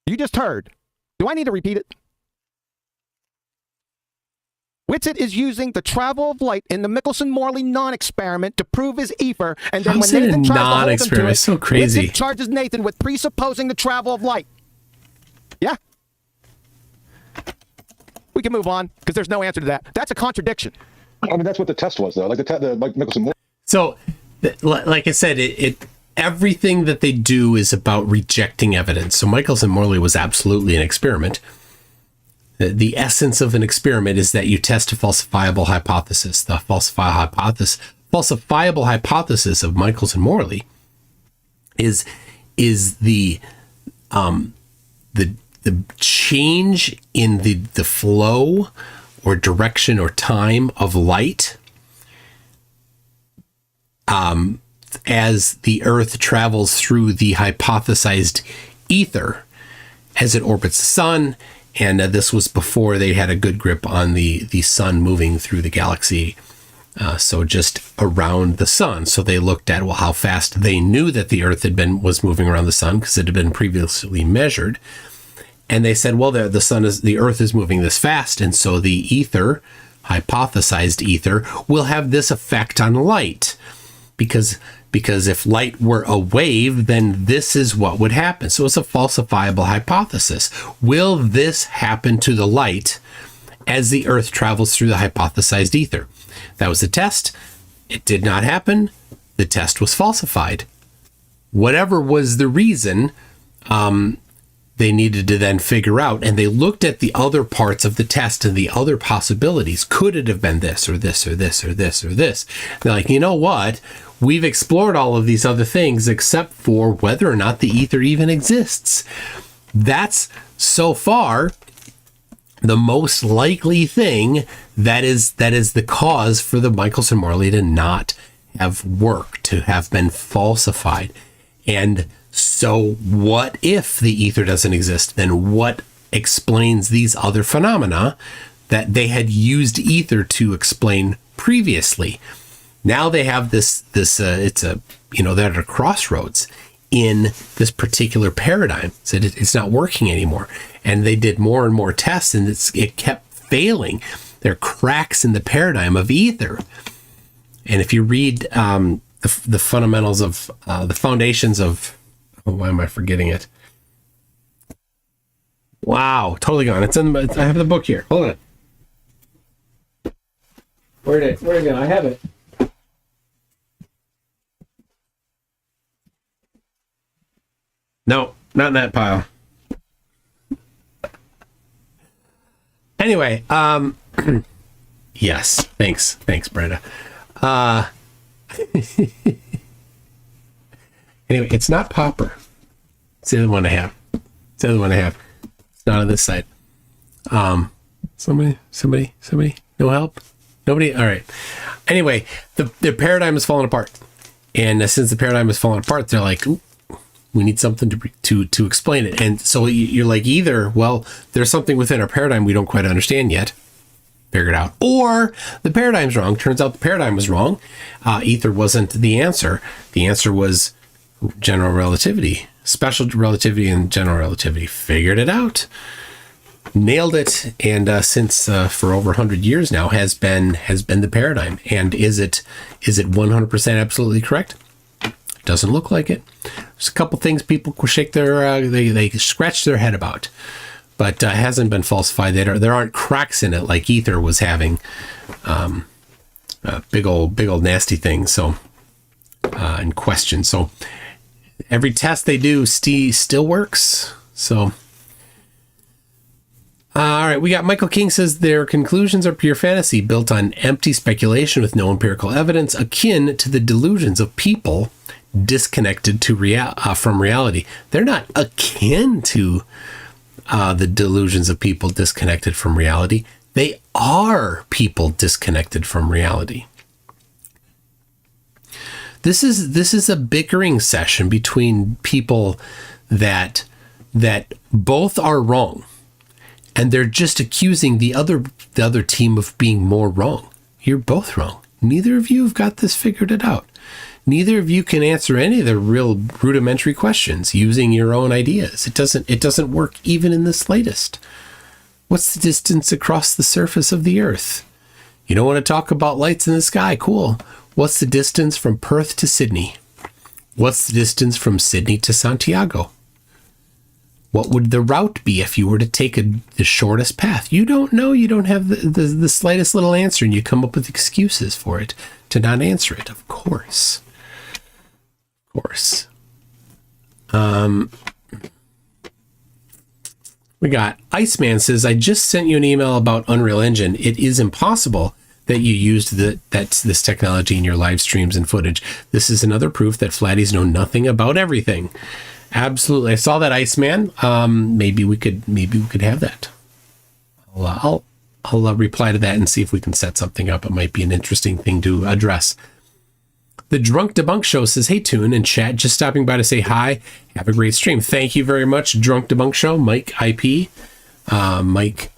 You just heard. Do I need to repeat it? Witsit is using the travel of light in the Michelson-Morley non-experiment to prove his ether, and then when Nathan tries to hold him to it, so crazy. Witsit charges Nathan with presupposing the travel of light. Yeah. We can move on because there's no answer to that. That's a contradiction. I mean, that's what the test was, though. Like the Michelson-Morley. So, like I said, everything that they do is about rejecting evidence. So Michelson-Morley was absolutely an experiment. The essence of an experiment is that you test a falsifiable hypothesis. The falsifiable hypothesis of Michelson-Morley is the change in the flow or direction or time of light as the Earth travels through the hypothesized ether as it orbits the sun. And this was before they had a good grip on the sun moving through the galaxy. So just around the sun. So they looked at, well, how fast they knew that the Earth was moving around the sun because it had been previously measured. And they said, well, the Earth is moving this fast. And so the ether, hypothesized ether, will have this effect on light. Because if light were a wave, then this is what would happen. So it's a falsifiable hypothesis. Will this happen to the light as the Earth travels through the hypothesized ether? That was the test. It did not happen. The test was falsified. Whatever was the reason, they needed to then figure out, and they looked at the other parts of the test and the other possibilities. Could it have been this or this or this or this or this? They're like, you know what? We've explored all of these other things except for whether or not the ether even exists. That's so far the most likely thing that is the cause for the Michelson-Morley to not have worked, to have been falsified. And so what if the ether doesn't exist? Then what explains these other phenomena that they had used ether to explain previously? Now they have this it's a, they're at a crossroads in this particular paradigm. So it's not working anymore. And they did more and more tests, and it kept failing. There are cracks in the paradigm of ether. And if you read the fundamentals of the foundations of, why am I forgetting it? Wow, totally gone. I have the book here. Hold on. Where'd it go? I have it. No, not in that pile. Anyway, yes, thanks, Brenda. Anyway, it's not Popper. It's the other one I have. It's not on this side. Somebody? No help? Nobody? All right. Anyway, the paradigm is falling apart. And since the paradigm is falling apart, they're like, ooh, we need something to explain it. And so you're like, either, well, there's something within our paradigm we don't quite understand yet. Figure it out. Or the paradigm's wrong. Turns out the paradigm was wrong. Ether wasn't the answer. The answer was general relativity, special relativity, and general relativity. Figured it out. Nailed it. And since for over 100 years now has been the paradigm. And is it 100% absolutely correct? Doesn't look like it. There's a couple things people shake their they scratch their head about, but it hasn't been falsified. There aren't cracks in it like ether was having, big old nasty things. So in question. So every test they do still works. So. All right, we got Michael King says their conclusions are pure fantasy built on empty speculation with no empirical evidence, akin to the delusions of people disconnected from reality. They're not akin to the delusions of people disconnected from reality. They are people disconnected from reality. This is a bickering session between people that both are wrong. And they're just accusing the other team of being more wrong. You're both wrong. Neither of you have got this figured it out. Neither of you can answer any of the real rudimentary questions using your own ideas. It doesn't work even in the slightest. What's the distance across the surface of the Earth? You don't want to talk about lights in the sky. Cool. What's the distance from Perth to Sydney? What's the distance from Sydney to Santiago? What would the route be if you were to take the shortest path? You don't know. You don't have the slightest little answer, and you come up with excuses for it to not answer it. Of course. We got Iceman says, I just sent you an email about Unreal Engine. It is impossible that you used this technology in your live streams and footage. This is another proof that flatties know nothing about everything. Absolutely. I saw that, Iceman. Maybe we could have that. I'll reply to that and see if we can set something up. It might be an interesting thing to address. The Drunk Debunk Show says, hey, Toon and chat, just stopping by to say hi. Have a great stream. Thank you very much, Drunk Debunk Show. Mike IP. Mike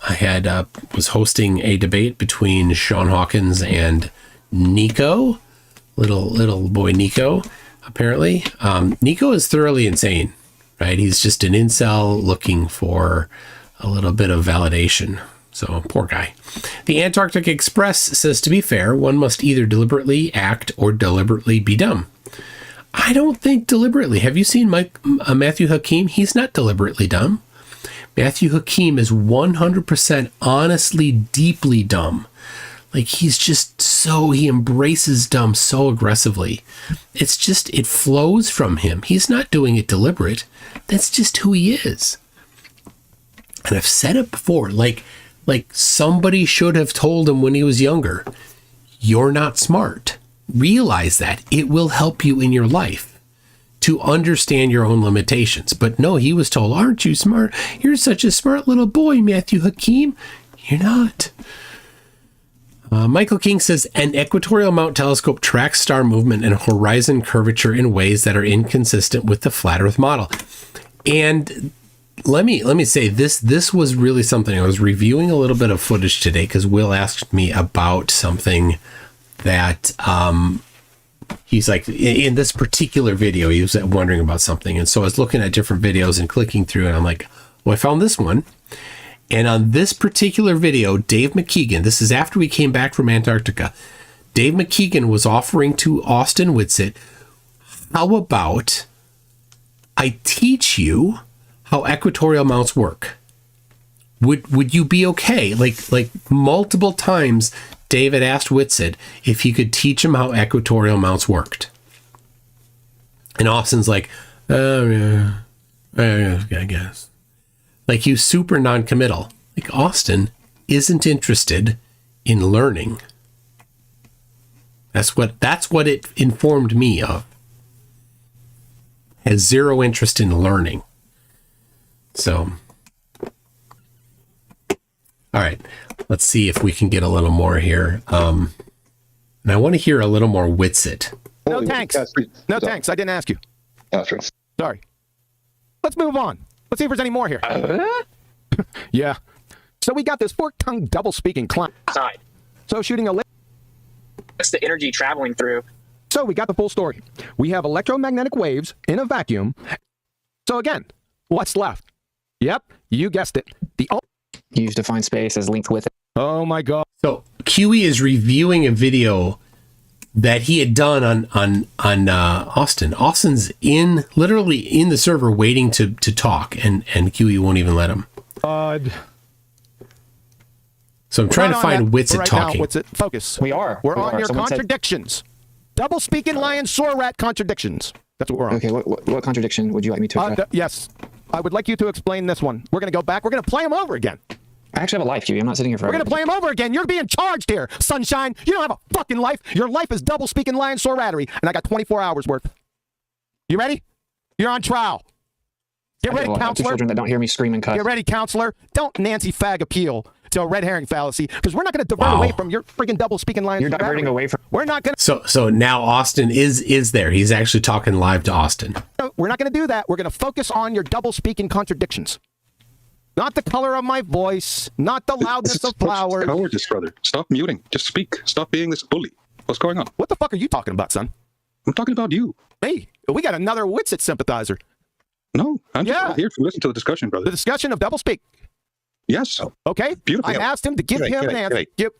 was hosting a debate between Sean Hawkins and Nico, little boy Nico. Apparently, Nico is thoroughly insane, right? He's just an incel looking for a little bit of validation. So, poor guy. The Antarctic Express says, to be fair, one must either deliberately act or deliberately be dumb. I don't think deliberately. Have you seen Matthew Hakeem? He's not deliberately dumb. Matthew Hakeem is 100% honestly, deeply dumb. Like, he embraces dumb so aggressively. It flows from him. He's not doing it deliberate. That's just who he is. And I've said it before, like somebody should have told him when he was younger, you're not smart. Realize that. It will help you in your life to understand your own limitations. But no, he was told, aren't you smart? You're such a smart little boy, Matthew Hakeem. You're not. Michael King says, an equatorial mount telescope tracks star movement and horizon curvature in ways that are inconsistent with the flat Earth model. And let me say this was really something. I was reviewing a little bit of footage today because Will asked me about something that he's like, in this particular video, he was wondering about something. And so I was looking at different videos and clicking through, and I'm like, well, I found this one. And on this particular video, Dave McKeegan, this is after we came back from Antarctica, Dave McKeegan was offering to Austin Witsit, how about I teach you how equatorial mounts work? Would you be okay? Like multiple times, David asked Witsit if he could teach him how equatorial mounts worked. And Austin's like, oh, yeah, I guess. Like, he was super non-committal. Like, Austin isn't interested in learning. That's what it informed me of. Has zero interest in learning. So, all right, let's see if we can get a little more here. And I want to hear a little more Witsit. No thanks. No thanks. I didn't ask you. Sorry. Let's move on. Let's see if there's any more here. Yeah. So we got this fork-tongued double-speaking clown. So shooting a... What's the energy traveling through? So we got the full story. We have electromagnetic waves in a vacuum. So again, what's left? Yep, you guessed it. Use defined space as linked with it. Oh my God. So QE is reviewing a video that he had done on Austin. Austin's literally in the server waiting to talk, and QE won't even let him. So I'm trying to find Witsit talking. Witsit, focus. We're on your contradictions. Double speaking lion sore rat contradictions. That's what we're on. Okay, what contradiction would you like me to address? Yes. I would like you to explain this one. We're going to go back. We're going to play them over again. I actually have a life, Huey. I'm not sitting here forever. We're going to play them over again. You're being charged here, sunshine. You don't have a fucking life. Your life is double speaking lion sore rattery, and I got 24 hours worth. You ready? You're on trial. Get ready, counselor. Children that don't hear me scream and cuss. Get ready, counselor. Don't Nancy Fag appeal to a red herring fallacy, because we're not going to divert away from your freaking double speaking lion. You're diverting away from. We're not going to. So now Austin is there. He's actually talking live to Austin. We're not going to do that. We're going to focus on your double speaking contradictions. Not the color of my voice, not the loudness of flowers. Cowardice, brother. Stop muting. Just speak. Stop being this bully. What's going on? What the fuck are you talking about, son? I'm talking about you. Me? We got another Witsit sympathizer. No, I'm just here to listen to the discussion, brother. The discussion of doublespeak. Yes. Okay. Beautiful. I asked him to give him an answer. Yep.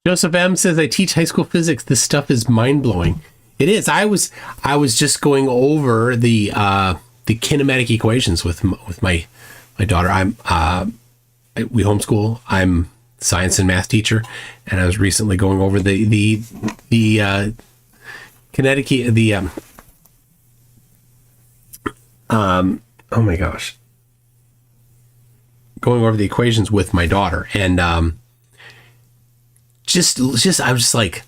Joseph M says, I teach high school physics. This stuff is mind-blowing. It is. I was just going over the kinematic equations with my daughter. We homeschool. I'm a science and math teacher, and I was recently going over the kinetic oh my gosh, going over the equations with my daughter, and just I was just like,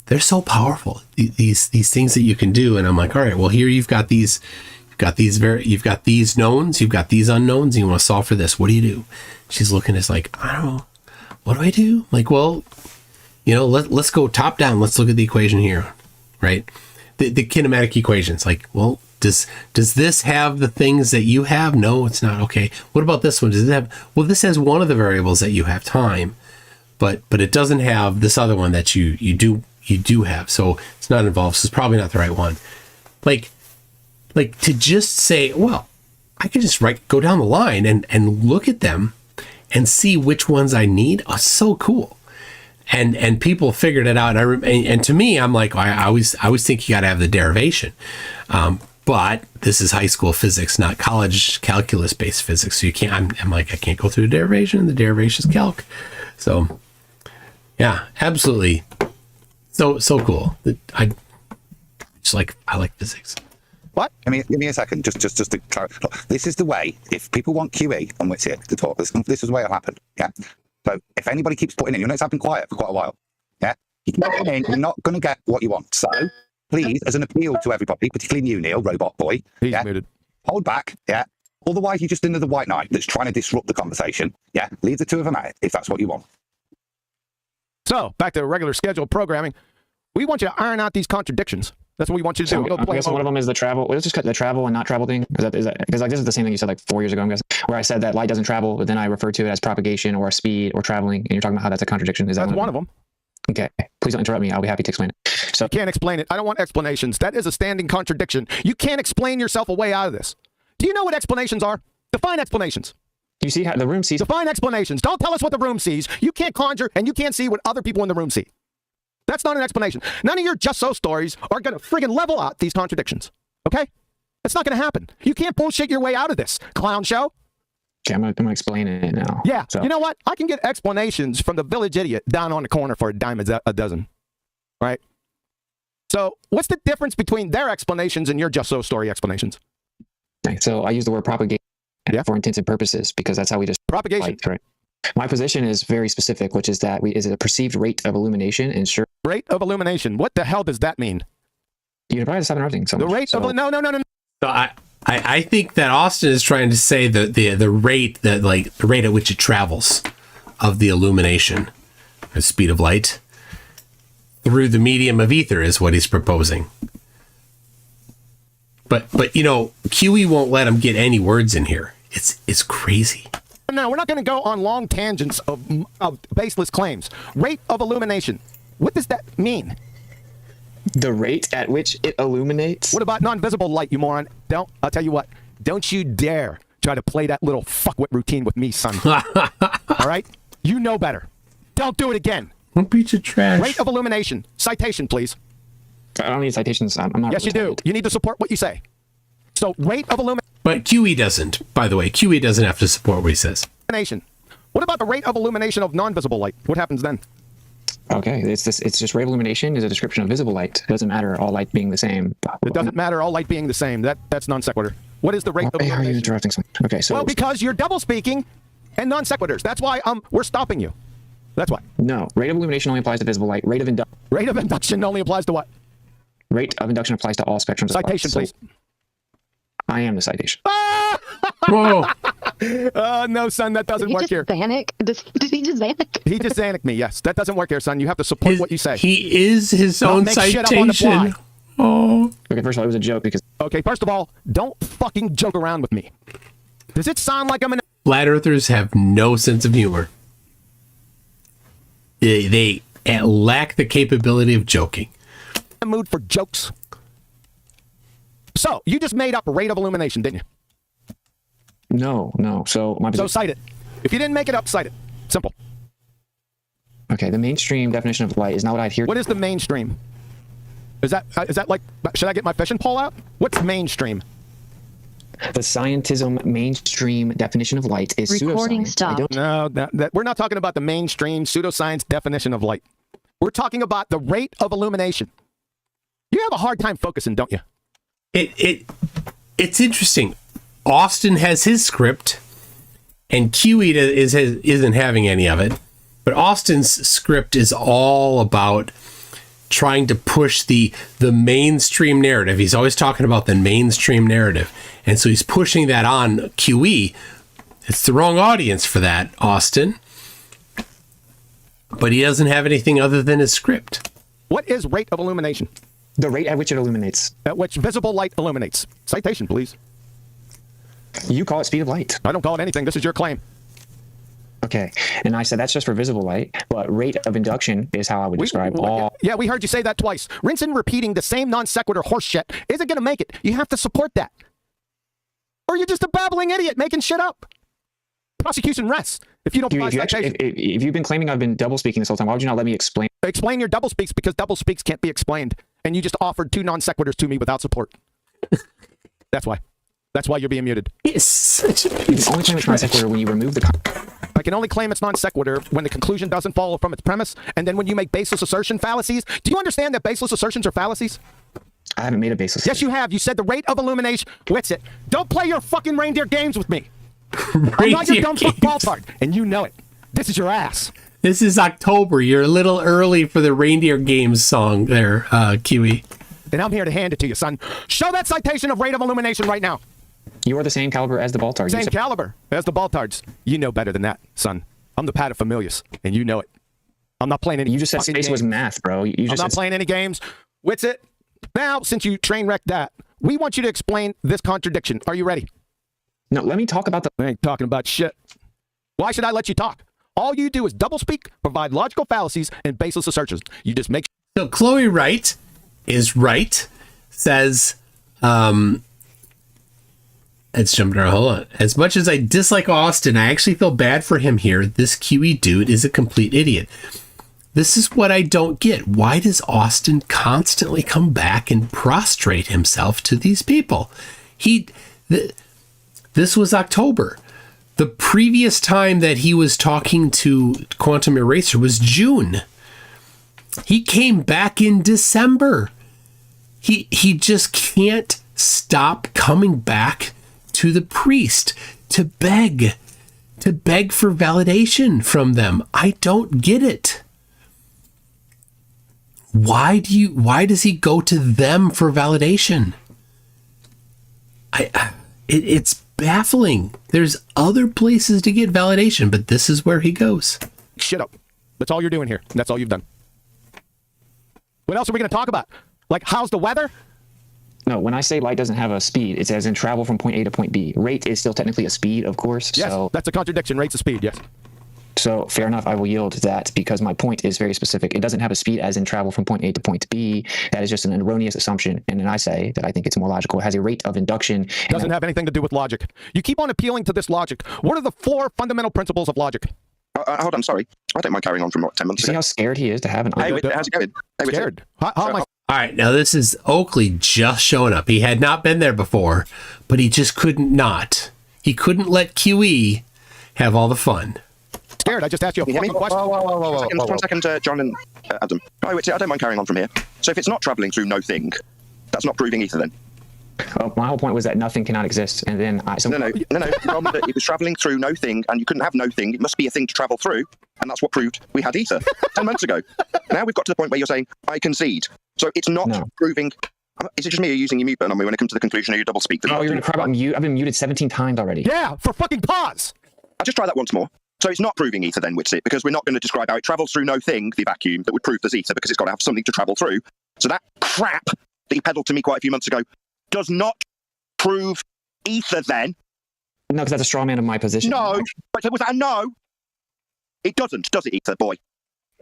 they're so powerful, these things that you can do. And I'm like, all right, well, here you've got these knowns, you've got these unknowns, and you want to solve for this. What do you do? She's looking, it's like, I don't know, what do I do? I'm like, well, let's go top down. Let's look at the equation here, right? The kinematic equations. Like, well, does this have the things that you have? No, it's not. Okay. What about this one? Does it have? Well, this has one of the variables that you have, time, but it doesn't have this other one that you do have. So it's not involved. So it's probably not the right one. Like to just say, well, I could just go down the line and look at them and see which ones I need. Oh, so cool. And people figured it out. And to me, I'm like, I always think you got to have the derivation. But this is high school physics, not college calculus-based physics. So you can't. I'm like, I can't go through the derivation. The derivation is calc. So, yeah, absolutely. So cool. I like physics. What? Give me a second, just to clarify. Look, this is the way, if people want QE on Witsit to talk, this is the way it'll happen, yeah? So if anybody keeps putting in, it's been quiet for quite a while, yeah? You keep putting in, you're not going to get what you want. So please, as an appeal to everybody, particularly you, Neil, robot boy, he's muted. Hold back, yeah? Otherwise, you're just another white knight that's trying to disrupt the conversation, yeah? Leave the two of them at it, if that's what you want. So, back to regular scheduled programming. We want you to iron out these contradictions. That's what we want you to do. I guess one of them is the travel. Let's just cut the travel and not travel thing. Is that because like this is the same thing you said like 4 years ago, I'm guessing, where I said that light doesn't travel, but then I referred to it as propagation or speed or traveling, and you're talking about how that's a contradiction. Is that one of them? Okay. Please don't interrupt me. I'll be happy to explain it. So you can't explain it. I don't want explanations. That is a standing contradiction. You can't explain yourself a way out of this. Do you know what explanations are? Define explanations. You see how the room sees. Define explanations. Don't tell us what the room sees. You can't conjure and you can't see what other people in the room see. That's not an explanation. None of your just so stories are going to friggin' level out these contradictions. Okay? That's not going to happen. You can't bullshit your way out of this, clown show. Okay, I'm gonna explain it now. Yeah. So. You know what? I can get explanations from the village idiot down on the corner for a dime a dozen. Right? So what's the difference between their explanations and your just so story explanations? Okay, so I use the word propagate for intended purposes because that's how we just propagation. Right. My position is very specific, which is that is it a perceived rate of illumination? And sure, rate of illumination. What the hell does that mean? You probably stop interrupting. So the rate of no. So I think that Austin is trying to say the rate that the rate at which it travels of the illumination, the speed of light through the medium of ether is what he's proposing. But QE won't let him get any words in here. It's crazy. No, we're not going to go on long tangents of baseless claims. Rate of illumination. What does that mean? The rate at which it illuminates? What about non-visible light, you moron? I'll tell you what. Don't you dare try to play that little fuckwit routine with me, son. All right? You know better. Don't do it again. Don't beat your trash. Rate of illumination. Citation, please. I don't need citations. I'm not. Yes, you do. You need to support what you say. So, rate of illumination. But QE doesn't, by the way. QE doesn't have to support what he says. What about the rate of illumination of non-visible light? What happens then? Okay, it's just rate of illumination is a description of visible light. It doesn't matter all light being the same. It doesn't matter all light being the same. That's non sequitur. What is the rate of illumination? How are you interrupting something? Okay, so... Well, because you're double speaking and non sequiturs. That's why we're stopping you. That's why. No, rate of illumination only applies to visible light. Rate of induction only applies to what? Rate of induction applies to all spectrums. Citation, please. I am the citation. Whoa. No, son, that doesn't work here. Did he just Xanac? He just Xanac me, yes. That doesn't work here, son. You have to support what you say. He is his own citation. Oh. Okay, first of all, it was a joke because... Okay, first of all, don't fucking joke around with me. Does it sound like I'm an... Flat earthers have no sense of humor. They lack the capability of joking. I'm in the mood for jokes. So, you just made up a rate of illumination, didn't you? No. So, my position... So, cite it. If you didn't make it up, cite it. Simple. Okay, the mainstream definition of light is not what I hear. What is the mainstream? Is that like... Should I get my fishing pole out? What's mainstream? The scientism mainstream definition of light is recording pseudoscience. stop. No, we're not talking about the mainstream pseudoscience definition of light. We're talking about the rate of illumination. You have a hard time focusing, don't you? It's interesting. Austin has his script, and QE isn't having any of it. But Austin's script is all about trying to push the mainstream narrative. He's always talking about the mainstream narrative. And so he's pushing that on QE. It's the wrong audience for that, Austin. But he doesn't have anything other than his script. What is rate of illumination? The rate at which it illuminates. At which visible light illuminates. Citation, please. You call it speed of light. I don't call it anything. This is your claim. Okay. And I said that's just for visible light, but rate of induction is how I would describe all... Yeah, we heard you say that twice. Rinse and repeating the same non sequitur horse shit isn't going to make it. You have to support that. Or you're just a babbling idiot making shit up. Prosecution rests. If you don't provide citation. If you've been claiming I've been double speaking this whole time, why would you not let me explain? Explain your double speaks because double speaks can't be explained. And you just offered two non sequiturs to me without support. That's why. That's why you're being muted. It's such a You can only claim it's non sequitur when you remove the... I can only claim it's non sequitur when the conclusion doesn't follow from its premise, and then when you make baseless assertion fallacies. Do you understand that baseless assertions are fallacies? I haven't made a baseless Yes, you have. You said the rate of illumination. Witsit, don't play your fucking reindeer games with me. I'm not your dumb fuck balltard, and you know it. This is your ass. This is October. You're a little early for the reindeer games song there, Kiwi. And I'm here to hand it to you, son. Show that citation of rate of illumination right now. You are the same caliber as the Baltards. Same caliber as the Baltards. You know better than that, son. I'm the paterfamilias, and you know it. I'm not playing any. You just said space was math, bro. I'm not playing any games. Witsit. Now, since you train wrecked that, we want you to explain this contradiction. Are you ready? No, let me talk about the. I ain't talking about shit. Why should I let you talk? All you do is doublespeak, provide logical fallacies, and baseless assertions. You just make. So Chloe Wright is right. Says, let's jump around. Hold on. As much as I dislike Austin, I actually feel bad for him here. This Kiwi dude is a complete idiot. This is what I don't get. Why does Austin constantly come back and prostrate himself to these people? This was October. The previous time that he was talking to Quantum Eraser was June. He came back in December. He just can't stop coming back to the priest to beg for validation from them. I don't get it. Why does he go to them for validation? It's baffling. There's other places to get validation, but this is where he goes. Shut up. That's all you're doing here. That's all you've done. What else are we going to talk about? Like, how's the weather? No, when I say light doesn't have a speed, it's as in travel from point A to point B. Rate is still technically a speed, of course. Yes, so that's a contradiction. Rate's a speed, yes. So fair enough, I will yield to that because my point is very specific. It doesn't have a speed as in travel from point A to point B. That is just an erroneous assumption. And then I say that I think it's more logical. It has a rate of induction. Doesn't have anything to do with logic. You keep on appealing to this logic. What are the 4 fundamental principles of logic? Hold on, sorry. I don't mind carrying on from what, 10 months ago. See how scared he is to have an Hey, how's it going? Hey, scared. How am I? All right, now this is Oakley just showing up. He had not been there before, but he just couldn't not. He couldn't let QE have all the fun. Scared. I just asked you a fucking question. One second, John and Adam. I don't mind carrying on from here. So if it's not traveling through no thing, that's not proving ether then? Well, my whole point was that nothing cannot exist, and then No. The problem that it was traveling through no thing, and you couldn't have no thing. It must be a thing to travel through, and that's what proved we had ether 10 months ago. Now we've got to the point where you're saying I concede. So it's not proving. Is it just me or using your mute button on me when I come to the conclusion of your double speak? Oh, you're gonna cry about mute? I've been muted 17 times already. Yeah, for fucking pause. I'll just try that once more. So it's not proving ether then, Witsit, because we're not going to describe how it travels through no thing, the vacuum, that would prove there's ether, because it's got to have something to travel through. So that crap that you peddled to me quite a few months ago does not prove ether then. No, because that's a straw man of my position. No. But was that a no? It doesn't, does it, ether, boy?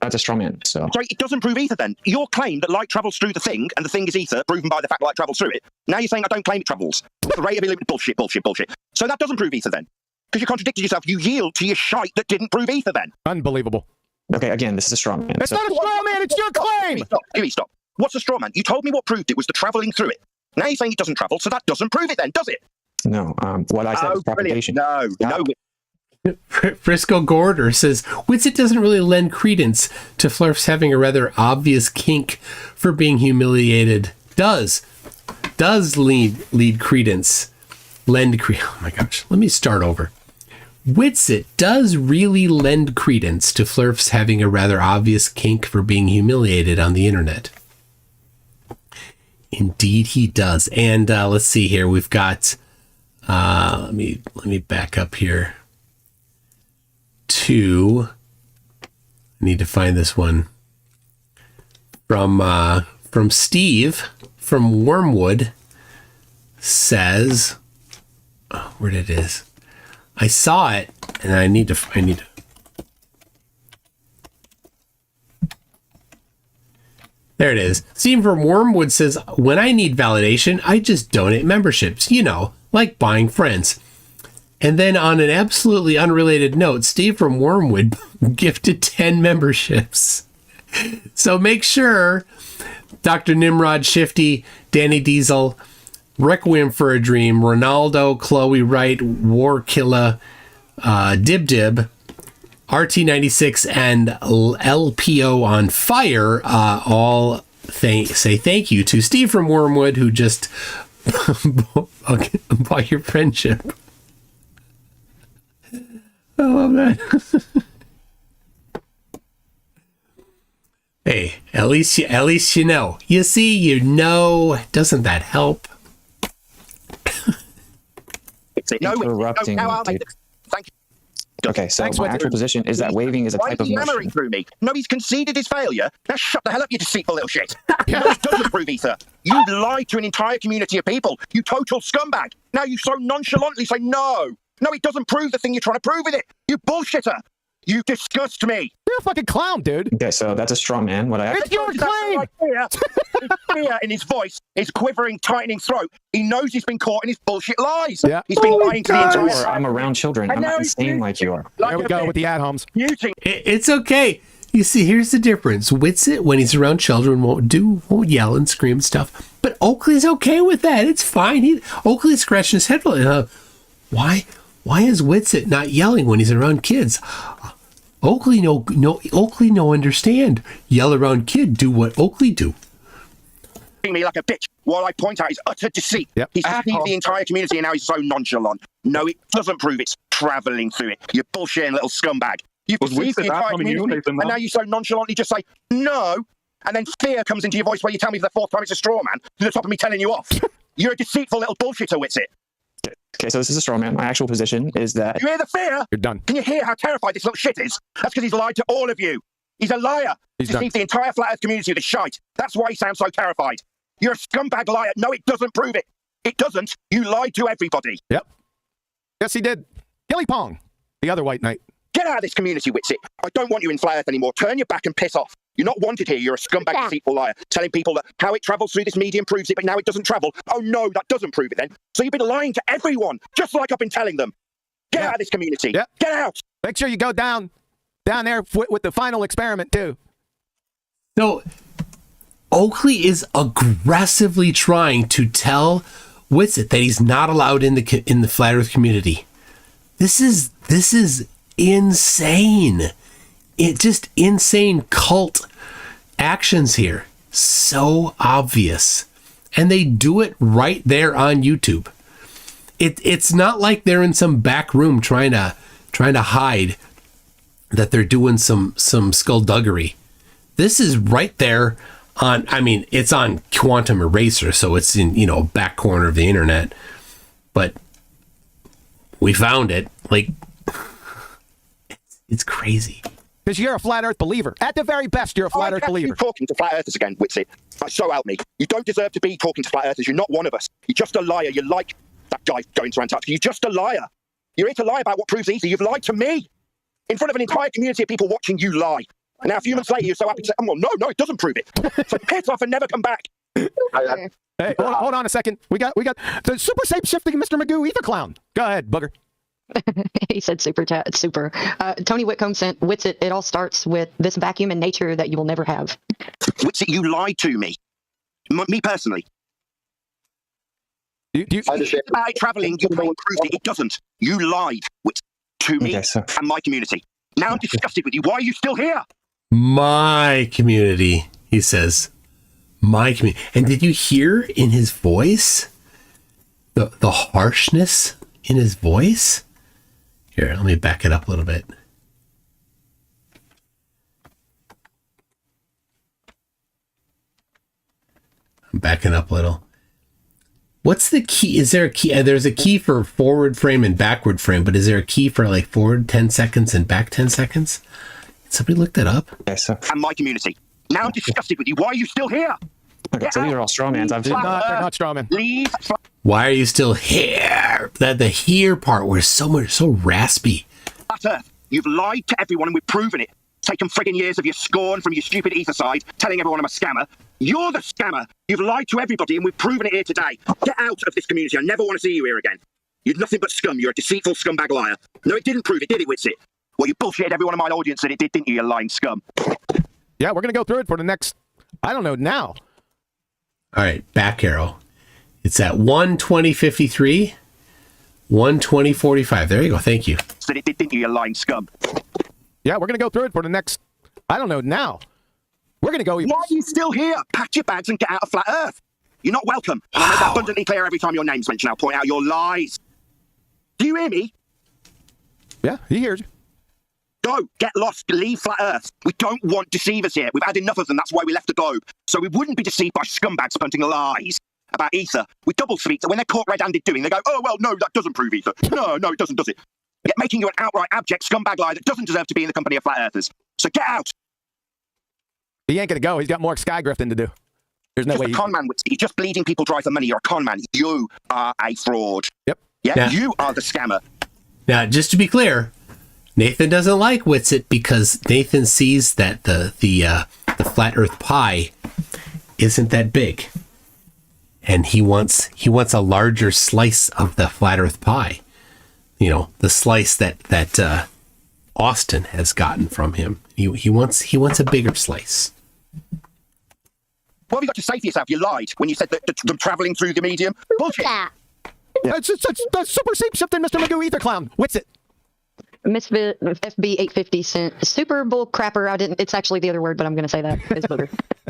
That's a straw man, so. Sorry, it doesn't prove ether then. Your claim that light travels through the thing, and the thing is ether, proven by the fact light travels through it. Now you're saying I don't claim it travels. The rate of illumination. Bullshit. So that doesn't prove ether then. Because you contradicted yourself. You yield to your shite that didn't prove ether then. Unbelievable. Okay, again, this is a straw man. It's not a straw man, it's your claim! Stop. What's a straw man? You told me what proved it was the travelling through it. Now you're saying it doesn't travel, so that doesn't prove it then, does it? No, what I said is propagation. No. Frisco Gorder says, Witsit doesn't really lend credence to Flurfs having a rather obvious kink for being humiliated. Does lead credence. Oh my gosh, let me start over. Witsit does really lend credence to Flurfs having a rather obvious kink for being humiliated on the internet. Indeed he does. And let's see here. We've got let me back up here to, I need to find this one from Steve from Wormwood says, where it is. I saw it and I need to there it is. Steve from Wormwood says, when I need validation, I just donate memberships, like buying friends. And then on an absolutely unrelated note, Steve from Wormwood gifted 10 memberships. So make sure Dr. Nimrod Shifty, Danny Diesel, Requiem for a Dream, Ronaldo, Chloe Wright, Warkilla, Dib, RT96, and LPO on Fire all say thank you to Steve from Wormwood, who just bought your friendship. I love that. Hey, at least you know. You see, you know. Doesn't that help? Interrupting. Thank you. Okay, so my actual position is that waving is a type of Why are you hammering motion. through me? No, he's conceded his failure. Now shut the hell up, you deceitful little shit. No, it doesn't prove ether. You've lied to an entire community of people. You total scumbag. Now you so nonchalantly say no. No, it doesn't prove the thing you're trying to prove with it. You bullshitter. You disgust me. You're a fucking clown, dude. Okay, so that's a straw man. What I It's your claim. Fear in his voice, his quivering, tightening throat. He knows he's been caught in his bullshit lies. Yeah. He's been lying to the entire side. I'm around children. I'm not insane like you are. There we go with the ad-homs. It's okay. You see, here's the difference. Witsit, when he's around children, won't yell and scream stuff. But Oakley's okay with that. It's fine. Oakley's scratching his head. Why is Witsit not yelling when he's around kids? Oakley no understand. Yell around kid, do what Oakley do. Me like a bitch while I point out his utter deceit. Yep. He's deceived the entire community and now he's so nonchalant. No, it doesn't prove it's travelling through it. You bullshitting little scumbag. You've deceived the entire community and now you so nonchalantly just say no, and then fear comes into your voice where you tell me for the fourth time it's a straw man to the top of me telling you off. You're a deceitful little bullshitter, Witsit. Okay, so this is a straw man. My actual position is that... You hear the fear? You're done. Can you hear how terrified this little shit is? That's because he's lied to all of you. He's a liar. He's deceived the entire flat earth community with his shite. That's why he sounds so terrified. You're a scumbag liar. No, it doesn't prove it. It doesn't. You lied to everybody. Yep. Yes, he did. Gilly Pong, the other white knight. Get out of this community, Witsit. I don't want you in flat earth anymore. Turn your back and piss off. You're not wanted here. You're a scumbag, deceitful liar, telling people that how it travels through this medium proves it, but now it doesn't travel. Oh, no, that doesn't prove it then. So you've been lying to everyone, just like I've been telling them. Get out of this community. Yep. Get out. Make sure you go down there with the final experiment, too. So, Oakley is aggressively trying to tell Witsit that he's not allowed in the flat earth community. This is insane. It just insane cult actions here. So obvious. And they do it right there on YouTube. It's not like they're in some back room trying to hide that they're doing some skullduggery. This is right there on, it's on Quantum Eraser, so it's in, back corner of the internet. But we found it. Like, it's crazy. Because you're a flat earth believer. At the very best, you're a flat earth believer. You talking to flat earthers again, Witsit. So help me. You don't deserve to be talking to flat earthers. You're not one of us. You're just a liar. You're like that guy going to Antarctica. You're just a liar. You're here to lie about what proves easy. You've lied to me. In front of an entire community of people watching you lie. And now a few months later, you're so happy to say, oh, well, no, it doesn't prove it. So piss off and never come back. Hey, hold on a second. We got the super safe shifting Mr. Magoo ether clown. Go ahead, booger. He said super chat. Super. Tony Whitcomb sent Witsit. It all starts with this vacuum in nature that you will never have. Witsit, you lied to me. Me personally. About traveling, you claim proved it. It doesn't. You lied to me and my community. Now I'm disgusted with you. Why are you still here? My community, he says. My community. And did you hear in his voice the harshness in his voice? Here, let me back it up a little bit. I'm backing up a little. What's the key? Is there a key? There's a key for forward frame and backward frame, but is there a key for like forward 10 seconds and back 10 seconds? Did somebody look that up? Yes, sir. And my community. Now I'm disgusted with you. Why are you still here? Okay, so these are all straw mans. They're not straw men. Leave. Why are you still here? That the here part was so raspy. Flat Earth. You've lied to everyone and we've proven it. Taken friggin' years of your scorn from your stupid ether side, telling everyone I'm a scammer. You're the scammer. You've lied to everybody and we've proven it here today. Get out of this community. I never want to see you here again. You're nothing but scum. You're a deceitful scumbag liar. No, it didn't prove it, did it, Witsit? Well, you bullshitted everyone in my audience that it did, didn't you, you lying scum? Yeah, we're going to go through it for the next, I don't know, now. All right, back arrow. It's at 1:20:53, 1:20:45. There you go. Thank you. Said it did, didn't you, you lying scum? Yeah, we're going to go through it for the next, I don't know, now. We're going to go. Why are you still here? Pack your bags and get out of flat Earth. You're not welcome. And I'll make that abundantly clear every time your name's mentioned. I'll point out your lies. Do you hear me? Yeah, he hears you. Go, get lost, leave flat Earth. We don't want deceivers here. We've had enough of them. That's why we left the globe. So we wouldn't be deceived by scumbags punting lies about ether. We double speak. So when they're caught red-handed doing, they go, oh, well, no, that doesn't prove ether. No, it doesn't, does it? Yet making you an outright abject scumbag liar that doesn't deserve to be in the company of flat Earthers. So get out. He ain't going to go. He's got more sky grifting to do. There's no just way. A con man. You're just bleeding people dry for money. You're a con man. You are a fraud. Yep. Yeah, you are the scammer. Now, just to be clear, Nathan doesn't like Witsit because Nathan sees that the flat Earth pie isn't that big, and he wants a larger slice of the flat Earth pie. You know, the slice that Austin has gotten from him. He wants a bigger slice. What have you got to say for yourself? You lied when you said that them traveling through the medium. Bullshit. Yeah. That's super something, Mr. Magoo Ether Clown. What's it? Misfit FB 850 cent super bull crapper. It's actually the other word, but I'm going to say that. It's booger.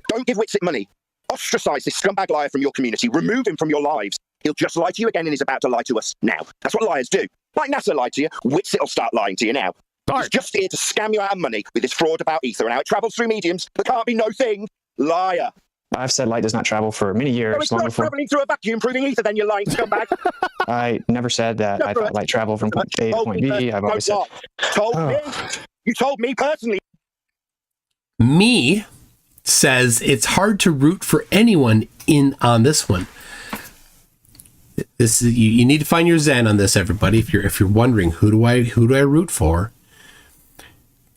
Don't give Witsit money. Ostracize this scumbag liar from your community. Remove him from your lives. He'll just lie to you again and he's about to lie to us now. That's what liars do. Like NASA lied to you, Witsit will start lying to you now. He's just here to scam you out of money with his fraud about ether and how it travels through mediums. There can't be no thing. Liar. I've said light does not travel for many years. So it's not traveling through a vacuum proving ether, then you lying scumbag. I never said that I thought light traveled from point A to point B. I've always said... Me. You told me personally. Me says it's hard to root for anyone on this one. This is, you need to find your zen on this, everybody. If you're wondering who do I root for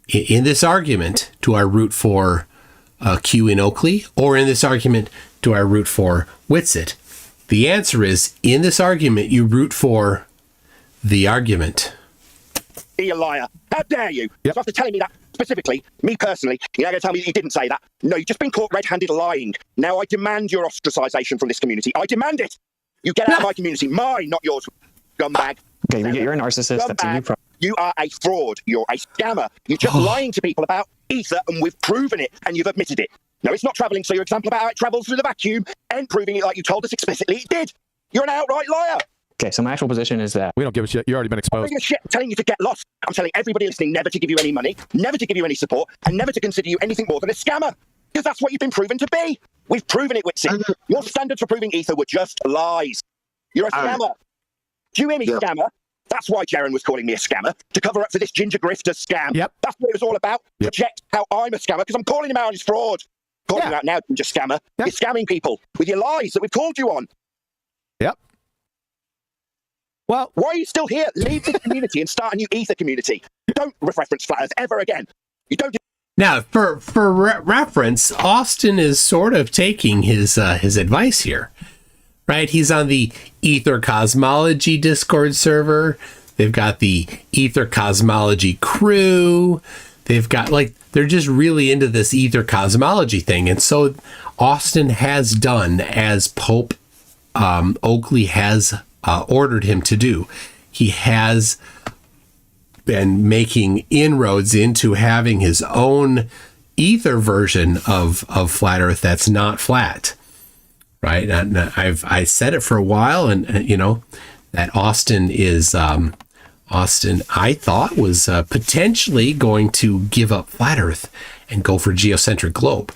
in this argument, do I root for Q in Oakley, or in this argument, do I root for Witsit? The answer is, in this argument, you root for the argument. Be a liar. How dare you? Yep. So after telling me that specifically, me personally, you're not going to tell me that you didn't say that. No, you've just been caught red-handed lying. Now I demand your ostracization from this community. I demand it. You get out of my community. Mine, not yours, scumbag. Okay, you're a narcissist. That's a new problem. You are a fraud. You're a scammer. You're just lying to people about ether, and we've proven it, and you've admitted it. No, it's not traveling, so your example about how it travels through the vacuum and proving it like you told us explicitly it did. You're an outright liar. Okay, so my actual position is that... We don't give a shit. You've already been exposed. I'm telling you to get lost. I'm telling everybody listening never to give you any money, never to give you any support, and never to consider you anything more than a scammer. Because that's what you've been proven to be. We've proven it, Witsit. Your standards for proving ether were just lies. You're a scammer. Do you hear me, scammer? That's why Jaren was calling me a scammer, to cover up for this ginger grifter scam. Yep. That's what it was all about. Project how I'm a scammer, because I'm calling him out on his fraud. Calling him out now, ginger scammer. You're scamming people with your lies that we've called you on. Yep. Well, why are you still here? Leave the community and start a new ether community. Don't reference flat Earth ever again. You don't. Now, for reference, Austin is sort of taking his advice here, right? He's on the Ether Cosmology Discord server. They've got the Ether Cosmology crew. They've got they're just really into this ether cosmology thing. And so Austin has done as Pope Oakley has ordered him to do. He has been making inroads into having his own ether version of flat Earth that's not flat. Right. And I said it for a while, and that Austin is Austin, I thought, was potentially going to give up flat Earth and go for geocentric globe.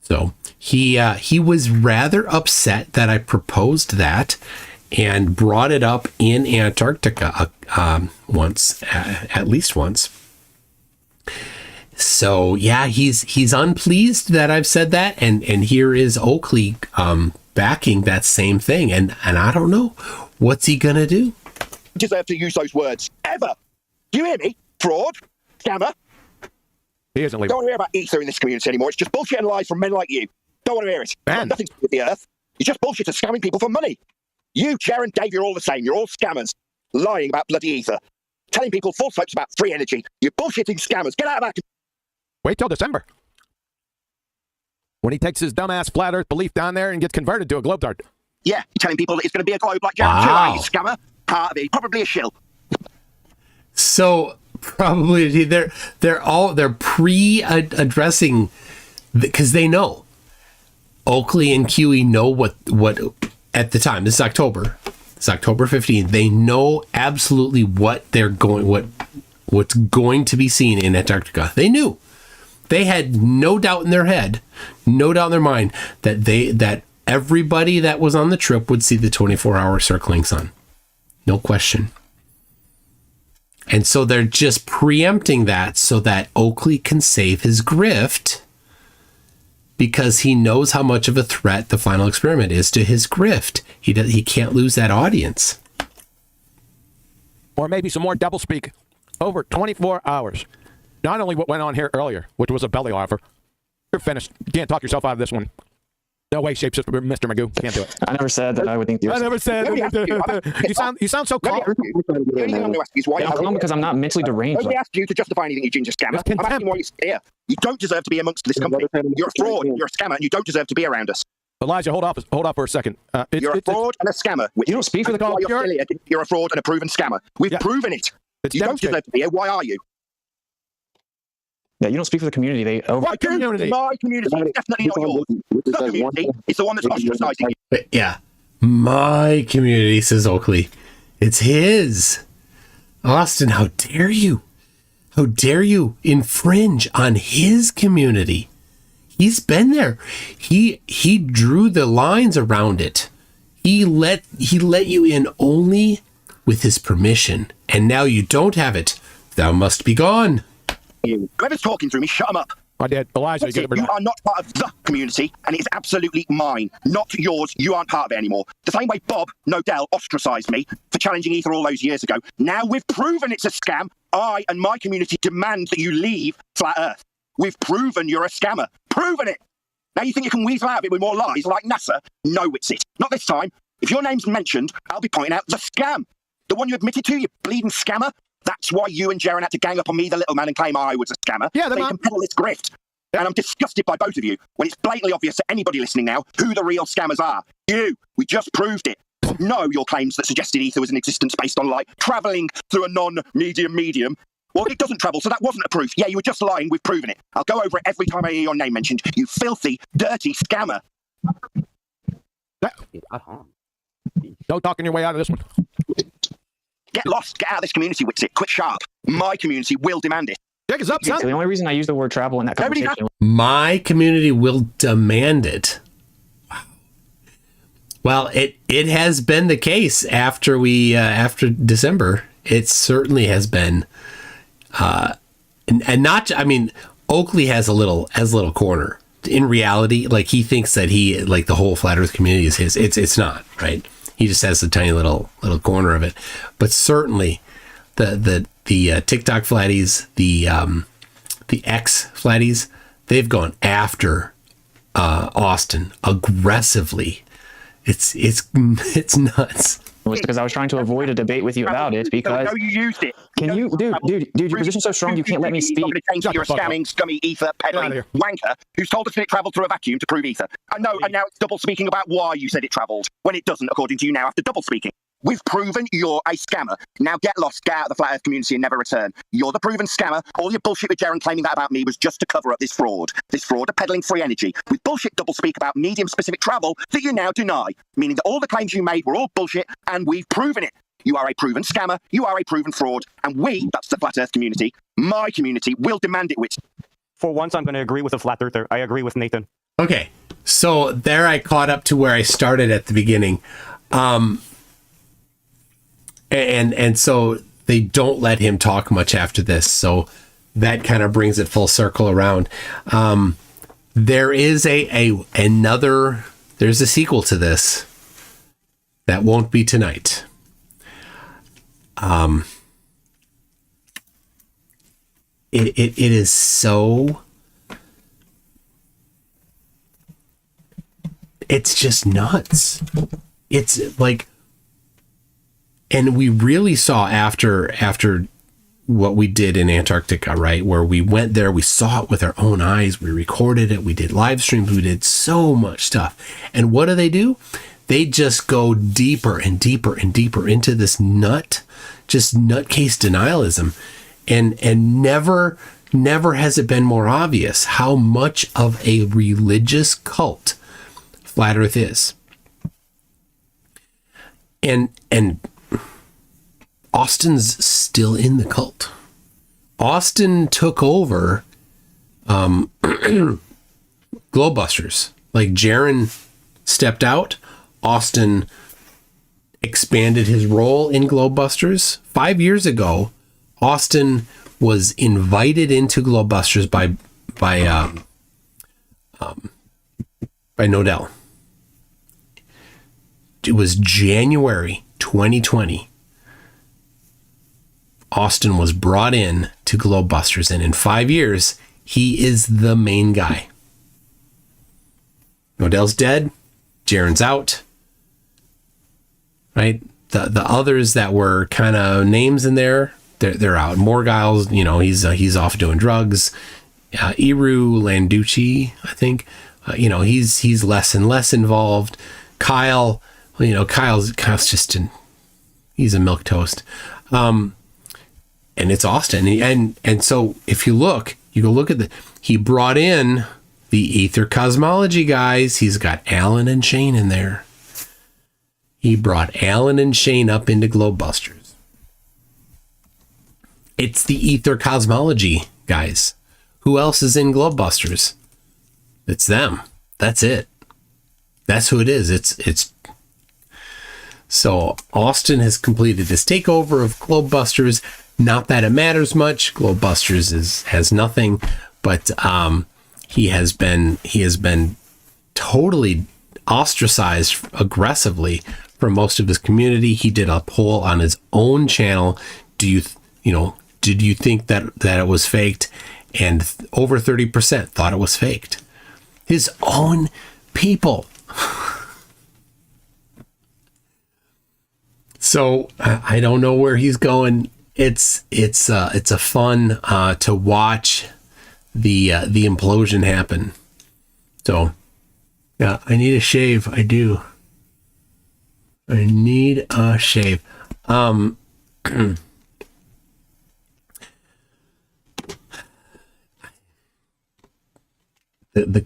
So he was rather upset that I proposed that and brought it up in Antarctica once, at least once. So yeah, he's unpleased that I've said that, and here is Oakley backing that same thing, and I don't know what's he gonna do. Deserve to use those words ever. Do you hear me? Fraud, scammer. He isn't leaving. Don't want to hear about ether in this community anymore. It's just bullshit and lies from men like you. Don't want to hear it. Nothing to do with the Earth. You're just bullshit and scamming people for money. You, Jaren, Dave, you're all the same. You're all scammers, lying about bloody ether, telling people false hopes about free energy. You're bullshitting scammers. Get out of that. Wait till December, when he takes his dumbass flat Earth belief down there and gets converted to a globe dart. Yeah, you're telling people that it's going to be a globe like Jaren too, are you, scammer? Part of it. Probably a shill. So probably they're pre-addressing because they know. Oakley and QE know what at the time, this is October. It's October 15th. They know absolutely what's going to be seen in Antarctica. They knew. They had no doubt in their head, no doubt in their mind that everybody that was on the trip would see the 24-hour circling sun. No question. And so they're just preempting that so that Oakley can save his grift, because he knows how much of a threat the final experiment is to his grift. He can't lose that audience. Or maybe some more doublespeak over 24 hours. Not only what went on here earlier, which was a belly offer. You're finished. You can't talk yourself out of this one. No way, Mr. Magoo. Can't do it. I never said that I would think. I never said. You sound so calm. I'm calm because I'm not mentally deranged. Nobody asked you to justify anything, you ginger scammer. I'm asking why you're here. You don't deserve to be amongst this company. You're a fraud. You're a scammer, and you don't deserve to be around us. Elijah, hold off for a second. You're a fraud and a scammer. You don't speak for the call. You're a fraud and a proven scammer. We've proven it. You don't deserve to be here. Why are you? Yeah, you don't speak for the community. My community. My community is definitely not yours. The community is the one that's ostracizing you. Yeah. My community, says Oakley. It's his. Austin, how dare you? How dare you infringe on his community? He's been there. He drew the lines around it. He let you in only with his permission. And now you don't have it. Thou must be gone. Whoever's talking through me, shut him up. I did. Elijah, you are not part of the community, and it is absolutely mine, not yours. You aren't part of it anymore. The same way Bob Nodell ostracized me for challenging Ether all those years ago. Now we've proven it's a scam. I and my community demand that you leave Flat Earth. We've proven you're a scammer. Proven it. Now you think you can weasel out of it with more lies like NASA? No, Witsit. Not this time. If your name's mentioned, I'll be pointing out the scam. The one you admitted to, you bleeding scammer. That's why you and Jaren had to gang up on me, the little man, and claim I was a scammer. Yeah, so you can peddle this grift. And I'm disgusted by both of you when it's blatantly obvious to anybody listening now who the real scammers are. You. We just proved it. No, your claims that suggested Ether was in existence based on light travelling through a non-medium medium. Well, it doesn't travel, so that wasn't a proof. Yeah, you were just lying. We've proven it. I'll go over it every time I hear your name mentioned. You filthy, dirty scammer. No talking your way out of this one. Get lost. Get out of this community, Witsit. Quit sharp. My community will demand it. Check us up, son. So the only reason I use the word travel in that conversation. My community will demand it. Well, it has been the case after December. It certainly has been, and not. I mean, Oakley has a little corner. In reality, like he thinks that the whole flat Earth community is his. It's not, right. He just has a tiny little corner of it. But certainly, the TikTok flatties, the X flatties, they've gone after Austin aggressively. It's nuts. Was because I was trying to avoid a debate with you about it because no, you used it. Can you, dude, your position's so strong you can't let me speak. You're a scamming, scummy, ether peddling wanker who's told us that it travelled through a vacuum to prove ether. And now it's double speaking about why you said it travelled when it doesn't, according to you now after double speaking. We've proven you're a scammer. Now get lost, get out of the flat Earth community and never return. You're the proven scammer. All your bullshit with Jaren claiming that about me was just to cover up this fraud. This fraud of peddling free energy with bullshit double speak about medium-specific travel that you now deny, meaning that all the claims you made were all bullshit and we've proven it. You are a proven scammer, you are a proven fraud, and we, that's the flat Earth community, my community, will demand it, Witsit. For once, I'm going to agree with a flat earther. I agree with Nathan. Okay, so there I caught up to where I started at the beginning. And so they don't let him talk much after this. So that kind of brings it full circle around. There is there's a sequel to this that won't be tonight. It is so, it's just nuts. It's like, and we really saw after what we did in Antarctica, right? Where we went there, we saw it with our own eyes, we recorded it, we did live streams, we did so much stuff. And what do? They just go deeper and deeper and deeper into this nutcase denialism and never never has it been more obvious how much of a religious cult Flat Earth is. And Austin's still in the cult. Austin took over Globebusters. Like Jaron stepped out, Austin expanded his role in Globebusters. 5 years ago, Austin was invited into Globebusters by Nodell. It was January 2020. Austin was brought in to Globebusters, and in 5 years, he is the main guy. Nodell's dead. Jaron's out. Right? The others that were kind of names in there, they're out. Morgiles, you know, he's off doing drugs. Iru Landucci, I think, he's less and less involved. Kyle, Kyle's just he's a milquetoast. And it's Austin. And so if you go look at he brought in the Ether Cosmology guys. He's got Alan and Shane in there. He brought Alan and Shane up into Globebusters. It's the Ether Cosmology guys. Who else is in Globebusters? It's them. That's it. That's who it is. It's so Austin has completed his takeover of Globebusters. Not that it matters much. Globebusters has nothing, but he has been totally ostracized aggressively from most of his community. He did a poll on his own channel. Did you think that it was faked? And over 30% thought it was faked. His own people. So I don't know where he's going. It's a fun to watch the implosion happen. So yeah, I need a shave. I do. I need a shave. The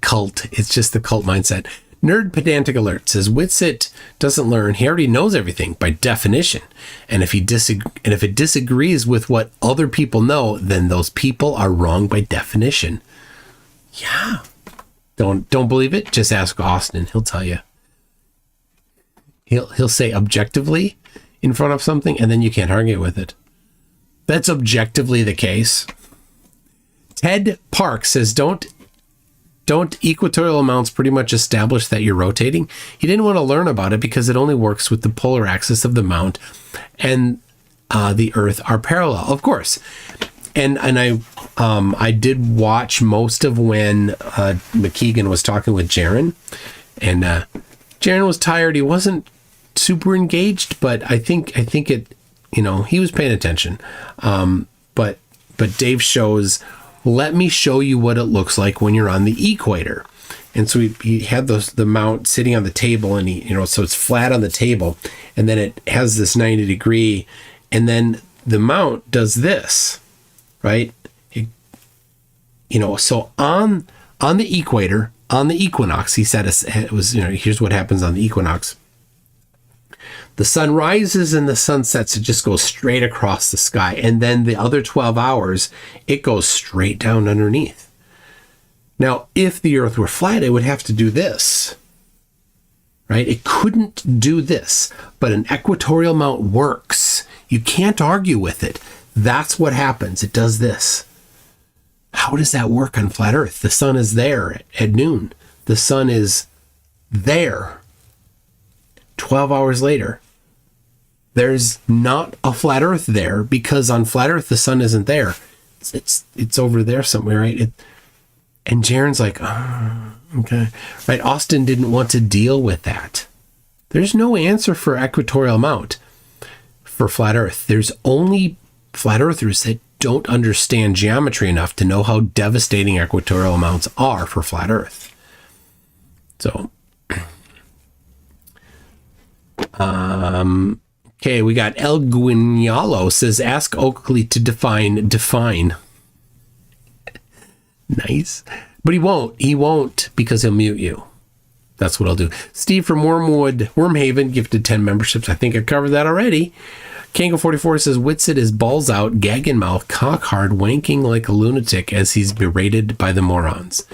cult. It's just the cult mindset. Nerd Pedantic Alert says Witsit doesn't learn. He already knows everything by definition. And if it disagrees with what other people know, then those people are wrong by definition. Yeah. Don't believe it? Just ask Austin. He'll tell you. He'll say objectively in front of something, and then you can't argue with it. That's objectively the case. Ted Park says don't equatorial amounts pretty much establish that you're rotating? He didn't want to learn about it because it only works with the polar axis of the mount and the Earth are parallel, of course. And I did watch most of when McKeegan was talking with Jaron, and Jaron was tired. He wasn't super engaged, but I think it, he was paying attention. But Dave shows, let me show you what it looks like when you're on the equator. And so he had the mount sitting on the table, and so it's flat on the table, and then it has this 90 degree, and then the mount does this, right? So on the equator, on the equinox, he said it was, here's what happens on the equinox. The sun rises and the sun sets. It just goes straight across the sky. And then the other 12 hours, it goes straight down underneath. Now, if the Earth were flat, it would have to do this, right? It couldn't do this, but an equatorial mount works. You can't argue with it. That's what happens. It does this. How does that work on flat Earth? The sun is there at noon. The sun is there 12 hours later. There's not a flat Earth there because on flat Earth, the sun isn't there. It's over there somewhere, right? And Jaron's like, oh, okay. Right, Austin didn't want to deal with that. There's no answer for equatorial mount for flat Earth. There's only flat Earthers that don't understand geometry enough to know how devastating equatorial mounts are for flat Earth. So, okay, we got El Guignalo says, ask Oakley to define. Nice. But he won't because he'll mute you. That's what I'll do. Steve from Wormhaven gifted 10 memberships. I think I covered that already. Kango44 says, Witsit is balls out, gag in mouth, cock hard, wanking like a lunatic as he's berated by the morons.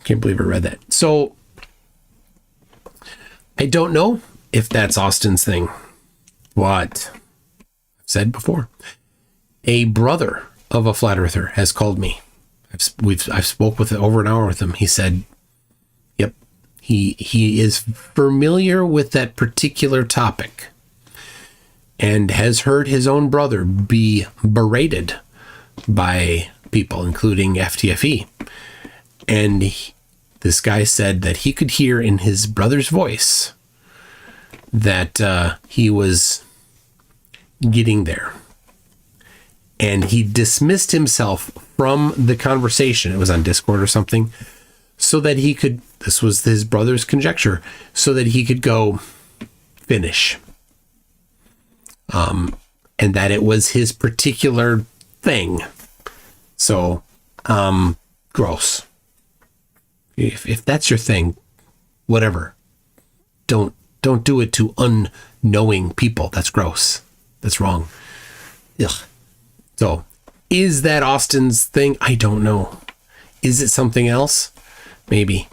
Can't believe I read that. So, I don't know if that's Austin's thing. What I've said before. A brother of a flat earther has called me. I've spoke with over an hour with him. He said, yep, he is familiar with that particular topic and has heard his own brother be berated by people, including FTFE. And this guy said that he could hear in his brother's voice that he was getting there. And he dismissed himself from the conversation. It was on Discord or something. So that he could, this was his brother's conjecture, so that he could go finish. And that it was his particular thing. So, gross. If that's your thing, whatever. Don't do it to unknowing people. That's gross. That's wrong. Ugh. So, is that Austin's thing? I don't know. Is it something else? Maybe.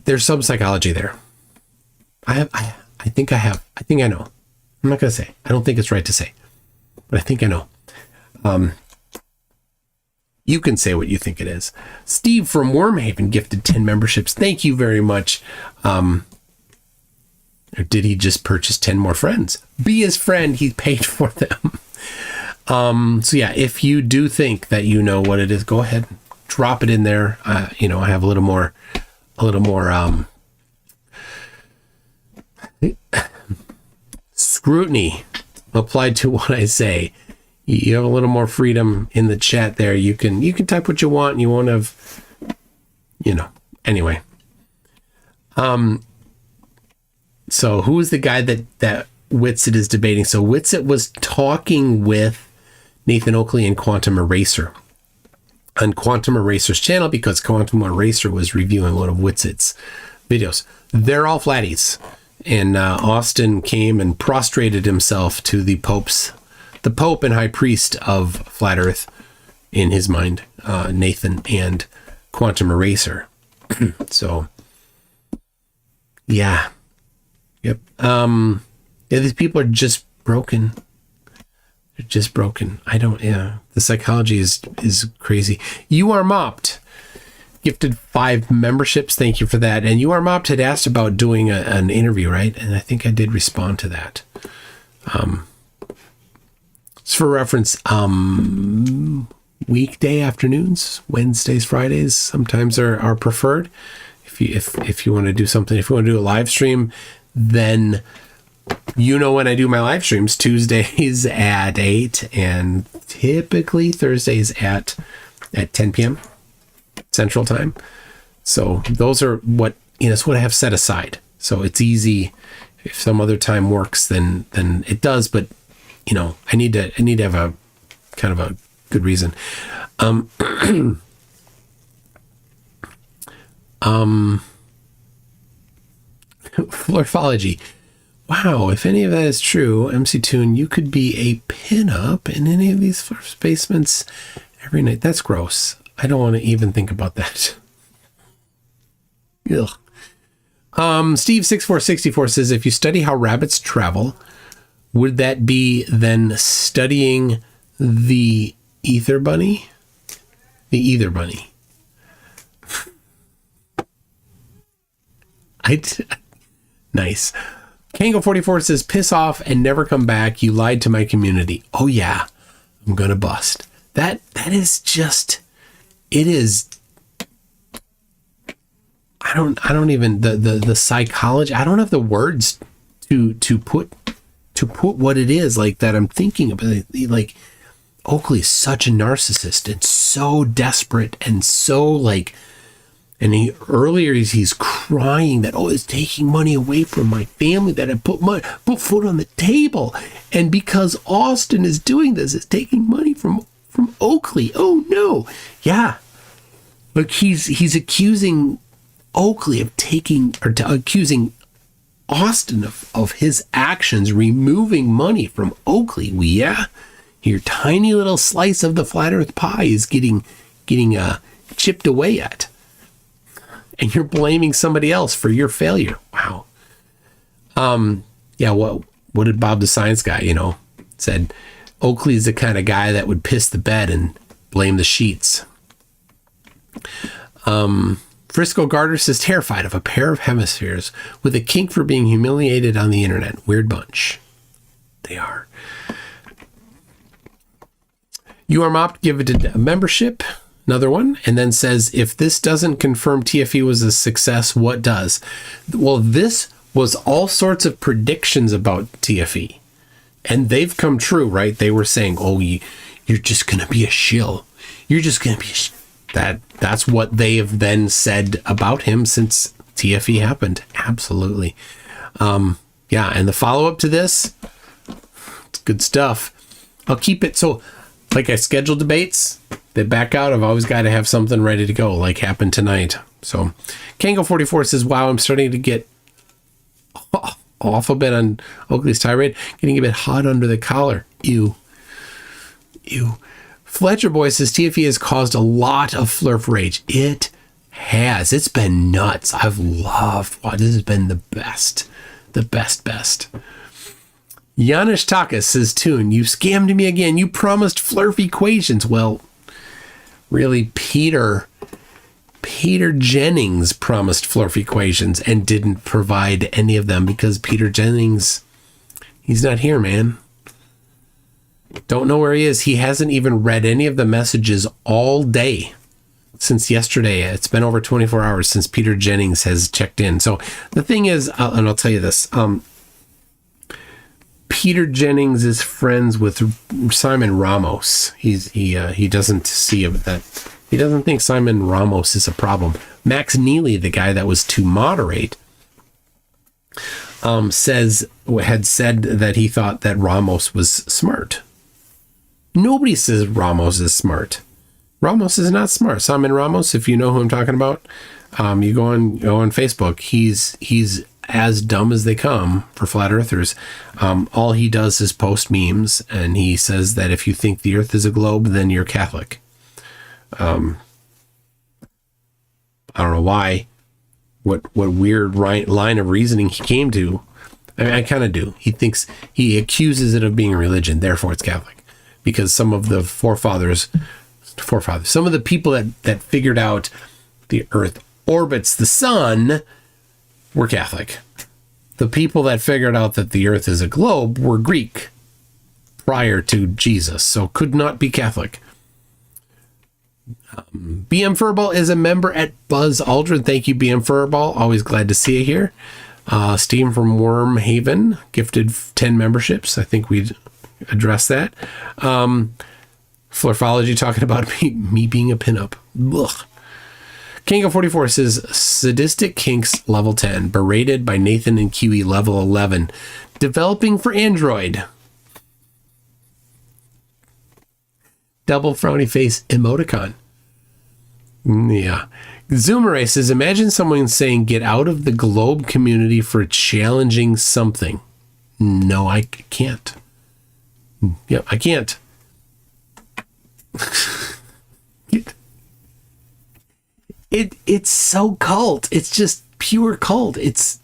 There's some psychology there. I think I know. I'm not going to say. I don't think it's right to say. But I think I know. You can say what you think it is. Steve from Wormhaven gifted 10 memberships. Thank you very much. Or did he just purchase 10 more friends? Be his friend. He paid for them. So yeah, if you do think that you know what it is, go ahead, drop it in there. I have a little more scrutiny applied to what I say. You have a little more freedom in the chat there. You can type what you want and you won't have, anyway. So who is the guy that Witsit is debating? So Witsit was talking with Nathan Oakley and Quantum Eraser on Quantum Eraser's channel because Quantum Eraser was reviewing one of Witsit's videos. They're all flatties. And Austin came and prostrated himself to the Pope and High Priest of Flat Earth, in his mind, Nathan and Quantum Eraser. So, yeah. Yep. These people are just broken. They're just broken. The psychology is crazy. You Are Mopped gifted 5 memberships. Thank you for that. And You Are Mopped had asked about doing an interview, right? And I think I did respond to that. It's for reference, weekday afternoons, Wednesdays, Fridays, sometimes are preferred. If you want to do something, if you want to do a live stream, then when I do my live streams, Tuesdays at 8 and typically Thursdays at 10 p.m. Central Time. So those are it's what I have set aside. So it's easy. If some other time works, then it does. But I need to have a kind of a good reason. Florphology. Wow, if any of that is true, MC Toon, you could be a pinup in any of these first basements every night. That's gross. I don't want to even think about that. Ugh. Steve6464 says, if you study how rabbits travel, would that be then studying the ether bunny? The ether bunny. Nice. Kango44 says, piss off and never come back. You lied to my community. Oh yeah, I'm gonna bust. That is just, it is. I don't even the psychology. I don't have the words to put what it is like that I'm thinking about. Like Oakley is such a narcissist and so desperate and so and he's crying that, it's taking money away from my family, that I put food on the table. And because Austin is doing this, it's taking money from from Oakley. Oh no. Yeah. Look, he's accusing Oakley of accusing Austin of his actions, removing money from Oakley. Well, yeah, your tiny little slice of the flat earth pie is getting chipped away at. And you're blaming somebody else for your failure. Wow. Yeah, what did Bob the Science Guy, said Oakley's the kind of guy that would piss the bed and blame the sheets. Frisco Garter says terrified of a pair of hemispheres with a kink for being humiliated on the internet. Weird bunch. They are. You are mopped, give it a membership. Another one. And then says, if this doesn't confirm TFE was a success, what does? Well, this was all sorts of predictions about TFE. And they've come true, right? They were saying, oh, you're just going to be a shill. You're just going to be a shill. That's what they have then said about him since TFE happened. Absolutely. Yeah, and the follow-up to this, it's good stuff. I'll keep it so, like I schedule debates, they back out. I've always got to have something ready to go, like happened tonight. So Kango44 says, wow, I'm starting to get off a bit on Oakley's tirade, getting a bit hot under the collar. Ew. Fletcher Boy says TFE has caused a lot of flurf rage. It has. It's been nuts. I've loved this has been the best. The best. Janusz Takas says, Toon, you scammed me again. You promised flurf equations. Well, really, Peter Jennings promised flurf equations and didn't provide any of them because Peter Jennings, he's not here, man. Don't know where he is. He hasn't even read any of the messages all day since yesterday. It's been over 24 hours since Peter Jennings has checked in. So the thing is, and I'll tell you this, Peter Jennings is friends with Simon Ramos. He doesn't see that. He doesn't think Simon Ramos is a problem. Max Neely, the guy that was to moderate, had said that he thought that Ramos was smart. Nobody says Ramos is smart. Ramos is not smart. Simon Ramos, if you know who I'm talking about, you go on Facebook. He's as dumb as they come for flat earthers. All he does is post memes, and he says that if you think the earth is a globe, then you're Catholic. I don't know why, what weird line of reasoning he came to. I mean, I kind of do. He accuses it of being a religion, therefore it's Catholic. Because some of the forefathers, some of the people that figured out the earth orbits the sun were Catholic. The people that figured out that the earth is a globe were Greek prior to Jesus, so could not be Catholic. BM Furball is a member at Buzz Aldrin. Thank you, BM Furball. Always glad to see you here. Steam from Worm Haven gifted 10 memberships. I think we'd address that. Florphology talking about me being a pinup. Ugh. Kango44 says sadistic kinks level 10, berated by Nathan and QE level 11, developing for Android. Double frowny face emoticon. Yeah. Zoomeray says, imagine someone saying get out of the globe community for challenging something. No, I can't. Yep, I can't. It's so cult. It's just pure cult. It's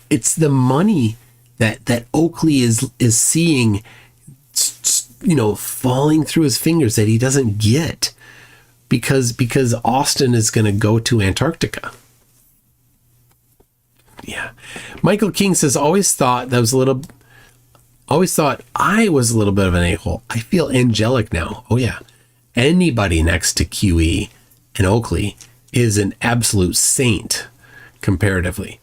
the money that Oakley is seeing, falling through his fingers that he doesn't get because Austin is going to go to Antarctica. Yeah. Michael King says, always thought I was a little bit of an a-hole. I feel angelic now. Oh yeah. Anybody next to QE and Oakley is an absolute saint comparatively.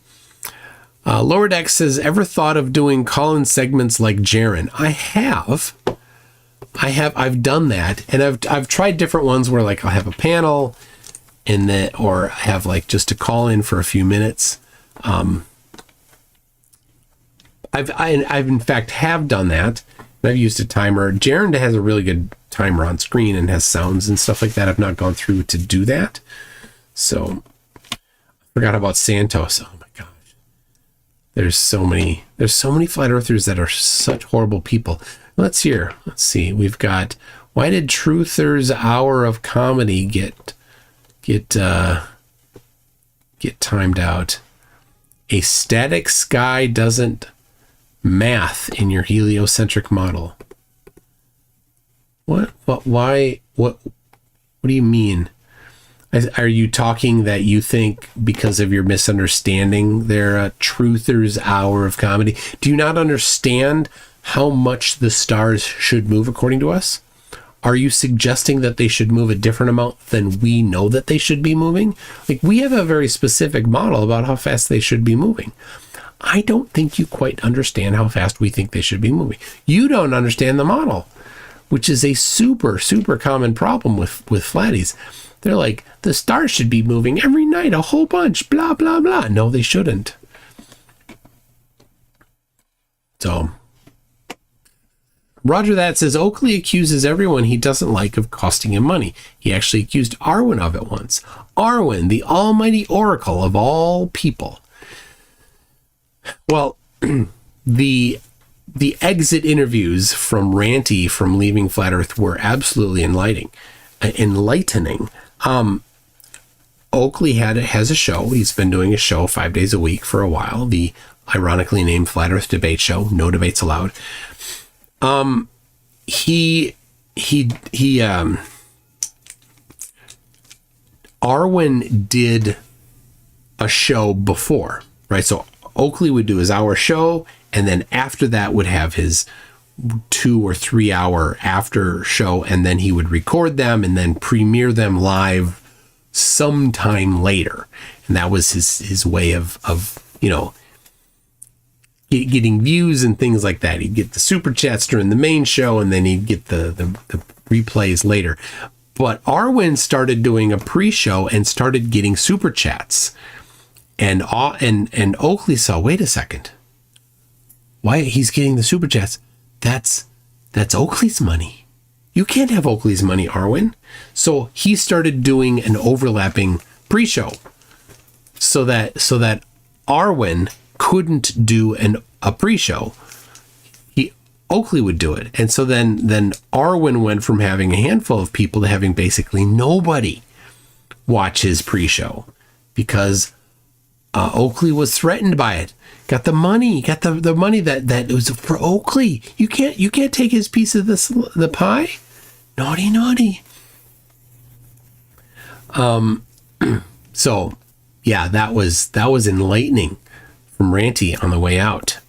Lower Deck says, ever thought of doing call-in segments like Jaren? I've done that, and I've tried different ones where like I'll have a panel or have like just a call in for a few minutes. I've in fact have done that, I've used a timer. Jaron has a really good timer on screen and has sounds and stuff like that. I've not gone through to do that. So I forgot about Santos. Oh my gosh. There's so many flat earthers that are such horrible people. Let's see. We've got, why did Truther's hour of comedy get timed out? A static sky doesn't math in your heliocentric model. What do you mean? Are you talking that you think because of your misunderstanding they're a Truther's hour of comedy? Do you not understand how much the stars should move according to us? Are you suggesting that they should move a different amount than we know that they should be moving? Like, we have a very specific model about how fast they should be moving. I don't think you quite understand how fast we think they should be moving. You don't understand the model, which is a super, super common problem with flatties. They're like, the stars should be moving every night, a whole bunch, blah, blah, blah. No, they shouldn't. So, Roger that says, Oakley accuses everyone he doesn't like of costing him money. He actually accused Arwen of it once. Arwen, the almighty oracle of all people. Well, the exit interviews from Ranty from Leaving Flat Earth were absolutely enlightening. Oakley has a show. He's been doing a show 5 days a week for a while. The ironically named Flat Earth Debate Show. No debates allowed. Arwen did a show before, right? So Oakley would do his hour show, and then after that would have his 2 or 3 hour after show, and then he would record them and then premiere them live sometime later. And that was his way of getting views and things like that. He'd get the super chats during the main show, and then he'd get the replays later. But Arwen started doing a pre-show and started getting super chats. And Oakley saw, wait a second, why he's getting the super chats? That's Oakley's money. You can't have Oakley's money, Arwen. So he started doing an overlapping pre-show, so that Arwen couldn't do a pre-show. Oakley would do it, and so then Arwen went from having a handful of people to having basically nobody watch his pre-show because Oakley was threatened by it. Got the money, the money that was for Oakley. You can't take his piece of the pie. Naughty. So yeah, that was enlightening from Ranty on the way out.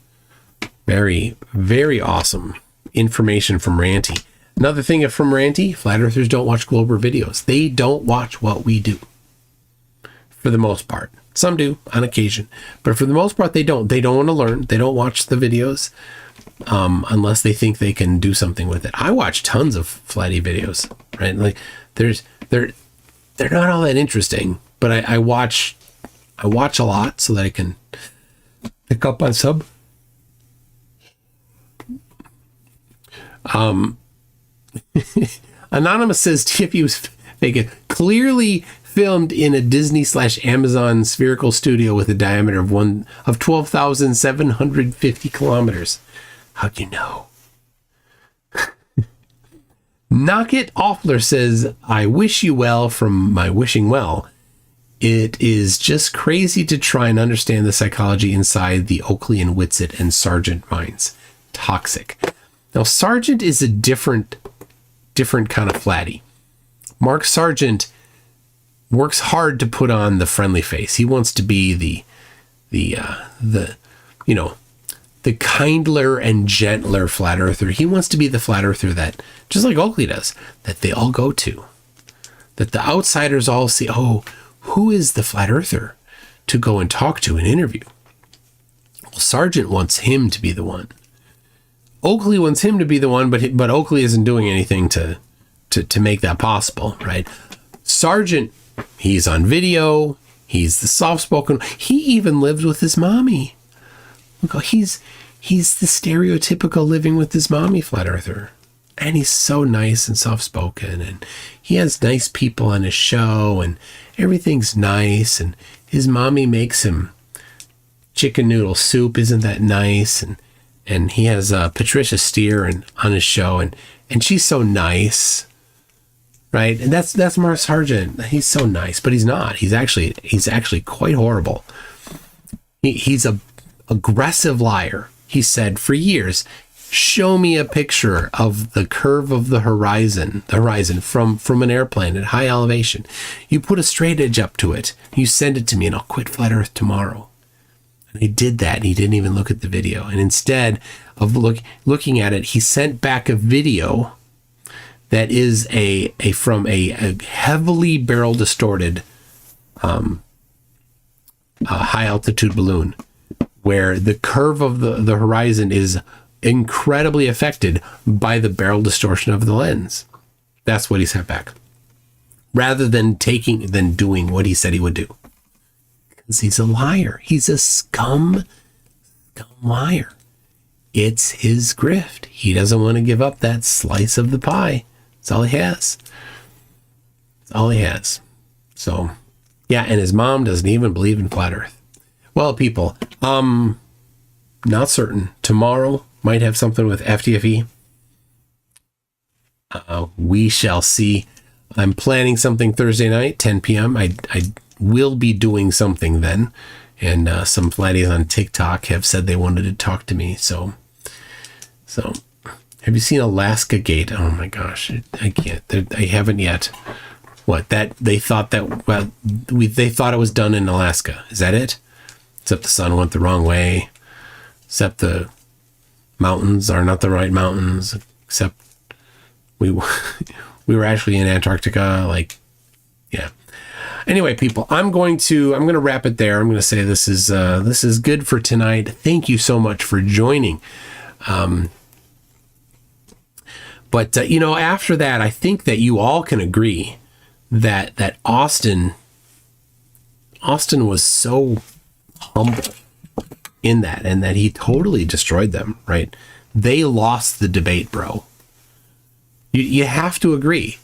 Very, very awesome information from Ranty. Another thing from Ranty, flat earthers don't watch Glober videos. They don't watch what we do for the most part. Some do on occasion, but for the most part, they don't. They don't want to learn. They don't watch the videos unless they think they can do something with it. I watch tons of flatty videos, right? Like they're not all that interesting, but I watch a lot so that I can pick up on some. Anonymous says TFU was fake. Clearly filmed in a Disney/Amazon spherical studio with a diameter of 12,750 kilometers. How'd you know? Knock It Offler says, I wish you well from my wishing well. It is just crazy to try and understand the psychology inside the Oakley and Witsit and Sargent minds. Toxic. Now, Sargent is a different kind of flatty. Mark Sargent works hard to put on the friendly face. He wants to be the kindler and gentler flat earther. He wants to be the flat earther that, just like Oakley does, that they all go to. That the outsiders all see, oh, who is the flat earther to go and talk to and interview? Well, Sargent wants him to be the one. Oakley wants him to be the one, but Oakley isn't doing anything to make that possible, right? Sargent, he's on video. He's the soft-spoken. He even lives with his mommy. Look, he's He's the stereotypical living with his mommy flat earther. And he's so nice and soft-spoken, and he has nice people on his show, and everything's nice, and his mommy makes him chicken noodle soup. Isn't that nice? And he has Patricia Steer on his show, and she's so nice, right? And that's Mars Sargent. He's so nice, but he's not. He's actually quite horrible. He's a aggressive liar. He said for years, show me a picture of the curve of the horizon from an airplane at high elevation. You put a straight edge up to it. You send it to me, and I'll quit flat Earth tomorrow. And he did that, and he didn't even look at the video. And instead of looking at it, he sent back a video that is from a heavily barrel distorted high altitude balloon, where the curve of the horizon is incredibly affected by the barrel distortion of the lens. That's what he sent back, rather than doing what he said he would do. Because he's a liar. He's a scum liar. It's his grift. He doesn't want to give up that slice of the pie. That's all he has. That's all he has. So, yeah, and his mom doesn't even believe in flat Earth. Well, people, not certain. Tomorrow might have something with FTFE. We shall see. I'm planning something Thursday night, 10 p.m. I will be doing something then. And some flatties on TikTok have said they wanted to talk to me. So have you seen Alaska Gate? Oh my gosh, I can't. I haven't yet. What, that they thought that, well, they thought it was done in Alaska. Is that it? Except the sun went the wrong way. Except the mountains are not the right mountains. Except we were actually in Antarctica. Like, yeah. Anyway, people, I'm going to wrap it there. I'm going to say this is good for tonight. Thank you so much for joining. But after that, I think that you all can agree that Austin was so humble in that, and that he totally destroyed them, right? They lost the debate, bro. You have to agree.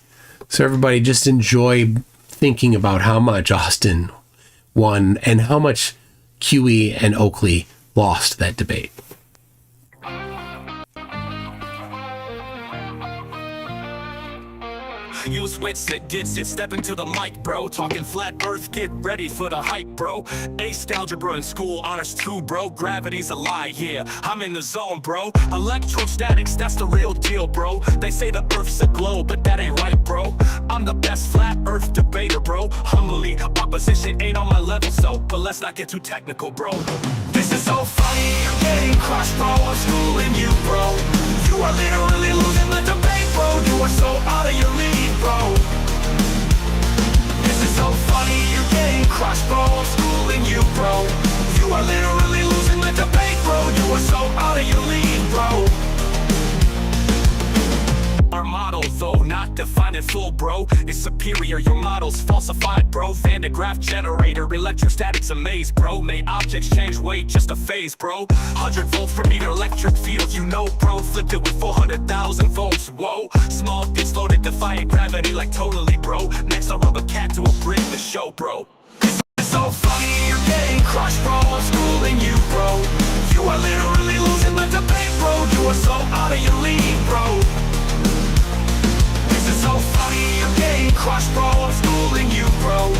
So everybody just enjoy thinking about how much Austin won and how much QE and Oakley lost that debate. Use Witsit, Witsit, step into the mic, bro. Talking flat earth, get ready for the hype, bro. Aced algebra in school, honors too, bro. Gravity's a lie, yeah, I'm in the zone, bro. Electrostatics, that's the real deal, bro. They say the earth's a globe, but that ain't right, bro. I'm the best flat earth debater, bro. Humbly, opposition ain't on my level, so, but let's not get too technical, bro. This is so funny, you're getting crushed, bro. I'm schooling you, bro. You are literally losing the debate, bro. You are so out of your league, bro. This is so funny, you're getting crushed, bro. I'm schooling you, bro. You are literally losing the debate, bro. You are so out of your league, bro. Our model, though not defined in full, bro, is superior. Your model's falsified, bro. Van de Graaff generator, electrostatics a maze, bro. May objects change weight, just a phase, bro. 100 volt per meter electric field, you know, bro. Flipped it with 400,000 volts, whoa. Small bits loaded, defying gravity like totally, bro. Next I'll rub a cat to a brick the show, bro. This is so funny, you're getting crushed, bro. I'm schooling you, bro. You are literally losing the debate, bro. You are so out of your league, bro. This is so funny, you're getting crushed, bro. I'm schooling you, bro.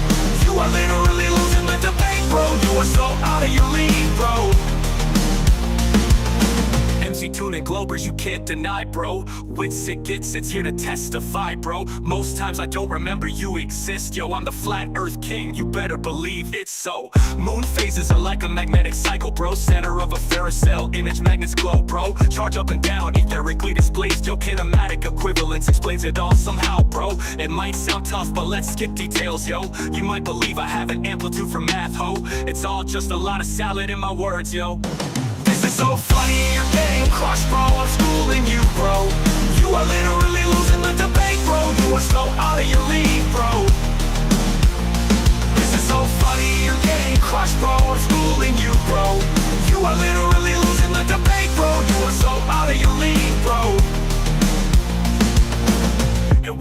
You are literally losing the debate, bro. You are so out of your league, bro. MC Tune and Globers, you can't deny, bro. Witsit gets it's here to testify, bro. Most times I don't remember you exist, yo. I'm the flat earth king, you better believe it's so. Moon phases are like a magnetic cycle, bro. Center of a ferrocell, image magnets glow, bro. Charge up and down, etherically displaced, yo. Kinematic equivalence explains it all somehow, bro. It might sound tough, but let's skip details, yo. You might believe I have an amplitude for math, ho. It's all just a lot of salad in my words, yo. This is so funny, you're getting crushed, bro. I'm schooling you, bro. You are literally losing the debate, bro. You are so out of your league, bro. This is so funny, you're getting crushed, bro. I'm schooling you, bro. You are literally losing the debate,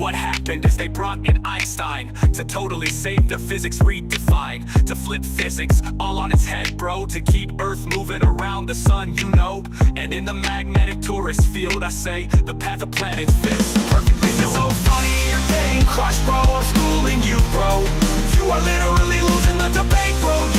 what happened is they brought in Einstein to totally save the physics redefined, to flip physics all on its head, bro, to keep Earth moving around the sun, you know. And in the magnetic tourist field, I say the path of planets fits perfectly. It's so funny you're getting crushed, bro. I'm schooling you, bro. You are literally losing the debate, bro.